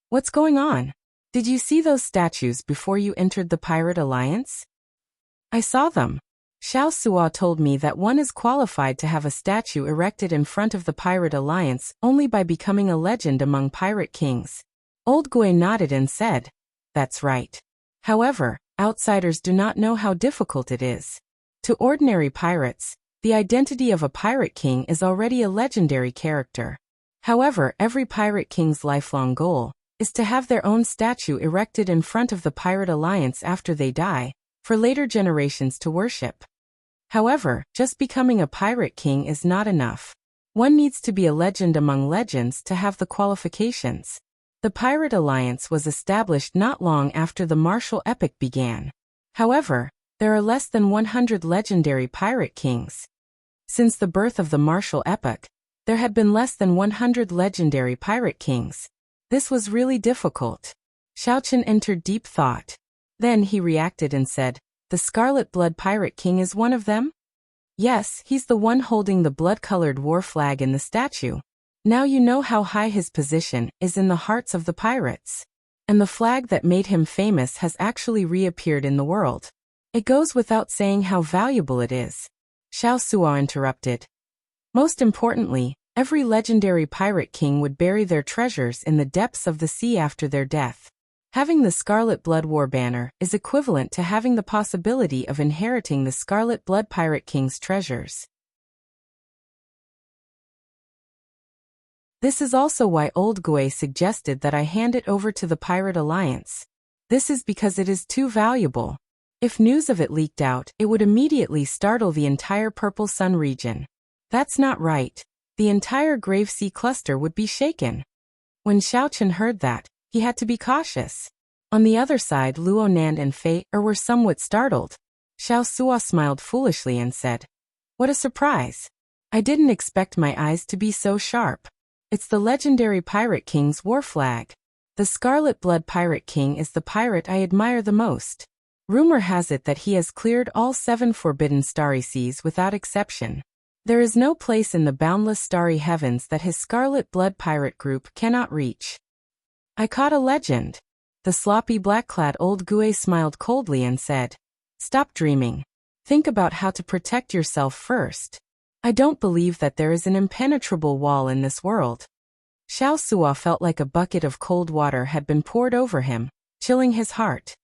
What's going on? Did you see those statues before you entered the Pirate Alliance? I saw them. Xiao Suo told me that one is qualified to have a statue erected in front of the Pirate Alliance only by becoming a legend among pirate kings. Old Gue nodded and said, That's right. However, outsiders do not know how difficult it is. To ordinary pirates, the identity of a pirate king is already a legendary character. However, every pirate king's lifelong goal is to have their own statue erected in front of the Pirate Alliance after they die, for later generations to worship. However, just becoming a pirate king is not enough. One needs to be a legend among legends to have the qualifications. The Pirate Alliance was established not long after the martial epoch began. However, there are less than 100 legendary pirate kings. Since the birth of the martial epoch, there had been less than 100 legendary pirate kings. This was really difficult. Xiao Chun entered deep thought. Then he reacted and said, The Scarlet Blood Pirate King is one of them? Yes, he's the one holding the blood-colored war flag in the statue. Now you know how high his position is in the hearts of the pirates. And the flag that made him famous has actually reappeared in the world. It goes without saying how valuable it is. Xiao Suo interrupted. Most importantly, every legendary pirate king would bury their treasures in the depths of the sea after their death. Having the Scarlet Blood War banner is equivalent to having the possibility of inheriting the Scarlet Blood Pirate King's treasures. This is also why Old Gue suggested that I hand it over to the Pirate Alliance. This is because it is too valuable. If news of it leaked out, it would immediately startle the entire Purple Sun region. That's not right. The entire Grave Sea cluster would be shaken. When Xiao Chun heard that, he had to be cautious. On the other side, Luo Nan and Fei were somewhat startled. Xiao Suo smiled foolishly and said, What a surprise. I didn't expect my eyes to be so sharp. It's the legendary Pirate King's war flag. The Scarlet Blood Pirate King is the pirate I admire the most. Rumor has it that he has cleared all 7 forbidden starry seas without exception. There is no place in the boundless starry heavens that his Scarlet Blood Pirate group cannot reach. I caught a legend. The sloppy black-clad old Gue smiled coldly and said, Stop dreaming. Think about how to protect yourself first. I don't believe that there is an impenetrable wall in this world. Xiao Suo felt like a bucket of cold water had been poured over him, chilling his heart.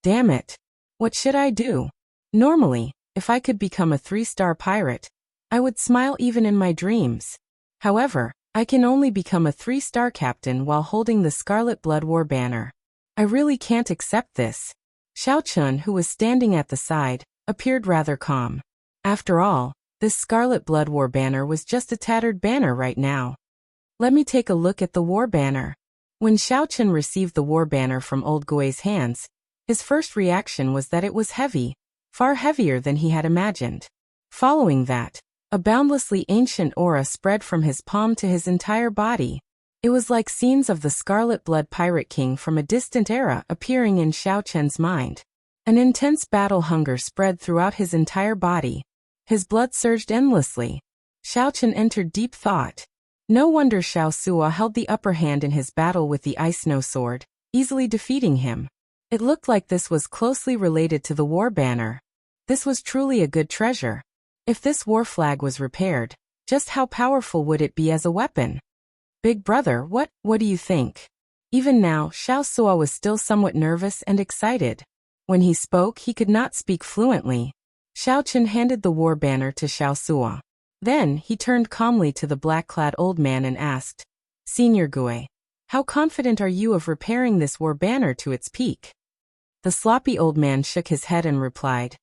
Damn it. What should I do? Normally, if I could become a 3-star pirate, I would smile even in my dreams. However, I can only become a 3-star captain while holding the Scarlet Blood War banner. I really can't accept this. Xiao Chun, who was standing at the side, appeared rather calm. After all, this Scarlet Blood War banner was just a tattered banner right now. Let me take a look at the war banner. When Xiao Chun received the war banner from Old Gue's hands, his first reaction was that it was heavy, far heavier than he had imagined. Following that, a boundlessly ancient aura spread from his palm to his entire body. It was like scenes of the Scarlet Blood Pirate King from a distant era appearing in Xiao Chun's mind. An intense battle hunger spread throughout his entire body. His blood surged endlessly. Xiao Chun entered deep thought. No wonder Xiao Suo held the upper hand in his battle with the Ice Snow Sword, easily defeating him. It looked like this was closely related to the war banner. This was truly a good treasure. If this war flag was repaired, just how powerful would it be as a weapon? Big brother, what do you think? Even now, Xiao Sua was still somewhat nervous and excited. When he spoke, he could not speak fluently. Xiao Chen handed the war banner to Xiao Sua. Then, he turned calmly to the black-clad old man and asked, Senior Gui, how confident are you of repairing this war banner to its peak? The sloppy old man shook his head and replied,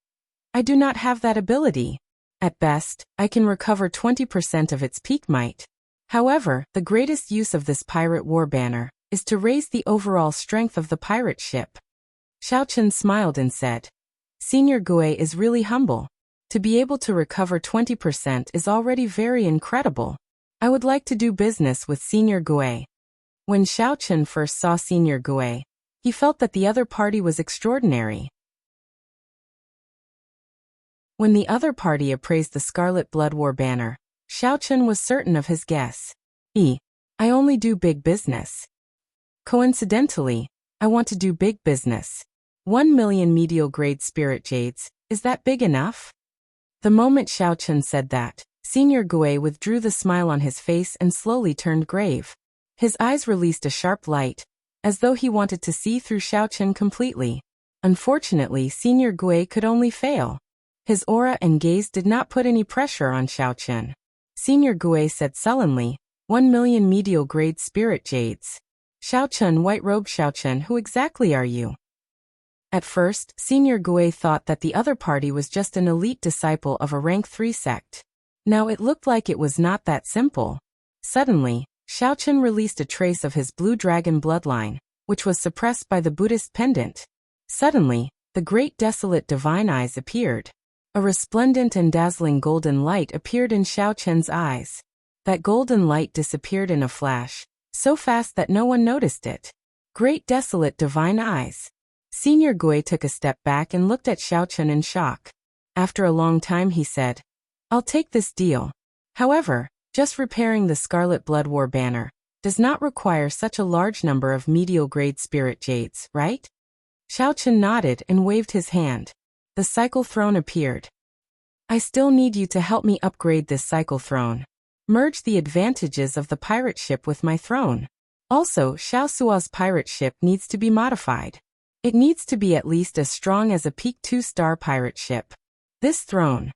I do not have that ability. At best, I can recover 20% of its peak might. However, the greatest use of this pirate war banner is to raise the overall strength of the pirate ship. Xiao Chen smiled and said, Senior Gui is really humble. To be able to recover 20% is already very incredible. I would like to do business with Senior Gui. When Xiao Chen first saw Senior Gui, he felt that the other party was extraordinary. When the other party appraised the Scarlet Blood War banner, Xiao Chen was certain of his guess. I only do big business. Coincidentally, I want to do big business. 1 million medial grade spirit jades, is that big enough? The moment Xiao Chen said that, Senior Gui withdrew the smile on his face and slowly turned grave. His eyes released a sharp light, as though he wanted to see through Xiao Chen completely. Unfortunately, Senior Gui could only fail. His aura and gaze did not put any pressure on Xiao Chen. Senior Gui said sullenly, 1 million medial grade spirit jades. Xiao Chen, white-robed Xiao Chen, who exactly are you? At first, Senior Gui thought that the other party was just an elite disciple of a rank 3 sect. Now it looked like it was not that simple. Suddenly, Xiao Chen released a trace of his blue dragon bloodline, which was suppressed by the Buddhist pendant. Suddenly, the great desolate divine eyes appeared. A resplendent and dazzling golden light appeared in Xiao Chen's eyes. That golden light disappeared in a flash, so fast that no one noticed it. Great desolate divine eyes. Senior Gui took a step back and looked at Xiao Chen in shock. After a long time he said, I'll take this deal. However, just repairing the Scarlet Blood War banner does not require such a large number of medial grade spirit jades, right? Xiao Chen nodded and waved his hand. The cycle throne appeared. I still need you to help me upgrade this cycle throne. Merge the advantages of the pirate ship with my throne. Also, Xiao Sua's pirate ship needs to be modified. It needs to be at least as strong as a peak 2-star pirate ship. This throne.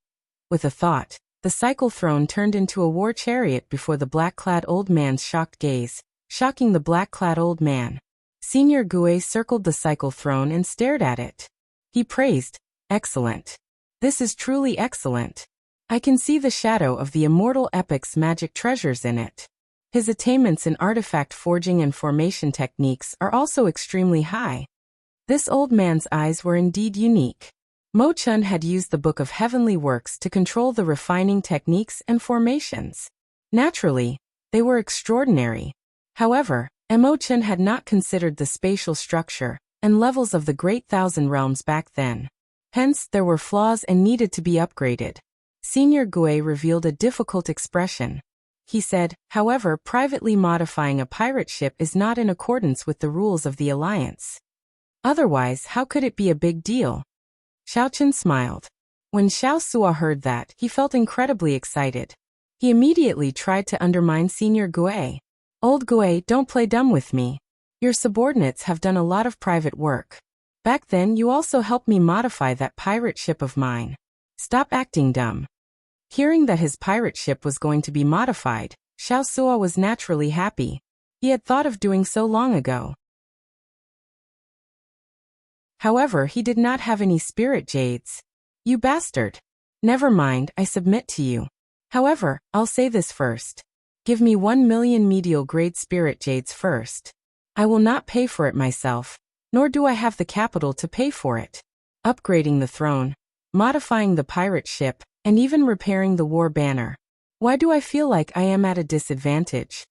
With a thought, the cycle throne turned into a war chariot before the black-clad old man's shocked gaze, shocking the black-clad old man. Senior Gui circled the cycle throne and stared at it. He praised, excellent. This is truly excellent. I can see the shadow of the immortal epic's magic treasures in it. His attainments in artifact forging and formation techniques are also extremely high. This old man's eyes were indeed unique. Mo Chun had used the Book of Heavenly Works to control the refining techniques and formations. Naturally, they were extraordinary. However, Mo Chun had not considered the spatial structure and levels of the Great Thousand Realms back then. Hence, there were flaws and needed to be upgraded. Senior Gui revealed a difficult expression. He said, however, privately modifying a pirate ship is not in accordance with the rules of the Alliance. Otherwise, how could it be a big deal? Xiao Chen smiled. When Xiao Sua heard that, he felt incredibly excited. He immediately tried to undermine Senior Gui. Old Gui, don't play dumb with me. Your subordinates have done a lot of private work. Back then you also helped me modify that pirate ship of mine. Stop acting dumb. Hearing that his pirate ship was going to be modified, Xiao Sua was naturally happy. He had thought of doing so long ago. However, he did not have any spirit jades. You bastard. Never mind, I submit to you. However, I'll say this first. Give me 1 million medial grade spirit jades first. I will not pay for it myself, nor do I have the capital to pay for it. Upgrading the throne, modifying the pirate ship, and even repairing the war banner. Why do I feel like I am at a disadvantage?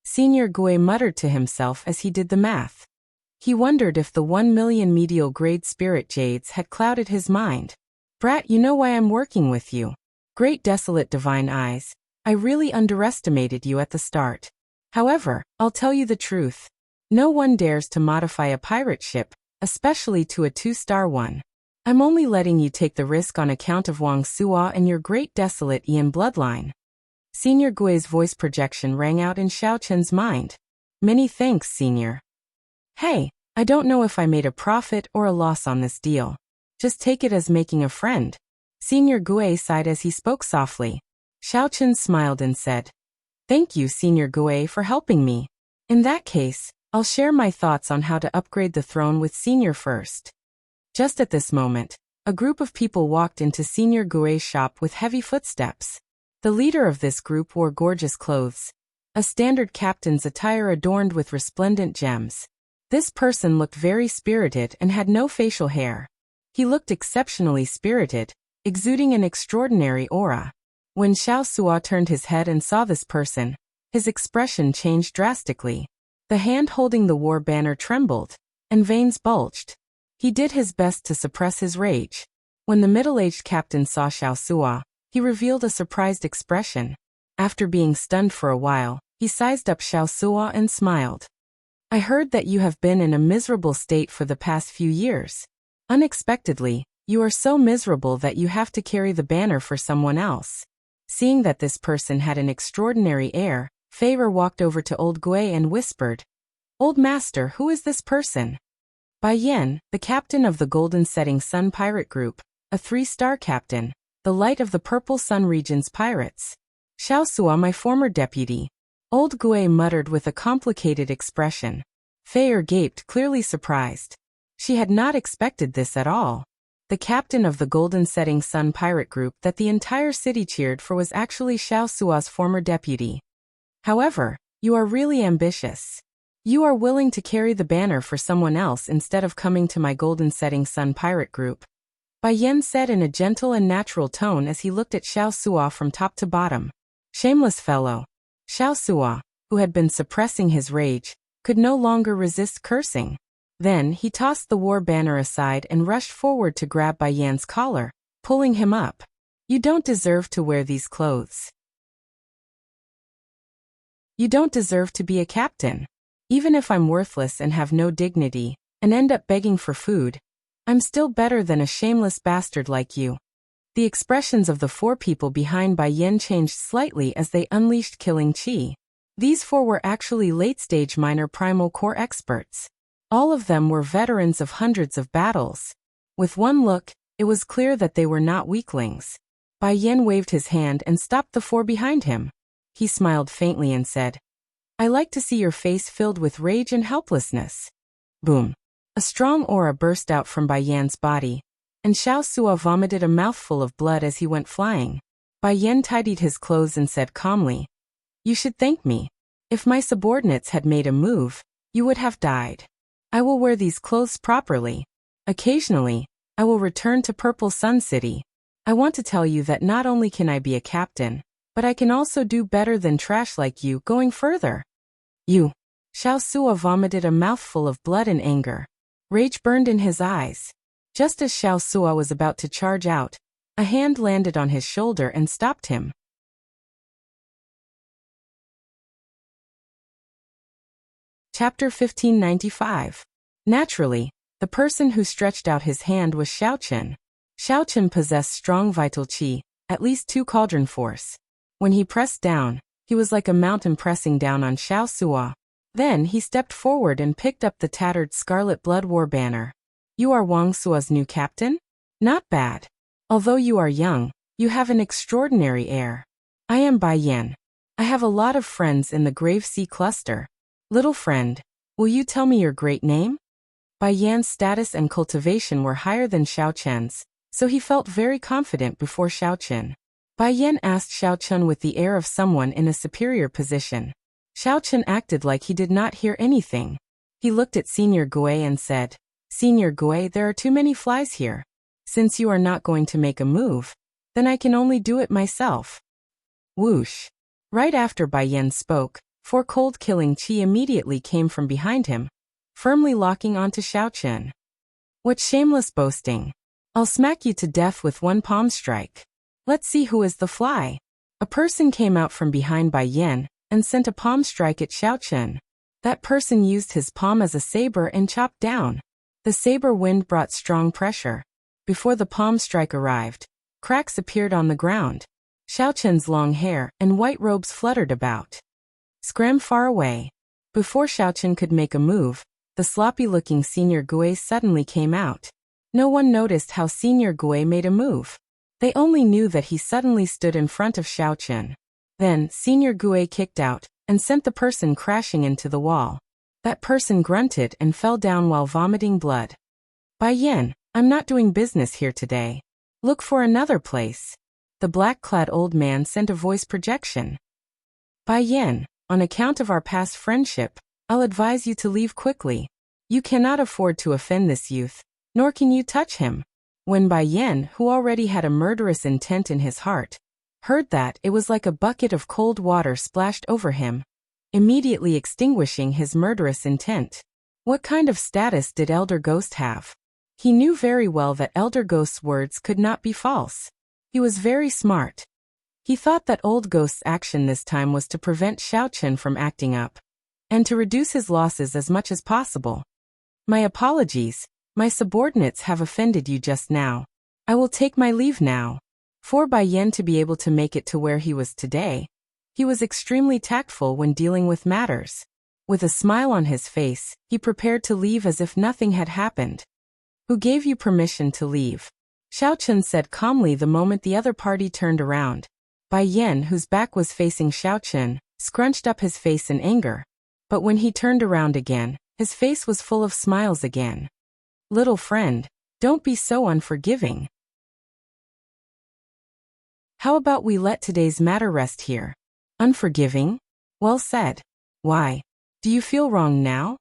Senior Gui muttered to himself as he did the math. He wondered if the 1 million medial grade spirit jades had clouded his mind. Brat, you know why I'm working with you. Great desolate divine eyes, I really underestimated you at the start. However, I'll tell you the truth. No one dares to modify a pirate ship especially to a 2-star one. I'm only letting you take the risk on account of Wuxia and your great desolate Ian bloodline. Senior Gui's voice projection rang out in Xiao Chen's mind. Many thanks, Senior. Hey, I don't know if I made a profit or a loss on this deal. Just take it as making a friend. Senior Gui sighed as he spoke softly. Xiao Chen smiled and said, Thank you, Senior Gui, for helping me. In that case, I'll share my thoughts on how to upgrade the throne with Senior first. Just at this moment, a group of people walked into Senior Gui's shop with heavy footsteps. The leader of this group wore gorgeous clothes, a standard captain's attire adorned with resplendent gems. This person looked very spirited and had no facial hair. He looked exceptionally spirited, exuding an extraordinary aura. When Xiao Sua turned his head and saw this person, his expression changed drastically. The hand holding the war banner trembled, and veins bulged. He did his best to suppress his rage. When the middle-aged captain saw Xiao Sua, he revealed a surprised expression. After being stunned for a while, he sized up Xiao Sua and smiled. I heard that you have been in a miserable state for the past few years. Unexpectedly, you are so miserable that you have to carry the banner for someone else. Seeing that this person had an extraordinary air, Fei walked over to Old Gui and whispered, Old Master, who is this person? Bai Yan, the captain of the Golden Setting Sun Pirate Group, a 3-star captain, the light of the Purple Sun region's pirates. Xiao Sua, my former deputy. Old Gui muttered with a complicated expression. Fei gaped, clearly surprised. She had not expected this at all. The captain of the Golden Setting Sun Pirate Group that the entire city cheered for was actually Xiao Sua's former deputy. However, you are really ambitious. You are willing to carry the banner for someone else instead of coming to my Golden Setting Sun Pirate Group. Bai Yan said in a gentle and natural tone as he looked at Xiao Sua from top to bottom. Shameless fellow. Xiao Sua, who had been suppressing his rage, could no longer resist cursing. Then he tossed the war banner aside and rushed forward to grab Bai Yan's collar, pulling him up. You don't deserve to wear these clothes. You don't deserve to be a captain. Even if I'm worthless and have no dignity, and end up begging for food, I'm still better than a shameless bastard like you. The expressions of the 4 people behind Bai Yan changed slightly as they unleashed killing chi. These 4 were actually late-stage minor primal core experts. All of them were veterans of hundreds of battles. With one look, it was clear that they were not weaklings. Bai Yan waved his hand and stopped the 4 behind him. He smiled faintly and said, I like to see your face filled with rage and helplessness. Boom. A strong aura burst out from Bai Yan's body, and Xiao Sua vomited a mouthful of blood as he went flying. Bai Yan tidied his clothes and said calmly, You should thank me. If my subordinates had made a move, you would have died. I will wear these clothes properly. Occasionally, I will return to Purple Sun City. I want to tell you that not only can I be a captain, but I can also do better than trash like you going further. You. Xiao Sua vomited a mouthful of blood in anger. Rage burned in his eyes. Just as Xiao Sua was about to charge out, a hand landed on his shoulder and stopped him. Chapter 1595. Naturally, the person who stretched out his hand was Xiao Chen. Xiao Chen possessed strong vital qi, at least 2 cauldron force. When he pressed down, he was like a mountain pressing down on Xiao Sua. Then he stepped forward and picked up the tattered Scarlet Blood War banner. You are Wuxia's new captain? Not bad. Although you are young, you have an extraordinary air. I am Bai Yan. I have a lot of friends in the Grave Sea cluster. Little friend, will you tell me your great name? Bai Yan's status and cultivation were higher than Xiao Chen's, so he felt very confident before Xiao Chen. Bai Yan asked Xiao Chen with the air of someone in a superior position. Xiao Chen acted like he did not hear anything. He looked at Senior Gui and said, Senior Gui, there are too many flies here. Since you are not going to make a move, then I can only do it myself. Whoosh. Right after Bai Yan spoke, 4 cold killing chi immediately came from behind him, firmly locking onto Xiao Chen. What shameless boasting. I'll smack you to death with 1 palm strike. Let's see who is the fly. A person came out from behind Bai Yan and sent a palm strike at Xiao Chen. That person used his palm as a saber and chopped down. The saber wind brought strong pressure. Before the palm strike arrived, cracks appeared on the ground. Xiaoqun's long hair and white robes fluttered about. Scram far away. Before Xiaoqun could make a move, the sloppy-looking Senior Gui suddenly came out. No one noticed how Senior Gui made a move. They only knew that he suddenly stood in front of Xiaoqun. Then, Senior Gui kicked out and sent the person crashing into the wall. That person grunted and fell down while vomiting blood. Bai Yan, I'm not doing business here today. Look for another place. The black-clad old man sent a voice projection. Bai Yan, on account of our past friendship, I'll advise you to leave quickly. You cannot afford to offend this youth, nor can you touch him. When Bai Yan, who already had a murderous intent in his heart, heard that, it was like a bucket of cold water splashed over him, immediately extinguishing his murderous intent. What kind of status did Elder Ghost have? He knew very well that Elder Ghost's words could not be false. He was very smart. He thought that Old Ghost's action this time was to prevent Xiaoqun from acting up, and to reduce his losses as much as possible. My apologies, my subordinates have offended you just now. I will take my leave now. For Bai Yan to be able to make it to where he was today, he was extremely tactful when dealing with matters. With a smile on his face, he prepared to leave as if nothing had happened. Who gave you permission to leave? Xiaoqun said calmly the moment the other party turned around. Bai Yan, whose back was facing Xiaoqun, scrunched up his face in anger. But when he turned around again, his face was full of smiles again. Little friend, don't be so unforgiving. How about we let today's matter rest here? Unforgiving? Well said. Why? Do you feel wrong now?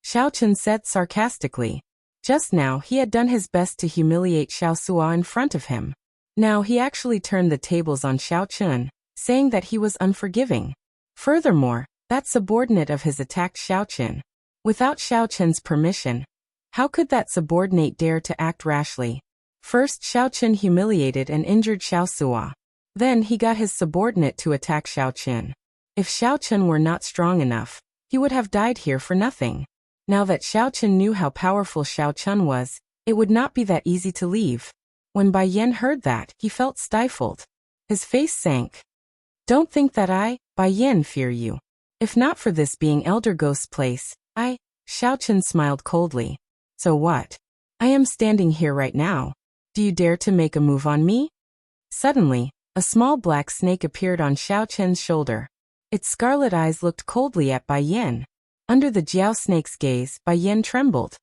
Xiaoqun said sarcastically. Just now he had done his best to humiliate Xiao Sua in front of him. Now he actually turned the tables on Xiaoqun, saying that he was unforgiving. Furthermore, that subordinate of his attacked Xiaoqun. Without Xiaoqun's permission, how could that subordinate dare to act rashly? First Xiaoqun humiliated and injured Xiao Sua. Then he got his subordinate to attack Xiaoqun. If Xiaoqun were not strong enough, he would have died here for nothing. Now that Xiaoqun knew how powerful Xiaoqun was, it would not be that easy to leave. When Bai Yan heard that, he felt stifled. His face sank. Don't think that I, Bai Yan, fear you. If not for this being Elder Ghost's place, Xiaoqun smiled coldly. So what? I am standing here right now. Do you dare to make a move on me? Suddenly, a small black snake appeared on Xiaoqun's shoulder. Its scarlet eyes looked coldly at Bai Yan. Under the Jiao snake's gaze, Bai Yan trembled.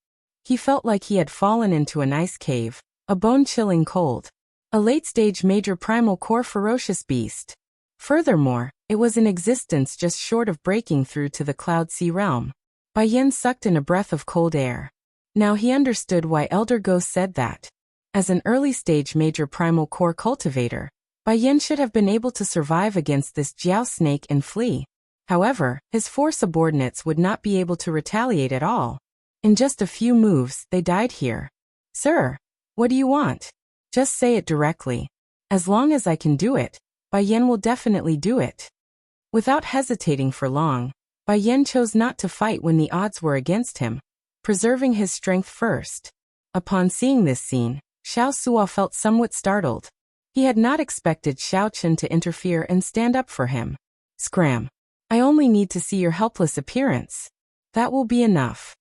He felt like he had fallen into an ice cave, a bone-chilling cold. A late-stage major primal core ferocious beast. Furthermore, it was in existence just short of breaking through to the Cloud Sea realm. Bai Yan sucked in a breath of cold air. Now he understood why Elder Ghost said that. As an early-stage major primal core cultivator, Bai Yan should have been able to survive against this Jiao snake and flee. However, his 4 subordinates would not be able to retaliate at all. In just a few moves, they died here. Sir, what do you want? Just say it directly. As long as I can do it, Bai Yan will definitely do it. Without hesitating for long, Bai Yan chose not to fight when the odds were against him, preserving his strength first. Upon seeing this scene, Xiao Sua felt somewhat startled. He had not expected Xiaoqun to interfere and stand up for him. Scram. I only need to see your helpless appearance. That will be enough.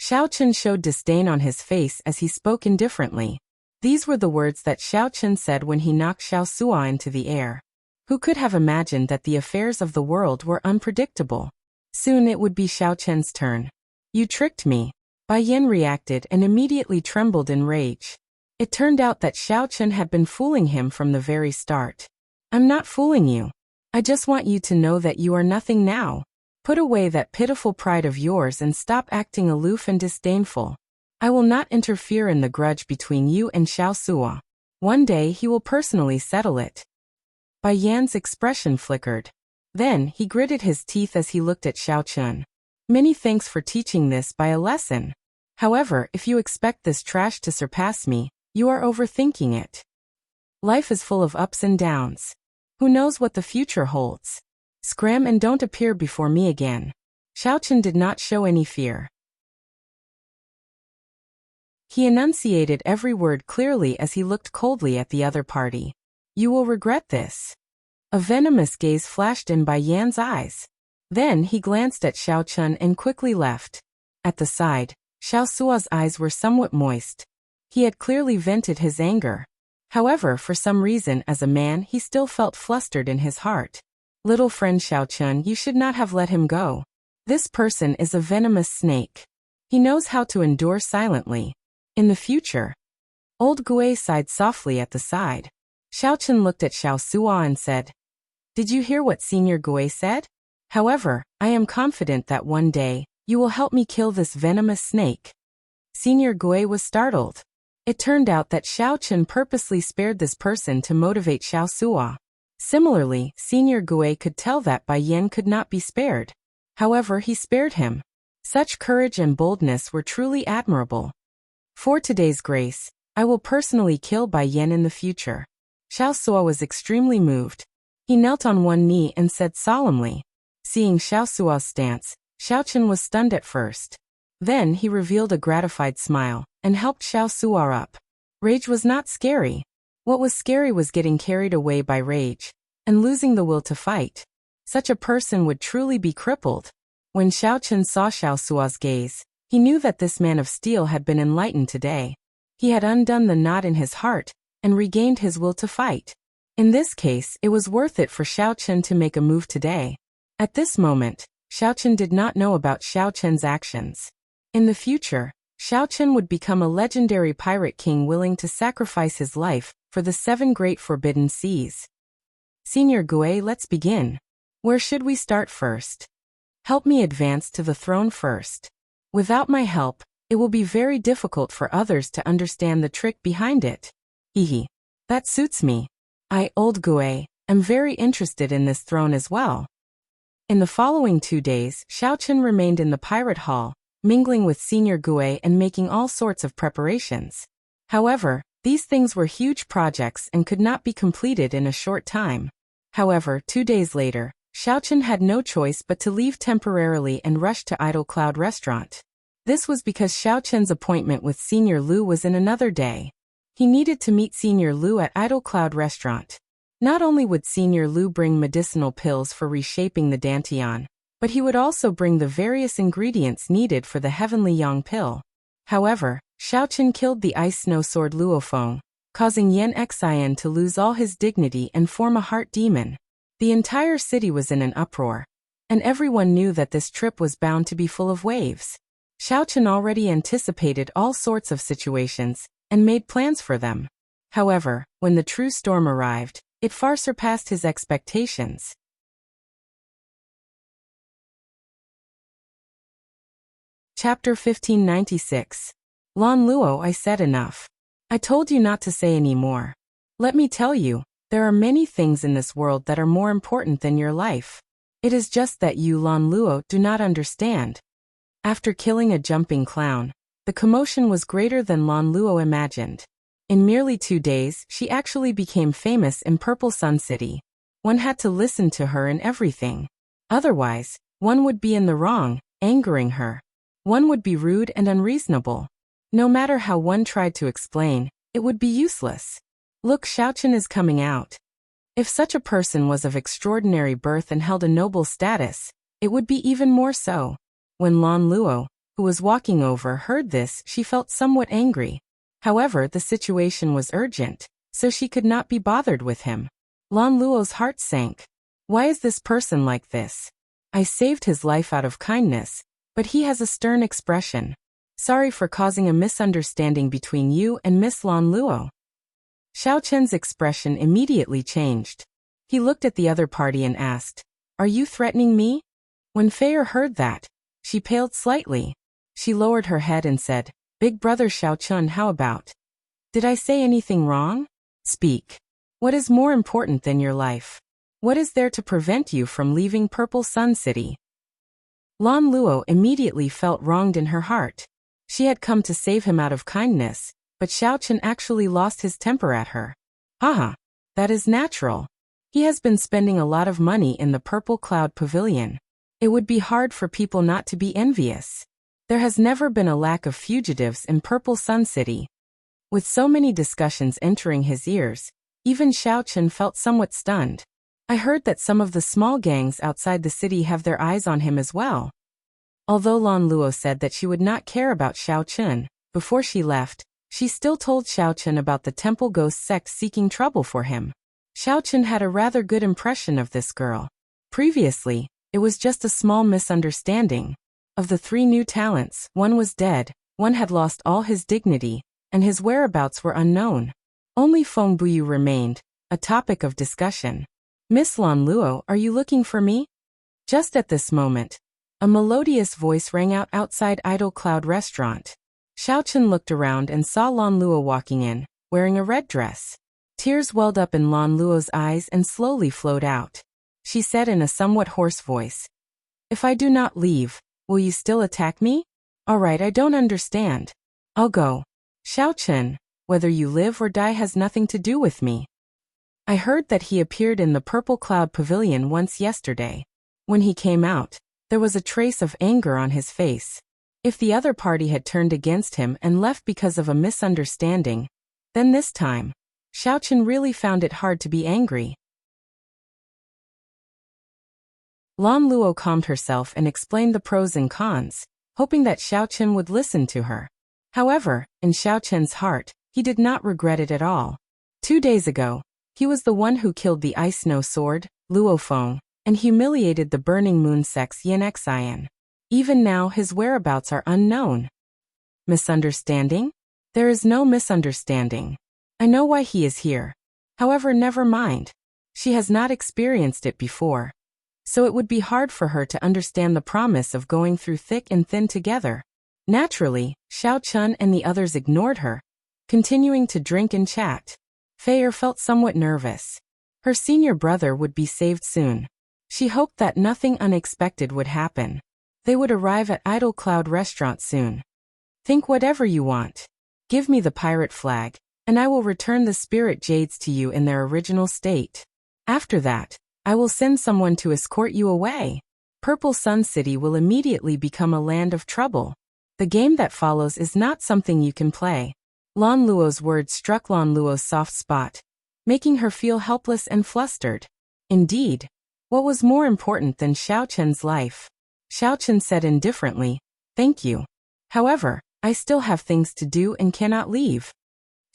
Xiaoqun showed disdain on his face as he spoke indifferently. These were the words that Xiaoqun said when he knocked Xiao Sua into the air. Who could have imagined that the affairs of the world were unpredictable? Soon it would be Xiaoqun's turn. You tricked me. Bai Yan reacted and immediately trembled in rage. It turned out that Xiaoqun had been fooling him from the very start. I'm not fooling you. I just want you to know that you are nothing now. Put away that pitiful pride of yours and stop acting aloof and disdainful. I will not interfere in the grudge between you and Xiao Sua. One day he will personally settle it. Bai Yan's expression flickered. Then he gritted his teeth as he looked at Xiaoqun. Many thanks for teaching this by a lesson. However, if you expect this trash to surpass me, you are overthinking it. Life is full of ups and downs. Who knows what the future holds? Scram and don't appear before me again. Xiaoqun did not show any fear. He enunciated every word clearly as he looked coldly at the other party. You will regret this. A venomous gaze flashed in Bai Yan's eyes. Then he glanced at Xiao Chun and quickly left. At the side, Xiao Sua's eyes were somewhat moist. He had clearly vented his anger. However, for some reason as a man he still felt flustered in his heart. Little friend Xiao Chun, you should not have let him go. This person is a venomous snake. He knows how to endure silently. In the future. Old Gui sighed softly at the side. Xiao Chun looked at Xiao Sua and said, Did you hear what Senior Gui said? However, I am confident that one day, you will help me kill this venomous snake. Senior Gui was startled. It turned out that Xiao Chun purposely spared this person to motivate Xiao Sua. Similarly, Senior Gui could tell that Bai Yan could not be spared. However, he spared him. Such courage and boldness were truly admirable. For today's grace, I will personally kill Bai Yan in the future. Xiao Sua was extremely moved. He knelt on one knee and said solemnly. Seeing Xiao Sua's stance, Xiao Chun was stunned at first. Then he revealed a gratified smile and helped Xiao Sua up. Rage was not scary. What was scary was getting carried away by rage and losing the will to fight. Such a person would truly be crippled. When Xiao Chun saw Xiao Sua's gaze, he knew that this man of steel had been enlightened today. He had undone the knot in his heart and regained his will to fight. In this case, it was worth it for Xiao Chun to make a move today. At this moment, Xiao Chun did not know about Xiao Chun's actions. In the future, Xiao Chun would become a legendary pirate king willing to sacrifice his life for the 7 great forbidden seas. Senior Gui, let's begin. Where should we start first? Help me advance to the throne first. Without my help, it will be very difficult for others to understand the trick behind it. Hehe. That suits me. I, Old Gui, am very interested in this throne as well. In the following 2 days, Xiao Chun remained in the pirate hall, mingling with Senior Gui and making all sorts of preparations. However, these things were huge projects and could not be completed in a short time. However, 2 days later, Xiao Chun had no choice but to leave temporarily and rush to Idle Cloud Restaurant. This was because Xiao Chun's appointment with Senior Lu was in another day. He needed to meet Senior Lu at Idle Cloud Restaurant. Not only would Senior Lu bring medicinal pills for reshaping the Dantian, but he would also bring the various ingredients needed for the Heavenly Yang pill. However, Xiao Chun killed the ice snow sword Luofeng, causing Yan Xian to lose all his dignity and form a heart demon. The entire city was in an uproar, and everyone knew that this trip was bound to be full of waves. Xiao Chun already anticipated all sorts of situations and made plans for them. However, when the true storm arrived, it far surpassed his expectations. Chapter 1596. Lan Luo, I said enough. I told you not to say any more. Let me tell you, there are many things in this world that are more important than your life. It is just that you, Lan Luo, do not understand. After killing a jumping clown, the commotion was greater than Lan Luo imagined. In merely 2 days, she actually became famous in Purple Sun City. One had to listen to her in everything. Otherwise, one would be in the wrong, angering her. One would be rude and unreasonable. No matter how one tried to explain, it would be useless. Look, Xiao Chun is coming out. If such a person was of extraordinary birth and held a noble status, it would be even more so. When Lan Luo, who was walking over, heard this, she felt somewhat angry. However, the situation was urgent, so she could not be bothered with him. Lan Luo's heart sank. Why is this person like this? I saved his life out of kindness, but he has a stern expression. Sorry for causing a misunderstanding between you and Miss Lan Luo. Xiao Chun's expression immediately changed. He looked at the other party and asked, Are you threatening me? When Feier heard that, she paled slightly. She lowered her head and said, Big brother Xiao Chun, how about? Did I say anything wrong? Speak. What is more important than your life? What is there to prevent you from leaving Purple Sun City? Lan Luo immediately felt wronged in her heart. She had come to save him out of kindness, but Xiao Chun actually lost his temper at her. Haha, that is natural. He has been spending a lot of money in the Purple Cloud Pavilion. It would be hard for people not to be envious. There has never been a lack of fugitives in Purple Sun City. With so many discussions entering his ears, even Xiao Chen felt somewhat stunned. I heard that some of the small gangs outside the city have their eyes on him as well. Although Lan Luo said that she would not care about Xiao Chen, before she left, she still told Xiao Chen about the temple ghost sect seeking trouble for him. Xiao Chen had a rather good impression of this girl. Previously, it was just a small misunderstanding. Of the 3 new talents, one was dead, one had lost all his dignity, and his whereabouts were unknown. Only Feng Buyu remained, a topic of discussion. Miss Lan Luo, are you looking for me? Just at this moment, a melodious voice rang out outside Idle Cloud Restaurant. Xiao Chen looked around and saw Lan Luo walking in, wearing a red dress. Tears welled up in Lan Luo's eyes and slowly flowed out. She said in a somewhat hoarse voice, "If I do not leave, will you still attack me? All right, I don't understand. I'll go. Xiao Chen, whether you live or die has nothing to do with me." I heard that he appeared in the Purple Cloud Pavilion once yesterday. When he came out, there was a trace of anger on his face. If the other party had turned against him and left because of a misunderstanding, then this time, Xiao Chen really found it hard to be angry. Lan Luo calmed herself and explained the pros and cons, hoping that Xiao Chen would listen to her. However, in Xiao Chen's heart, he did not regret it at all. 2 days ago, he was the one who killed the Ice Snow Sword, Luo Feng, and humiliated the Burning Moon Sect's Yin Xian. Even now his whereabouts are unknown. Misunderstanding? There is no misunderstanding. I know why he is here. However, never mind. She has not experienced it before. So it would be hard for her to understand the promise of going through thick and thin together. Naturally, Xiao Chen and the others ignored her, continuing to drink and chat. Fei felt somewhat nervous. Her senior brother would be saved soon. She hoped that nothing unexpected would happen. They would arrive at Idle Cloud Restaurant soon. Think whatever you want. Give me the pirate flag, and I will return the spirit jades to you in their original state. After that, I will send someone to escort you away. Purple Sun City will immediately become a land of trouble. The game that follows is not something you can play. Lan Luo's words struck Lan Luo's soft spot, making her feel helpless and flustered. Indeed, what was more important than Xiao Chen's life? Xiao Chen said indifferently, "Thank you. However, I still have things to do and cannot leave."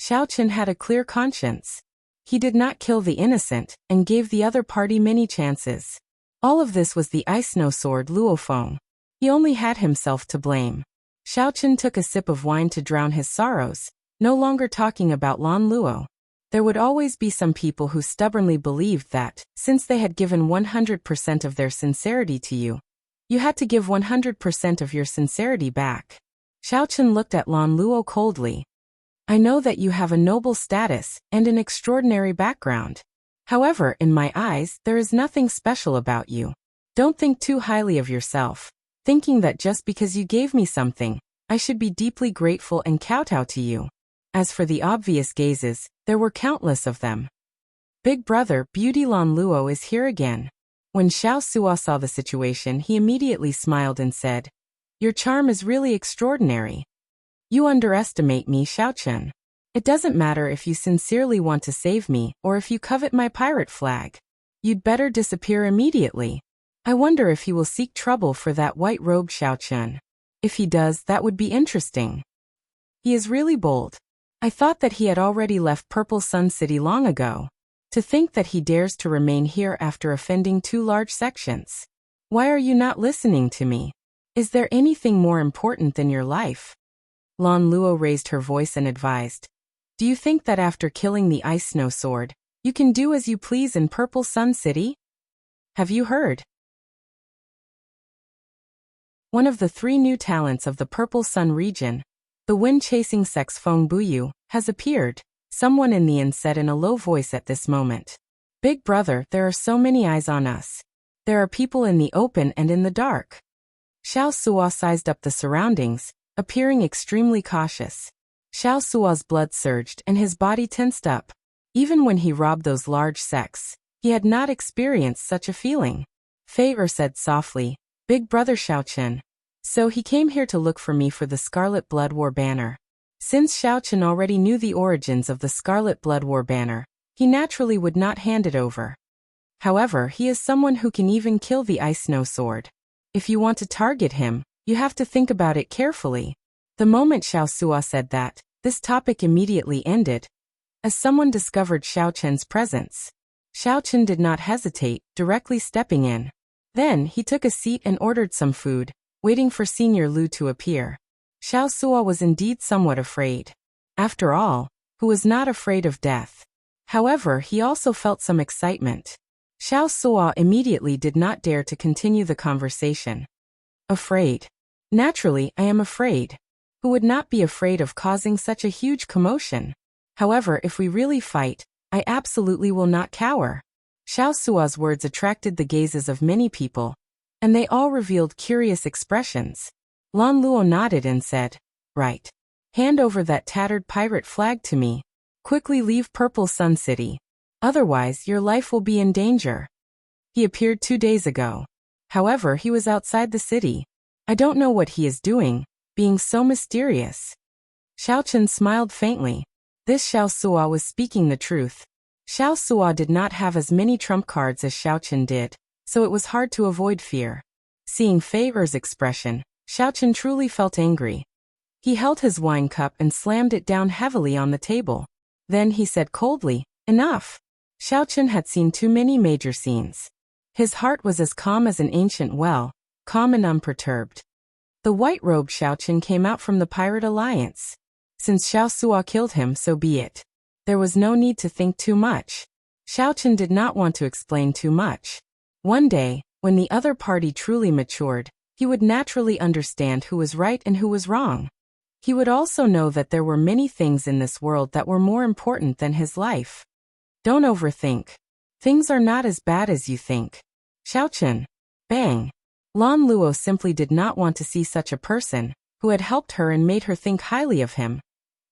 Xiao Chen had a clear conscience. He did not kill the innocent and gave the other party many chances. All of this was the Ice Snow Sword Luo Feng. He only had himself to blame. Xiao Chen took a sip of wine to drown his sorrows, no longer talking about Lan Luo. There would always be some people who stubbornly believed that, since they had given 100% of their sincerity to you, you had to give 100% of your sincerity back. Xiao Chen looked at Lan Luo coldly. "I know that you have a noble status and an extraordinary background. However, in my eyes, there is nothing special about you. Don't think too highly of yourself, thinking that just because you gave me something, I should be deeply grateful and kowtow to you." As for the obvious gazes, there were countless of them. "Big brother, Beauty Lan Luo is here again." When Xiao Suo saw the situation, he immediately smiled and said, "Your charm is really extraordinary. You underestimate me, Xiao Chen. It doesn't matter if you sincerely want to save me or if you covet my pirate flag. You'd better disappear immediately. I wonder if he will seek trouble for that white-robed Xiao Chen. If he does, that would be interesting. He is really bold. I thought that he had already left Purple Sun City long ago. To think that he dares to remain here after offending 2 large sections. Why are you not listening to me? Is there anything more important than your life?" Lan Luo raised her voice and advised, "Do you think that after killing the Ice Snow Sword, you can do as you please in Purple Sun City? Have you heard? One of the 3 new talents of the Purple Sun region, the wind-chasing sex Feng Buyu, has appeared," someone in the inn said in a low voice at this moment. "Big brother, there are so many eyes on us. There are people in the open and in the dark." Xiao Suo sized up the surroundings, appearing extremely cautious. Xiao Suo's blood surged and his body tensed up. Even when he robbed those large sects, he had not experienced such a feeling. Fei said softly, "Big brother Xiao Chen, So he came here to look for me for the Scarlet Blood War banner. Since Xiaochen already knew the origins of the Scarlet Blood War banner, he naturally would not hand it over. However, he is someone who can even kill the Ice Snow Sword. If you want to target him, you have to think about it carefully. The moment Xiao Sua said that, this topic immediately ended, as someone discovered Xiaochen's presence. Xiaochen did not hesitate, directly stepping in. Then he took a seat and ordered some food, waiting for Senior Lu to appear. Xiao Sua was indeed somewhat afraid. After all, who was not afraid of death? However, he also felt some excitement. Xiao Sua immediately did not dare to continue the conversation. Afraid. Naturally, I am afraid. Who would not be afraid of causing such a huge commotion? However, if we really fight, I absolutely will not cower. Xiao Sua's words attracted the gazes of many people, and they all revealed curious expressions. Lan Luo nodded and said, "Right. Hand over that tattered pirate flag to me. Quickly leave Purple Sun City. Otherwise, your life will be in danger." He appeared 2 days ago. However, he was outside the city. I don't know what he is doing, being so mysterious. Xiaochen smiled faintly. This Xiao Sua was speaking the truth. Xiao Sua did not have as many trump cards as Xiaochen did, so it was hard to avoid fear. Seeing Fei Er's expression, Xiaochen truly felt angry. He held his wine cup and slammed it down heavily on the table. Then he said coldly, "Enough." Xiaochen had seen too many major scenes. His heart was as calm as an ancient well, calm and unperturbed. The white-robed Xiaochen came out from the Pirate Alliance. Since Xiao Sua killed him, so be it. There was no need to think too much. Xiaochen did not want to explain too much. One day, when the other party truly matured, he would naturally understand who was right and who was wrong. He would also know that there were many things in this world that were more important than his life. Don't overthink. Things are not as bad as you think. Xiaochen. Bang. Lan Luo simply did not want to see such a person, who had helped her and made her think highly of him,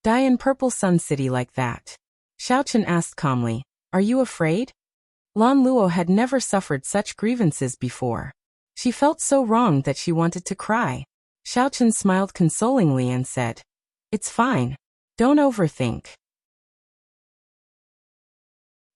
die in Purple Sun City like that. Xiaochen asked calmly, "Are you afraid?" Lan Luo had never suffered such grievances before. She felt so wrong that she wanted to cry. Xiaochen smiled consolingly and said, "It's fine. Don't overthink.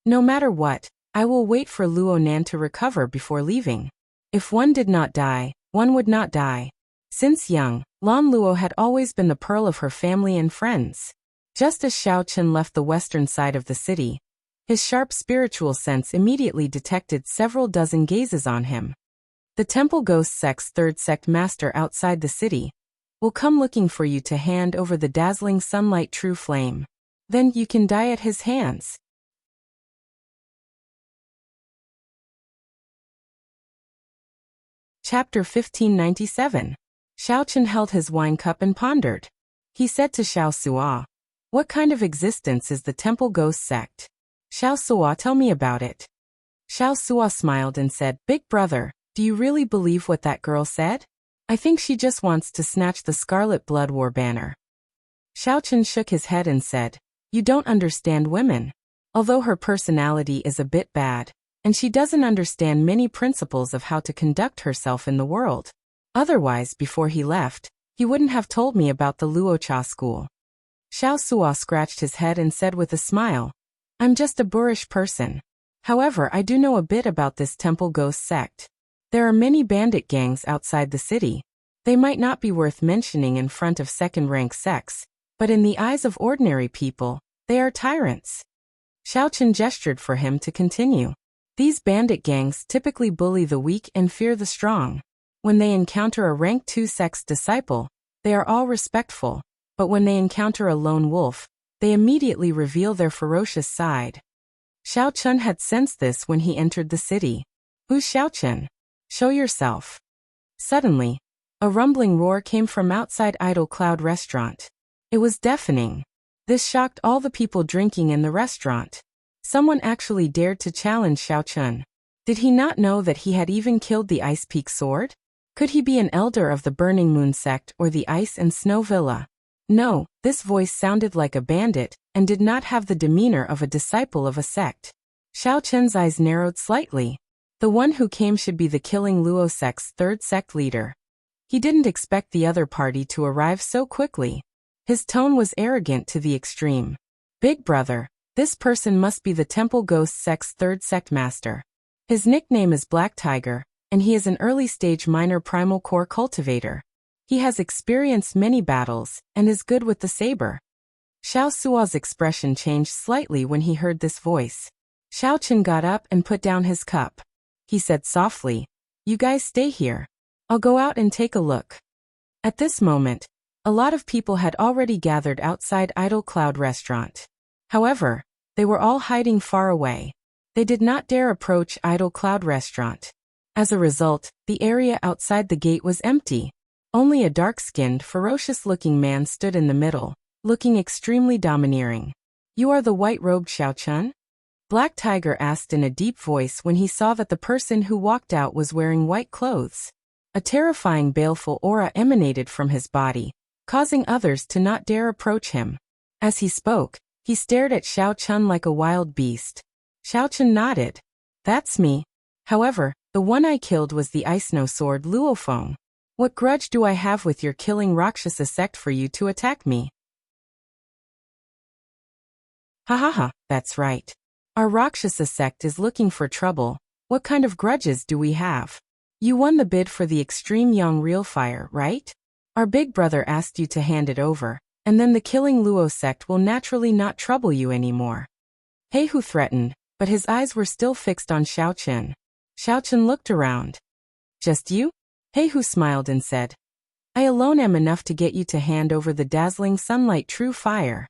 No matter what, I will wait for Luo Nan to recover before leaving. If one did not die, one would not die." Since young, Lan Luo had always been the pearl of her family and friends. Just as Xiaochen left the western side of the city, his sharp spiritual sense immediately detected several dozen gazes on him. The Temple Ghost Sect's third sect master outside the city will come looking for you to hand over the dazzling sunlight true flame. Then you can die at his hands. Chapter 1597. Xiaochen held his wine cup and pondered. He said to Xiao Sua, "What kind of existence is the Temple Ghost Sect? Xiao Sua, tell me about it." Xiao Sua smiled and said, "Big brother, do you really believe what that girl said? I think she just wants to snatch the Scarlet Blood War banner." Xiaochen shook his head and said, "You don't understand women. Although her personality is a bit bad, and she doesn't understand many principles of how to conduct herself in the world. Otherwise, before he left, he wouldn't have told me about the Luocha school." Xiao Sua scratched his head and said with a smile, "I'm just a boorish person. However, I do know a bit about this Temple Ghost Sect. There are many bandit gangs outside the city. They might not be worth mentioning in front of second-rank sects, but in the eyes of ordinary people, they are tyrants." Xiaochen gestured for him to continue. These bandit gangs typically bully the weak and fear the strong. When they encounter a rank 2 sect's disciple, they are all respectful, but when they encounter a lone wolf, they immediately reveal their ferocious side. Xiaochen had sensed this when he entered the city. "Who's Xiaochen? Show yourself." Suddenly, a rumbling roar came from outside Idle Cloud Restaurant. It was deafening. This shocked all the people drinking in the restaurant. Someone actually dared to challenge Xiaochen. Did he not know that he had even killed the Ice Peak Sword? Could he be an elder of the Burning Moon sect or the Ice and Snow Villa? No, this voice sounded like a bandit and did not have the demeanor of a disciple of a sect. Xiaochen's eyes narrowed slightly. The one who came should be the Killing Luo sect's third sect leader. He didn't expect the other party to arrive so quickly. His tone was arrogant to the extreme. Big brother, this person must be the Temple Ghost Sect's third sect master. His nickname is Black Tiger, and he is an early-stage minor primal core cultivator. He has experienced many battles, and is good with the saber. Xiao Suo's expression changed slightly when he heard this voice. Xiao Chen got up and put down his cup. He said softly, "You guys stay here. I'll go out and take a look." At this moment, a lot of people had already gathered outside Idle Cloud Restaurant. However, they were all hiding far away. They did not dare approach Idle Cloud Restaurant. As a result, the area outside the gate was empty. Only a dark-skinned, ferocious-looking man stood in the middle, looking extremely domineering. "You are the white-robed Xiao Chun?" Black Tiger asked in a deep voice when he saw that the person who walked out was wearing white clothes. A terrifying baleful aura emanated from his body, causing others to not dare approach him. As he spoke, he stared at Xiao Chun like a wild beast. Xiao Chun nodded. "That's me. However, the one I killed was the Ice Snow Sword Luofeng. What grudge do I have with your killing Rakshasa sect for you to attack me?" "Ha ha ha, that's right. Our Rakshasa sect is looking for trouble. What kind of grudges do we have? You won the bid for the Extreme Yang Real Fire, right? Our big brother asked you to hand it over, and then the Killing Luo sect will naturally not trouble you anymore." Heihu threatened, but his eyes were still fixed on Xiao Chen. Xiao Chen looked around. "Just you?" Heihu smiled and said, "I alone am enough to get you to hand over the dazzling sunlight true fire."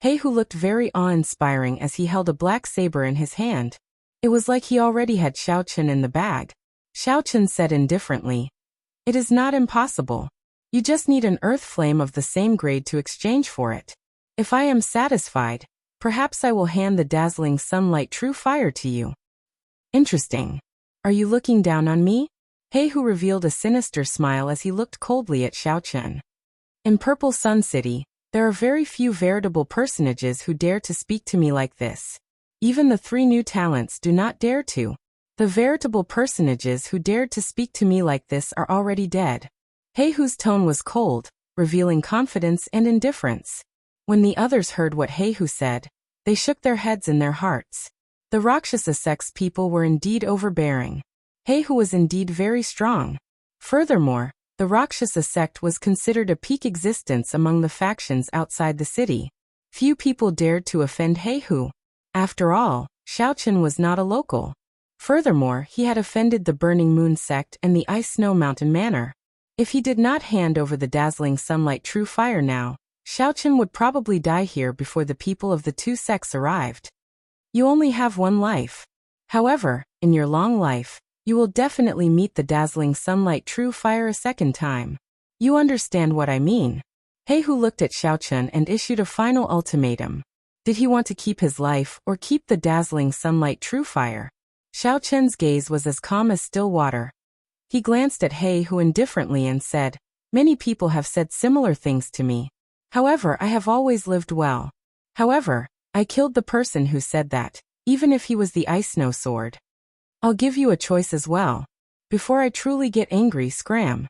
Heihu looked very awe-inspiring as he held a black saber in his hand. It was like he already had Xiao Chen in the bag. Xiao Chen said indifferently, "It is not impossible. You just need an earth flame of the same grade to exchange for it. If I am satisfied, perhaps I will hand the dazzling sunlight true fire to you." "Interesting. Are you looking down on me?" Heihu revealed a sinister smile as he looked coldly at Xiao Chen. In Purple Sun City, there are very few veritable personages who dare to speak to me like this. Even the 3 new talents do not dare to. The veritable personages who dared to speak to me like this are already dead. Heihu's tone was cold, revealing confidence and indifference. When the others heard what Heihu said, they shook their heads in their hearts. The Rakshasa sect's people were indeed overbearing. Heihu was indeed very strong. Furthermore, the Rakshasa sect was considered a peak existence among the factions outside the city. Few people dared to offend Heihu. After all, Xiao Chen was not a local. Furthermore, he had offended the Burning Moon sect and the Ice Snow Mountain Manor. If he did not hand over the dazzling sunlight true fire now, Xiao Chen would probably die here before the people of the 2 sects arrived. You only have 1 life. However, in your long life, you will definitely meet the dazzling sunlight true fire a second time. You understand what I mean? Heihu looked at Xiao Chen and issued a final ultimatum. Did he want to keep his life or keep the dazzling sunlight true fire? Xiao Chen's gaze was as calm as still water. He glanced at Heihu indifferently and said, "Many people have said similar things to me. However, I have always lived well. However, I killed the person who said that, even if he was the Ice Snow Sword. I'll give you a choice as well. Before I truly get angry, scram."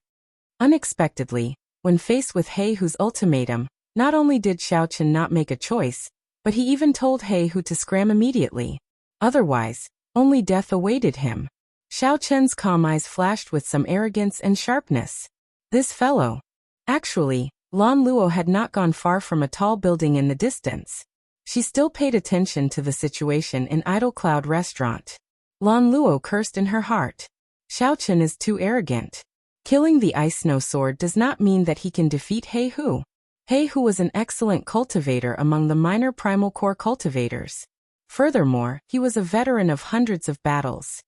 Unexpectedly, when faced with Heihu's ultimatum, not only did Xiao Chen not make a choice, but he even told Heihu to scram immediately. Otherwise, only death awaited him. Xiao Chen's calm eyes flashed with some arrogance and sharpness. This fellow. Actually, Lan Luo had not gone far from a tall building in the distance. She still paid attention to the situation in Idle Cloud Restaurant. Lan Luo cursed in her heart. Xiao Chen is too arrogant. Killing the Ice Snow Sword does not mean that he can defeat Heihu. Heihu was an excellent cultivator among the minor primal core cultivators. Furthermore, he was a veteran of hundreds of battles.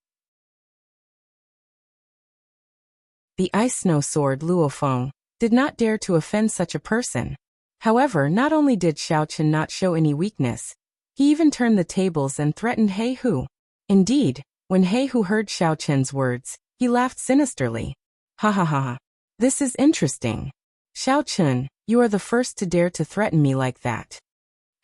The Ice Snow Sword Luofeng did not dare to offend such a person. However, not only did Xiao Chen not show any weakness, he even turned the tables and threatened Heihu. Indeed, when Heihu heard Xiao Chen's words, he laughed sinisterly. "Ha ha ha ha. This is interesting. Xiao Chen, you are the first to dare to threaten me like that.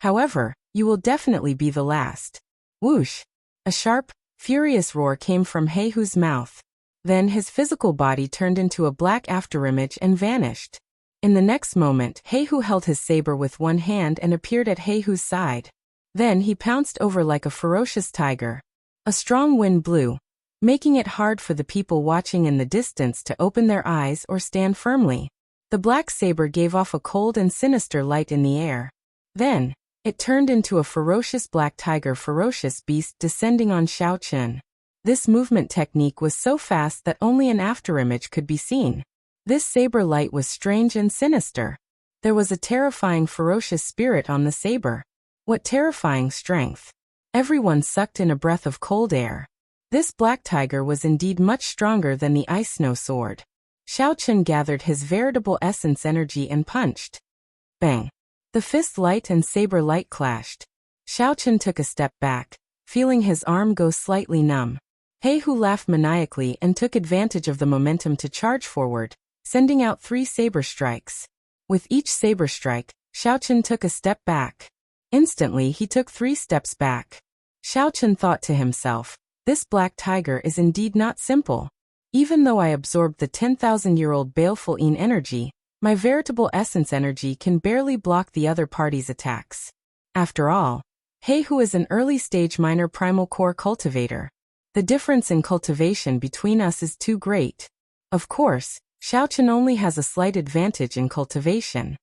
However, you will definitely be the last." Whoosh! A sharp, furious roar came from Heihu's mouth. Then his physical body turned into a black afterimage and vanished. In the next moment, Heihu held his saber with one hand and appeared at Heihu's side. Then he pounced over like a ferocious tiger. A strong wind blew, making it hard for the people watching in the distance to open their eyes or stand firmly. The black saber gave off a cold and sinister light in the air. Then, it turned into a ferocious black tiger, ferocious beast descending on Xiaochen. This movement technique was so fast that only an afterimage could be seen. This saber light was strange and sinister. There was a terrifying, ferocious spirit on the saber. What terrifying strength! Everyone sucked in a breath of cold air. This black tiger was indeed much stronger than the ice snow sword. Xiaochen gathered his veritable essence energy and punched. Bang! The fist light and saber light clashed. Xiaochen took a step back, feeling his arm go slightly numb. Heihu laughed maniacally and took advantage of the momentum to charge forward, sending out 3 saber strikes. With each saber strike, Xiaochen took a step back. Instantly he took 3 steps back. Xiaochen thought to himself, this black tiger is indeed not simple. Even though I absorbed the 10,000-year-old baleful Yin energy, my veritable essence energy can barely block the other party's attacks. After all, Heihu is an early-stage minor primal core cultivator. The difference in cultivation between us is too great. Of course, Xiaochen only has a slight advantage in cultivation.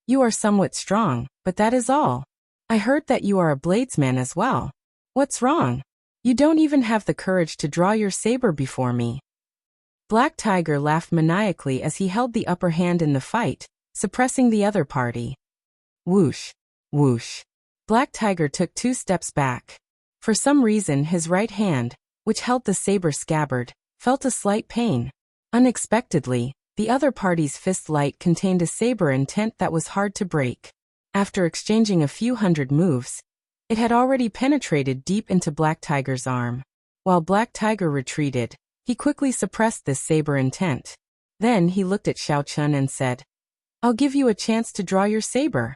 You are somewhat strong, but that is all. I heard that you are a bladesman as well. What's wrong? You don't even have the courage to draw your saber before me. Black Tiger laughed maniacally as he held the upper hand in the fight, suppressing the other party. Whoosh! Whoosh! Black Tiger took 2 steps back. For some reason his right hand, which held the saber scabbard, felt a slight pain. Unexpectedly, the other party's fist light contained a saber intent that was hard to break. After exchanging a few hundred moves, it had already penetrated deep into Black Tiger's arm. While Black Tiger retreated, he quickly suppressed this saber intent. Then he looked at Xiaochen and said, I'll give you a chance to draw your saber.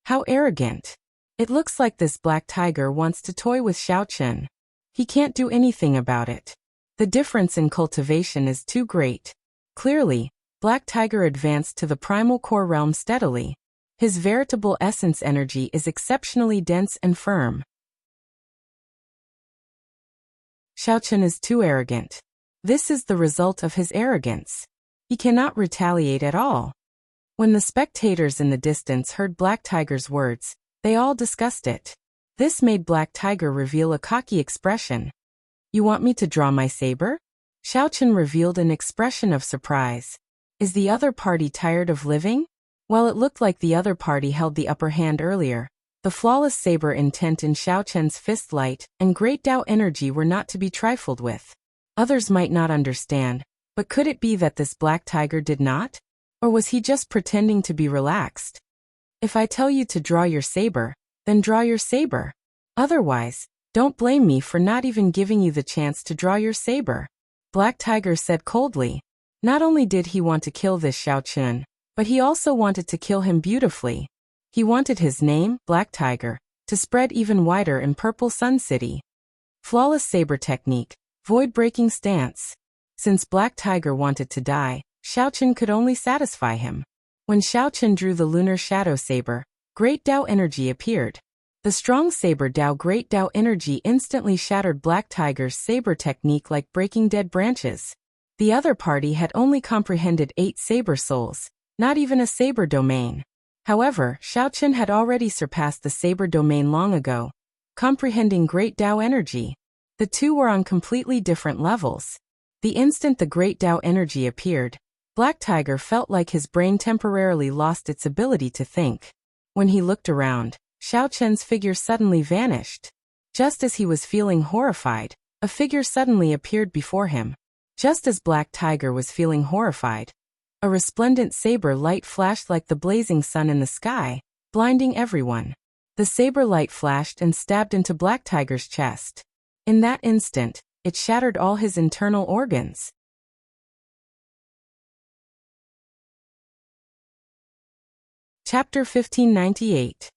How arrogant. It looks like this Black Tiger wants to toy with Xiaochen. He can't do anything about it. The difference in cultivation is too great. Clearly, Black Tiger advanced to the primal core realm steadily. His veritable essence energy is exceptionally dense and firm. Xiaochen is too arrogant. This is the result of his arrogance. He cannot retaliate at all. When the spectators in the distance heard Black Tiger's words, they all discussed it. This made Black Tiger reveal a cocky expression. You want me to draw my saber? Xiaochen revealed an expression of surprise. Is the other party tired of living? While it looked like the other party held the upper hand earlier, the flawless saber intent in Xiaochen's fist light and great Tao energy were not to be trifled with. Others might not understand, but could it be that this Black Tiger did not? Or was he just pretending to be relaxed? If I tell you to draw your saber, then draw your saber. Otherwise, don't blame me for not even giving you the chance to draw your saber. Black Tiger said coldly. Not only did he want to kill this Xiaochen, but he also wanted to kill him beautifully. He wanted his name, Black Tiger, to spread even wider in Purple Sun City. Flawless saber technique, void-breaking stance. Since Black Tiger wanted to die, Xiaochen could only satisfy him. When Xiaochen drew the lunar shadow saber, Great Tao energy appeared. The strong saber Tao Great Tao energy instantly shattered Black Tiger's saber technique like breaking dead branches. The other party had only comprehended 8 saber souls, not even a saber domain. However, Xiaochen had already surpassed the saber domain long ago, comprehending Great Tao energy. The two were on completely different levels. The instant the Great Tao energy appeared, Black Tiger felt like his brain temporarily lost its ability to think. When he looked around, Xiaochen's figure suddenly vanished. Just as he was feeling horrified, a figure suddenly appeared before him. Just as Black Tiger was feeling horrified, a resplendent saber light flashed like the blazing sun in the sky, blinding everyone. The saber light flashed and stabbed into Black Tiger's chest. In that instant, it shattered all his internal organs. Chapter 1598.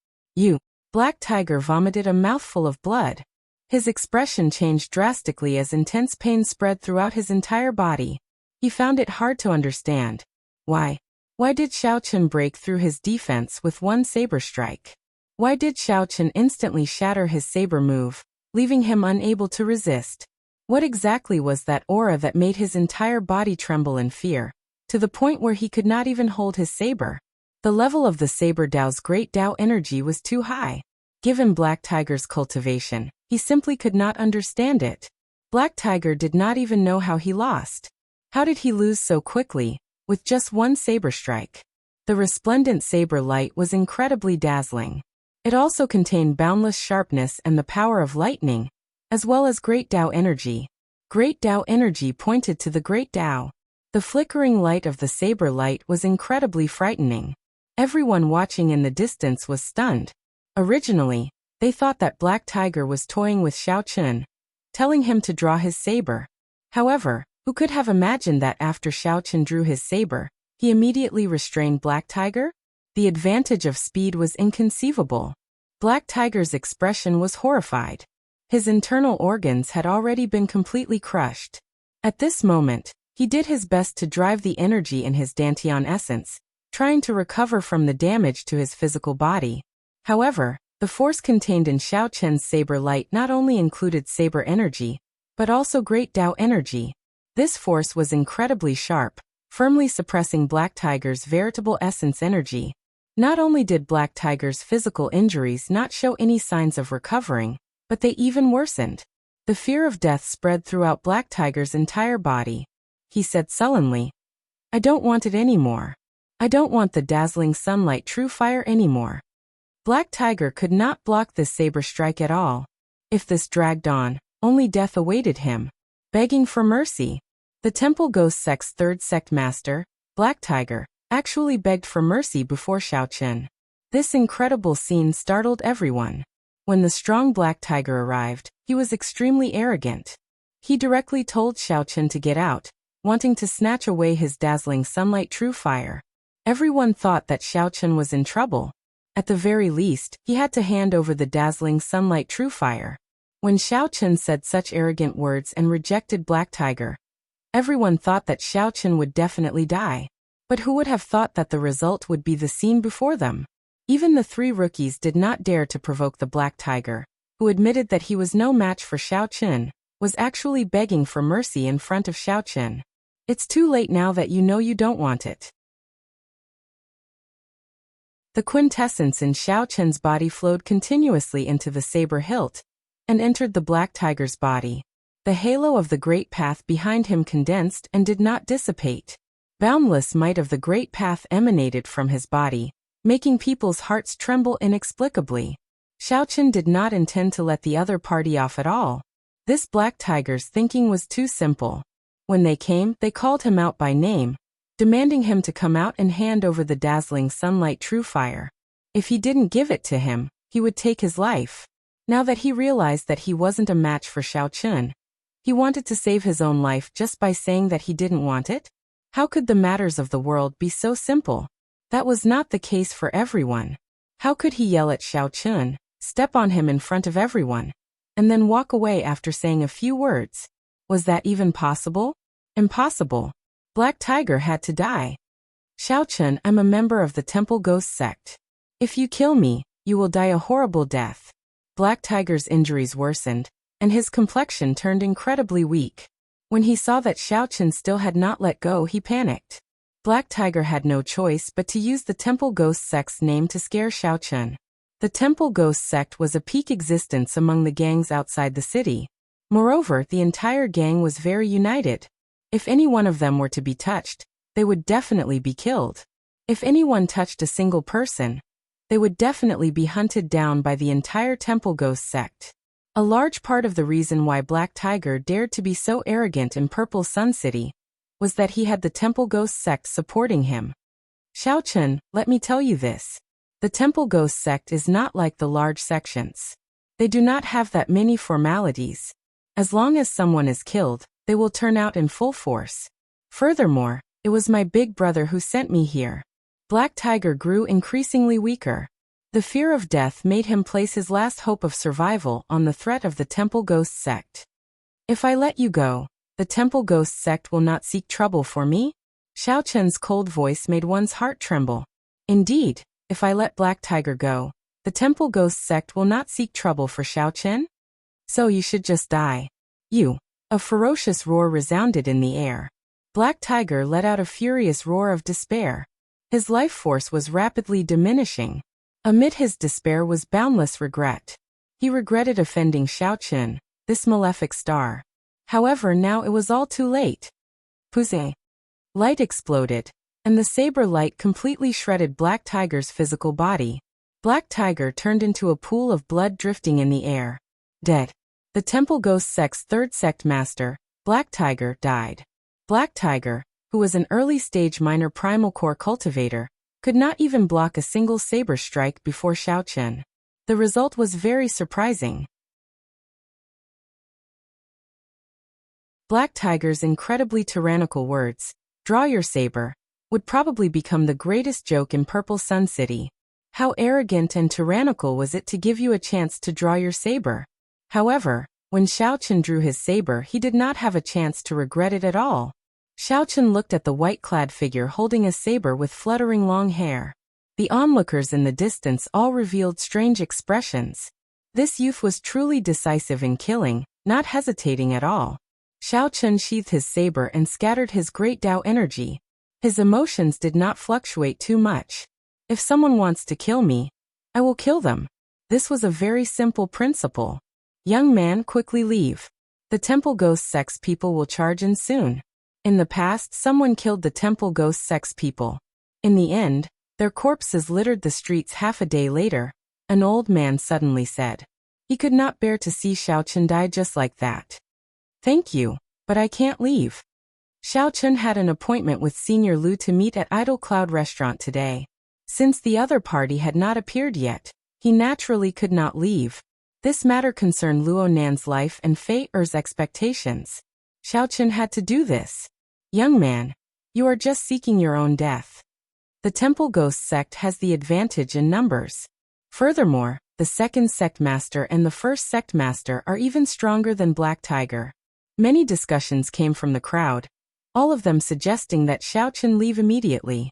Black Tiger vomited a mouthful of blood. His expression changed drastically as intense pain spread throughout his entire body. He found it hard to understand. Why? Why did Xiao Chen break through his defense with one saber strike? Why did Xiao Chen instantly shatter his saber move, leaving him unable to resist? What exactly was that aura that made his entire body tremble in fear, to the point where he could not even hold his saber? The level of the saber Dao's great Dao energy was too high. Given Black Tiger's cultivation, he simply could not understand it. Black Tiger did not even know how he lost. How did he lose so quickly, with just one saber strike? The resplendent saber light was incredibly dazzling. It also contained boundless sharpness and the power of lightning, as well as Great Dao energy. Great Dao energy pointed to the Great Dao. The flickering light of the saber light was incredibly frightening. Everyone watching in the distance was stunned. Originally, they thought that Black Tiger was toying with Xiao Chen, telling him to draw his saber. However, who could have imagined that after Xiao Chen drew his saber, he immediately restrained Black Tiger? The advantage of speed was inconceivable. Black Tiger's expression was horrified. His internal organs had already been completely crushed. At this moment, he did his best to drive the energy in his Dantian essence, trying to recover from the damage to his physical body. However, the force contained in Xiao Chen's saber light not only included saber energy, but also Great Dao energy. This force was incredibly sharp, firmly suppressing Black Tiger's veritable essence energy. Not only did Black Tiger's physical injuries not show any signs of recovering, but they even worsened. The fear of death spread throughout Black Tiger's entire body. He said sullenly, "I don't want it anymore. I don't want the dazzling sunlight true fire anymore." Black Tiger could not block this saber strike at all. If this dragged on, only death awaited him. Begging for mercy. The Temple Ghost Sect's third sect master, Black Tiger, actually begged for mercy before Xiao Chen. This incredible scene startled everyone. When the strong Black Tiger arrived, he was extremely arrogant. He directly told Xiao Chen to get out, wanting to snatch away his dazzling sunlight true fire. Everyone thought that Xiao Chen was in trouble. At the very least, he had to hand over the dazzling sunlight true fire. When Xiao Chen said such arrogant words and rejected Black Tiger, everyone thought that Xiao Chen would definitely die. But who would have thought that the result would be the scene before them? Even the three rookies did not dare to provoke the Black Tiger, who admitted that he was no match for Xiao Chen, was actually begging for mercy in front of Xiao Chen. It's too late now that you know you don't want it. The quintessence in Xiao Chen's body flowed continuously into the saber hilt, and entered the Black Tiger's body. The halo of the Great Path behind him condensed and did not dissipate. Boundless might of the Great Path emanated from his body, making people's hearts tremble inexplicably. Xiao Chen did not intend to let the other party off at all. This Black Tiger's thinking was too simple. When they came, they called him out by name, demanding him to come out and hand over the dazzling sunlight true fire. If he didn't give it to him, he would take his life. Now that he realized that he wasn't a match for Xiao Chen, he wanted to save his own life just by saying that he didn't want it? How could the matters of the world be so simple? That was not the case for everyone. How could he yell at Xiao Chen, step on him in front of everyone, and then walk away after saying a few words? Was that even possible? Impossible. Black Tiger had to die. Xiao Chen, I'm a member of the Temple Ghost Sect. If you kill me, you will die a horrible death. Black Tiger's injuries worsened, and his complexion turned incredibly weak. When he saw that Xiao Chen still had not let go, he panicked. Black Tiger had no choice but to use the Temple Ghost Sect's name to scare Xiao Chen. The Temple Ghost Sect was a peak existence among the gangs outside the city. Moreover, the entire gang was very united. If any one of them were to be touched, they would definitely be killed. If anyone touched a single person, they would definitely be hunted down by the entire Temple Ghost Sect. A large part of the reason why Black Tiger dared to be so arrogant in Purple Sun City was that he had the Temple Ghost Sect supporting him. Xiao Chen, let me tell you this. The Temple Ghost Sect is not like the large sections. They do not have that many formalities. As long as someone is killed, they will turn out in full force. Furthermore, it was my big brother who sent me here. Black Tiger grew increasingly weaker. The fear of death made him place his last hope of survival on the threat of the Temple Ghost sect. If I let you go, the Temple Ghost sect will not seek trouble for me? Xiao Chen's cold voice made one's heart tremble. Indeed, if I let Black Tiger go, the Temple Ghost sect will not seek trouble for Xiao Chen? So you should just die. You. A ferocious roar resounded in the air. Black Tiger let out a furious roar of despair. His life force was rapidly diminishing. Amid his despair was boundless regret. He regretted offending Xiao Chen, this malefic star. However, now it was all too late. Puze. Light exploded, and the saber light completely shredded Black Tiger's physical body. Black Tiger turned into a pool of blood drifting in the air. Dead. The Temple Ghost sect's third sect master, Black Tiger, died. Black Tiger, who was an early-stage minor primal core cultivator, could not even block a single saber strike before Xiao Chen. The result was very surprising. Black Tiger's incredibly tyrannical words, "Draw your saber," would probably become the greatest joke in Purple Sun City. How arrogant and tyrannical was it to give you a chance to draw your saber? However, when Xiao Chen drew his saber, he did not have a chance to regret it at all. Xiao Chen looked at the white-clad figure holding a saber with fluttering long hair. The onlookers in the distance all revealed strange expressions. This youth was truly decisive in killing, not hesitating at all. Xiao Chen sheathed his saber and scattered his great Dao energy. His emotions did not fluctuate too much. If someone wants to kill me, I will kill them. This was a very simple principle. Young man, quickly leave. The Temple Ghost sect's people will charge in soon. In the past, someone killed the Temple Ghost sect's people. In the end, their corpses littered the streets. Half a day later, an old man suddenly said. He could not bear to see Xiao Chen die just like that. Thank you, but I can't leave. Xiao Chen had an appointment with Senior Lu to meet at Idle Cloud Restaurant today. Since the other party had not appeared yet, he naturally could not leave. This matter concerned Luo Nan's life and Fei Er's expectations. Xiao Chen had to do this. Young man, you are just seeking your own death. The Temple Ghost sect has the advantage in numbers. Furthermore, the second sect master and the first sect master are even stronger than Black Tiger. Many discussions came from the crowd, all of them suggesting that Xiao Chen leave immediately.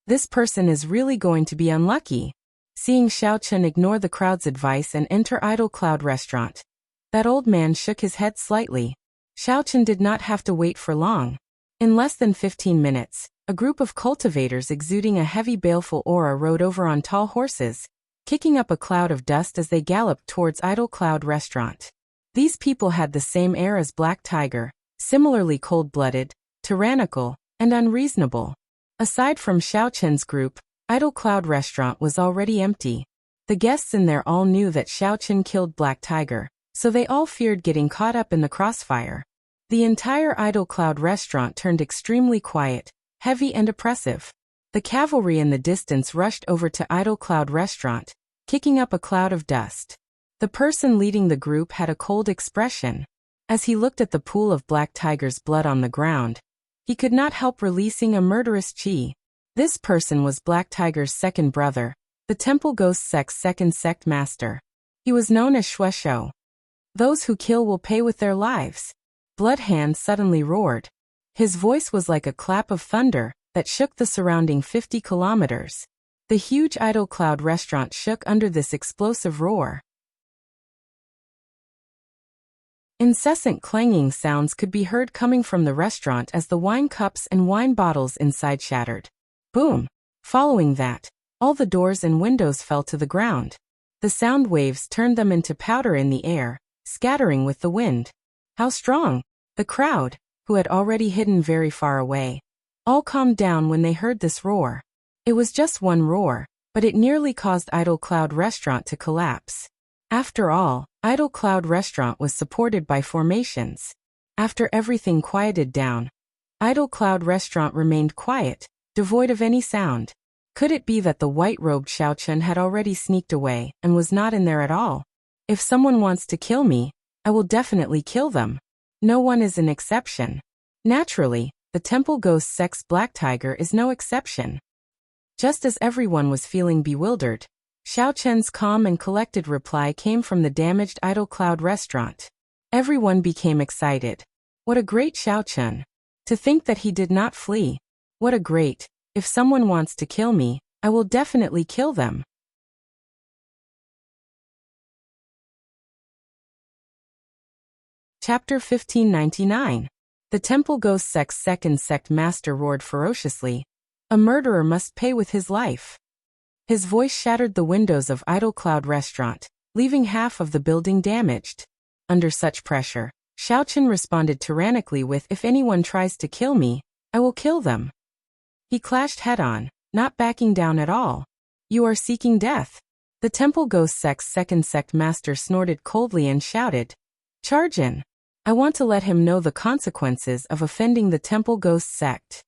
This person is really going to be unlucky. Seeing Xiao Chen ignore the crowd's advice and enter Idle Cloud Restaurant, that old man shook his head slightly. Xiao Chen did not have to wait for long. In less than 15 minutes, a group of cultivators exuding a heavy baleful aura rode over on tall horses, kicking up a cloud of dust as they galloped towards Idle Cloud Restaurant. These people had the same air as Black Tiger, similarly cold-blooded, tyrannical, and unreasonable. Aside from Xiao Chen's group, Idle Cloud Restaurant was already empty. The guests in there all knew that Xiao Chen killed Black Tiger, so they all feared getting caught up in the crossfire. The entire Idle Cloud Restaurant turned extremely quiet, heavy and oppressive. The cavalry in the distance rushed over to Idle Cloud Restaurant, kicking up a cloud of dust. The person leading the group had a cold expression. As he looked at the pool of Black Tiger's blood on the ground, he could not help releasing a murderous chi. This person was Black Tiger's second brother, the Temple Ghost sect's second sect master. He was known as Shueshou. Those who kill will pay with their lives. Bloodhand suddenly roared. His voice was like a clap of thunder that shook the surrounding 50 kilometers. The huge Idle Cloud Restaurant shook under this explosive roar. Incessant clanging sounds could be heard coming from the restaurant as the wine cups and wine bottles inside shattered. Boom! Following that, all the doors and windows fell to the ground. The sound waves turned them into powder in the air, scattering with the wind. How strong! The crowd, who had already hidden very far away, all calmed down when they heard this roar. It was just one roar, but it nearly caused Idle Cloud Restaurant to collapse. After all, Idle Cloud Restaurant was supported by formations. After everything quieted down, Idle Cloud Restaurant remained quiet, devoid of any sound. Could it be that the white-robed Xiao Chen had already sneaked away and was not in there at all? If someone wants to kill me, I will definitely kill them. No one is an exception. Naturally, the Temple Ghost sect's Black Tiger is no exception. Just as everyone was feeling bewildered, Xiao Chen's calm and collected reply came from the damaged Idle Cloud restaurant. Everyone became excited. What a great Xiao Chen! To think that he did not flee. What a great, if someone wants to kill me, I will definitely kill them. Chapter 1599. The Temple Ghost Sect's second sect master roared ferociously. A murderer must pay with his life. His voice shattered the windows of Idle Cloud restaurant, leaving half of the building damaged. Under such pressure, Xiao Chen responded tyrannically with, if anyone tries to kill me, I will kill them. He clashed head-on, not backing down at all. You are seeking death. The Temple Ghost Sect's second sect master snorted coldly and shouted, charge in. I want to let him know the consequences of offending the Temple Ghost Sect.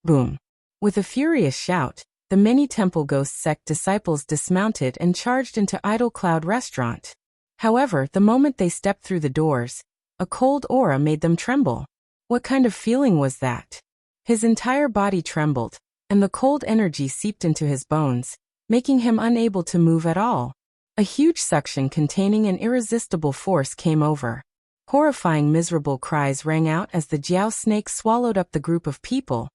Boom. With a furious shout, the many Temple Ghost Sect disciples dismounted and charged into Idle Cloud restaurant. However, the moment they stepped through the doors, a cold aura made them tremble. What kind of feeling was that? His entire body trembled, and the cold energy seeped into his bones, making him unable to move at all. A huge suction containing an irresistible force came over. Horrifying miserable cries rang out as the Jiao snake swallowed up the group of people,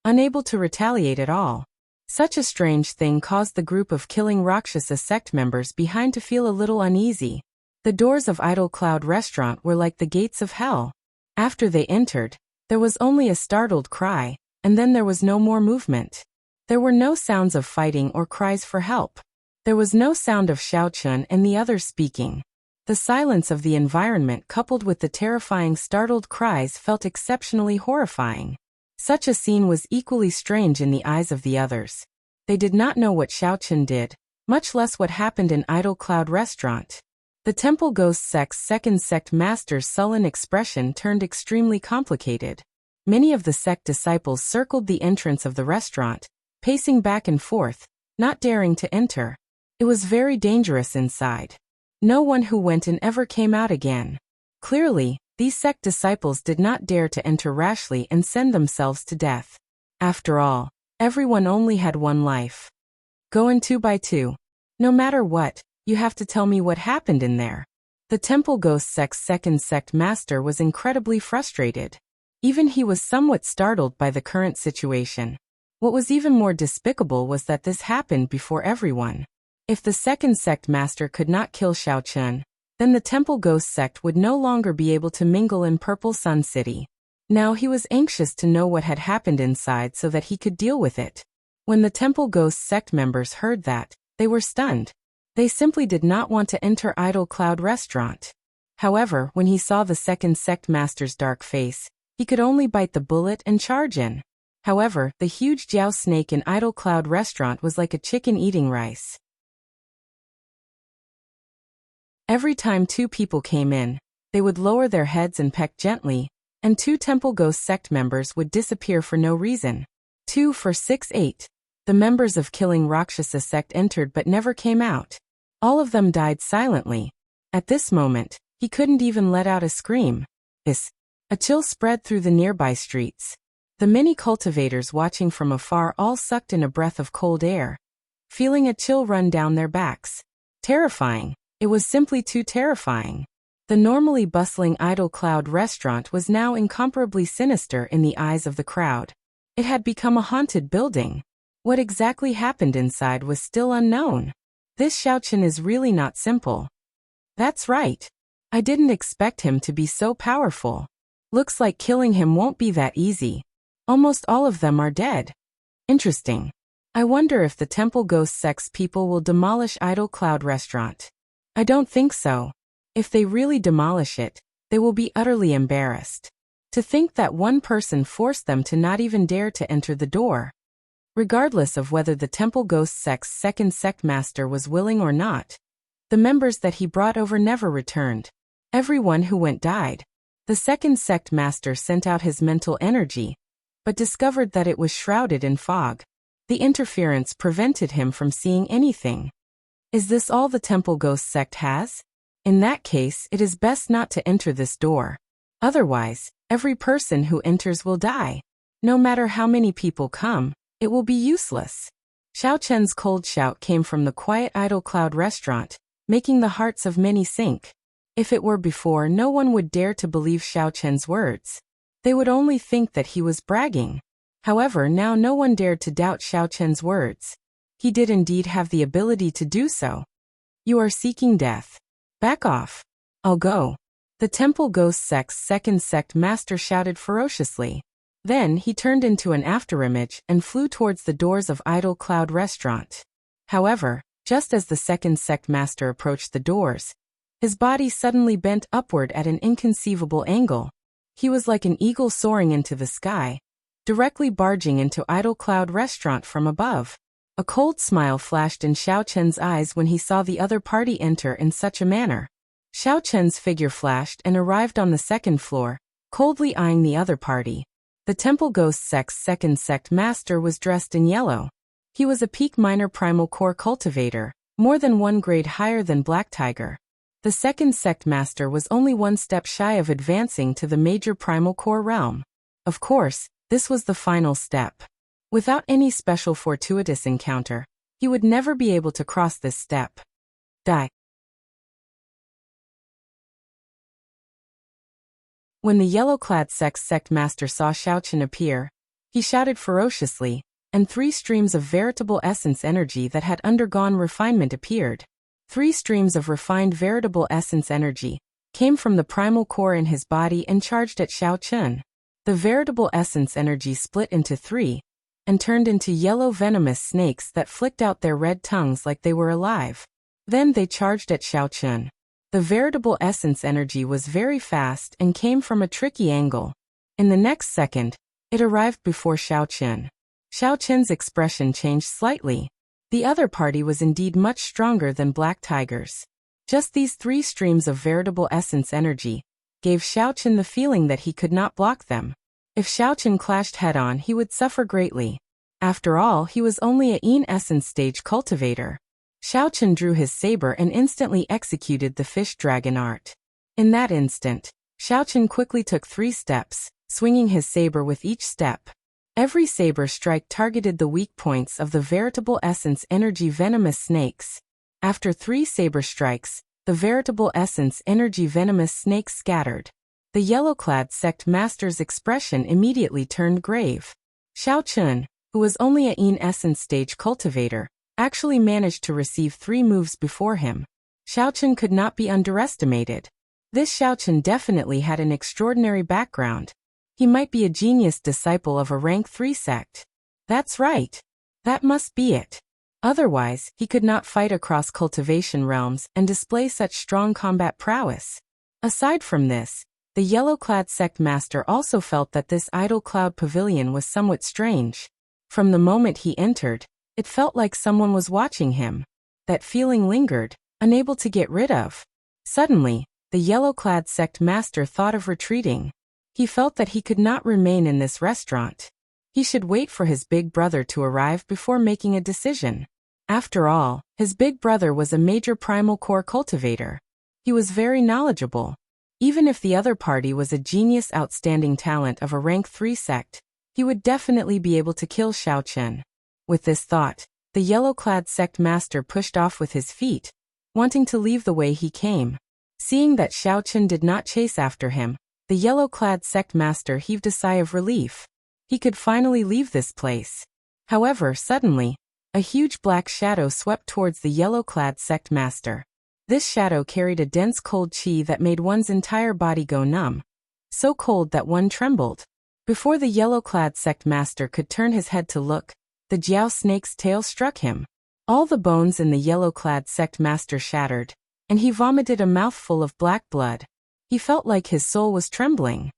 unable to retaliate at all. Such a strange thing caused the group of killing Rakshasa sect members behind to feel a little uneasy. The doors of Idle Cloud restaurant were like the gates of hell. After they entered, there was only a startled cry, and then there was no more movement. There were no sounds of fighting or cries for help. There was no sound of Xiao Chen and the others speaking. The silence of the environment coupled with the terrifying startled cries felt exceptionally horrifying. Such a scene was equally strange in the eyes of the others. They did not know what Xiao Chen did, much less what happened in Idle Cloud restaurant. The Temple Ghost Sect's second sect master's sullen expression turned extremely complicated. Many of the sect disciples circled the entrance of the restaurant, pacing back and forth, not daring to enter. It was very dangerous inside. No one who went in ever came out again. Clearly, these sect disciples did not dare to enter rashly and send themselves to death. After all, everyone only had one life. Go in 2 by 2. No matter what, you have to tell me what happened in there. The Temple Ghost Sect's second sect master was incredibly frustrated. Even he was somewhat startled by the current situation. What was even more despicable was that this happened before everyone. If the second sect master could not kill Xiao Chen, then the Temple Ghost Sect would no longer be able to mingle in Purple Sun City. Now he was anxious to know what had happened inside so that he could deal with it. When the Temple Ghost Sect members heard that, they were stunned. They simply did not want to enter Idle Cloud restaurant. However, when he saw the second sect master's dark face, he could only bite the bullet and charge in. However, the huge Jiao snake in Idle Cloud restaurant was like a chicken eating rice. Every time 2 people came in, they would lower their heads and peck gently, and 2 Temple Ghost Sect members would disappear for no reason. 2 for 6 8. The members of Killing Rakshasa Sect entered but never came out. All of them died silently. At this moment, he couldn't even let out a scream. A chill spread through the nearby streets. The many cultivators watching from afar all sucked in a breath of cold air, feeling a chill run down their backs. Terrifying. It was simply too terrifying. The normally bustling Idle Cloud restaurant was now incomparably sinister in the eyes of the crowd. It had become a haunted building. What exactly happened inside was still unknown. This Xiao Chen is really not simple. That's right. I didn't expect him to be so powerful. Looks like killing him won't be that easy. Almost all of them are dead. Interesting. I wonder if the Temple Ghost Sect's people will demolish Idle Cloud restaurant. I don't think so. If they really demolish it, they will be utterly embarrassed. To think that one person forced them to not even dare to enter the door. Regardless of whether the Temple Ghost Sect's second sect master was willing or not, the members that he brought over never returned. Everyone who went died. The second sect master sent out his mental energy, but discovered that it was shrouded in fog. The interference prevented him from seeing anything. Is this all the Temple Ghost Sect has? In that case, it is best not to enter this door. Otherwise, every person who enters will die. No matter how many people come, it will be useless. Xiao Chen's cold shout came from the quiet idle cloud restaurant, making the hearts of many sink. If it were before, no one would dare to believe Xiao Chen's words. They would only think that he was bragging. However, now no one dared to doubt Xiao Chen's words. He did indeed have the ability to do so. You are seeking death. Back off. I'll go. The Temple Ghost Sect's second sect master shouted ferociously. Then he turned into an afterimage and flew towards the doors of Idle Cloud Restaurant. However, just as the second sect master approached the doors, his body suddenly bent upward at an inconceivable angle. He was like an eagle soaring into the sky, directly barging into Idle Cloud Restaurant from above. A cold smile flashed in Xiao Chen's eyes when he saw the other party enter in such a manner. Xiao Chen's figure flashed and arrived on the second floor, coldly eyeing the other party. The Temple Ghost Sect's second sect master was dressed in yellow. He was a peak minor primal core cultivator, more than one grade higher than Black Tiger. The second sect master was only one step shy of advancing to the major primal core realm. Of course, this was the final step. Without any special fortuitous encounter, he would never be able to cross this step. Die. When the yellow-clad sect master saw Xiao Chen appear, he shouted ferociously, and 3 streams of veritable essence energy that had undergone refinement appeared. 3 streams of refined veritable essence energy came from the primal core in his body and charged at Xiao Chen. The veritable essence energy split into 3 and turned into yellow venomous snakes that flicked out their red tongues like they were alive. Then they charged at Xiao Chen. The veritable essence energy was very fast and came from a tricky angle. In the next second, it arrived before Xiao Chen. Xiao Chen's expression changed slightly. The other party was indeed much stronger than Black Tiger's. Just these 3 streams of veritable essence energy gave Xiao Chen the feeling that he could not block them. If Xiao Chen clashed head-on, he would suffer greatly. After all, he was only a Yin essence stage cultivator. Xiao Chen drew his saber and instantly executed the fish dragon art. In that instant, Xiao Chen quickly took 3 steps, swinging his saber with each step. Every saber strike targeted the weak points of the veritable essence energy venomous snakes. After 3 saber strikes, the veritable essence energy venomous snakes scattered. The yellow-clad sect master's expression immediately turned grave. Xiao Chen, who was only a Yin essence stage cultivator, actually managed to receive 3 moves before him. Xiao Chen could not be underestimated. This Xiao Chen definitely had an extraordinary background. He might be a genius disciple of a rank 3 sect. That's right. That must be it. Otherwise, he could not fight across cultivation realms and display such strong combat prowess. Aside from this, the yellow-clad sect master also felt that this idle cloud pavilion was somewhat strange. From the moment he entered, it felt like someone was watching him. That feeling lingered, unable to get rid of. Suddenly, the yellow-clad sect master thought of retreating. He felt that he could not remain in this restaurant. He should wait for his big brother to arrive before making a decision. After all, his big brother was a major primal core cultivator. He was very knowledgeable. Even if the other party was a genius outstanding talent of a rank 3 sect, he would definitely be able to kill Xiao Chen. With this thought, the yellow-clad sect master pushed off with his feet, wanting to leave the way he came. Seeing that Xiao Chen did not chase after him, the yellow-clad sect master heaved a sigh of relief. He could finally leave this place. However, suddenly, a huge black shadow swept towards the yellow-clad sect master. This shadow carried a dense cold chi that made one's entire body go numb, so cold that one trembled. Before the yellow-clad sect master could turn his head to look, the Jiao snake's tail struck him. All the bones in the yellow-clad sect master shattered, and he vomited a mouthful of black blood. He felt like his soul was trembling.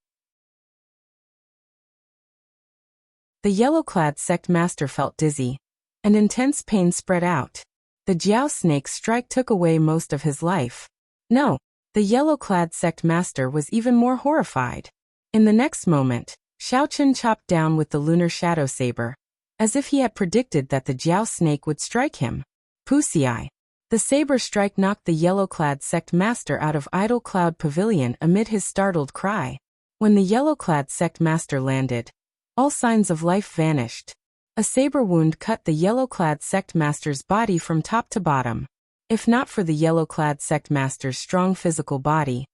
The yellow-clad sect master felt dizzy, and intense pain spread out. The Jiao snake's strike took away most of his life. No, the yellow-clad sect master was even more horrified. In the next moment, Xiao Chen chopped down with the lunar shadow saber, as if he had predicted that the Jiao snake would strike him. Pusiai. The saber strike knocked the yellow-clad sect master out of Idle Cloud Pavilion amid his startled cry. When the yellow-clad sect master landed, all signs of life vanished. A saber wound cut the yellow-clad sect master's body from top to bottom. If not for the yellow-clad sect master's strong physical body,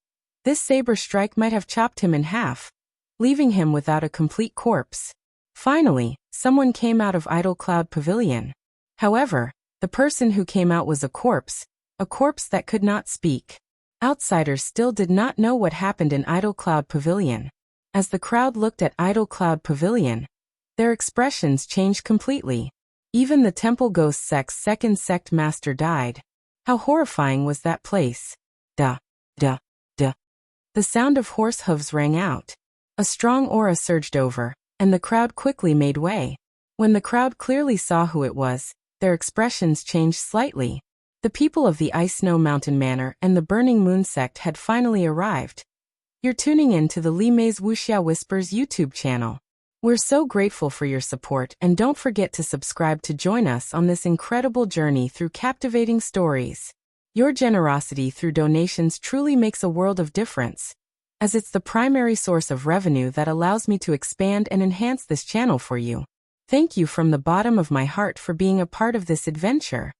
this saber strike might have chopped him in half, leaving him without a complete corpse. Finally, someone came out of Idle Cloud Pavilion. However, the person who came out was a corpse that could not speak. Outsiders still did not know what happened in Idle Cloud Pavilion. As the crowd looked at Idle Cloud Pavilion, their expressions changed completely. Even the Temple Ghost sect's second sect master died. How horrifying was that place? Duh, duh, duh. The sound of horse hooves rang out. A strong aura surged over, and the crowd quickly made way. When the crowd clearly saw who it was, their expressions changed slightly. The people of the Ice Snow Mountain Manor and the Burning Moon sect had finally arrived. You're tuning in to the Li Mei's Wuxia Whispers YouTube channel. We're so grateful for your support, and don't forget to subscribe to join us on this incredible journey through captivating stories. Your generosity through donations truly makes a world of difference, as it's the primary source of revenue that allows me to expand and enhance this channel for you. Thank you from the bottom of my heart for being a part of this adventure.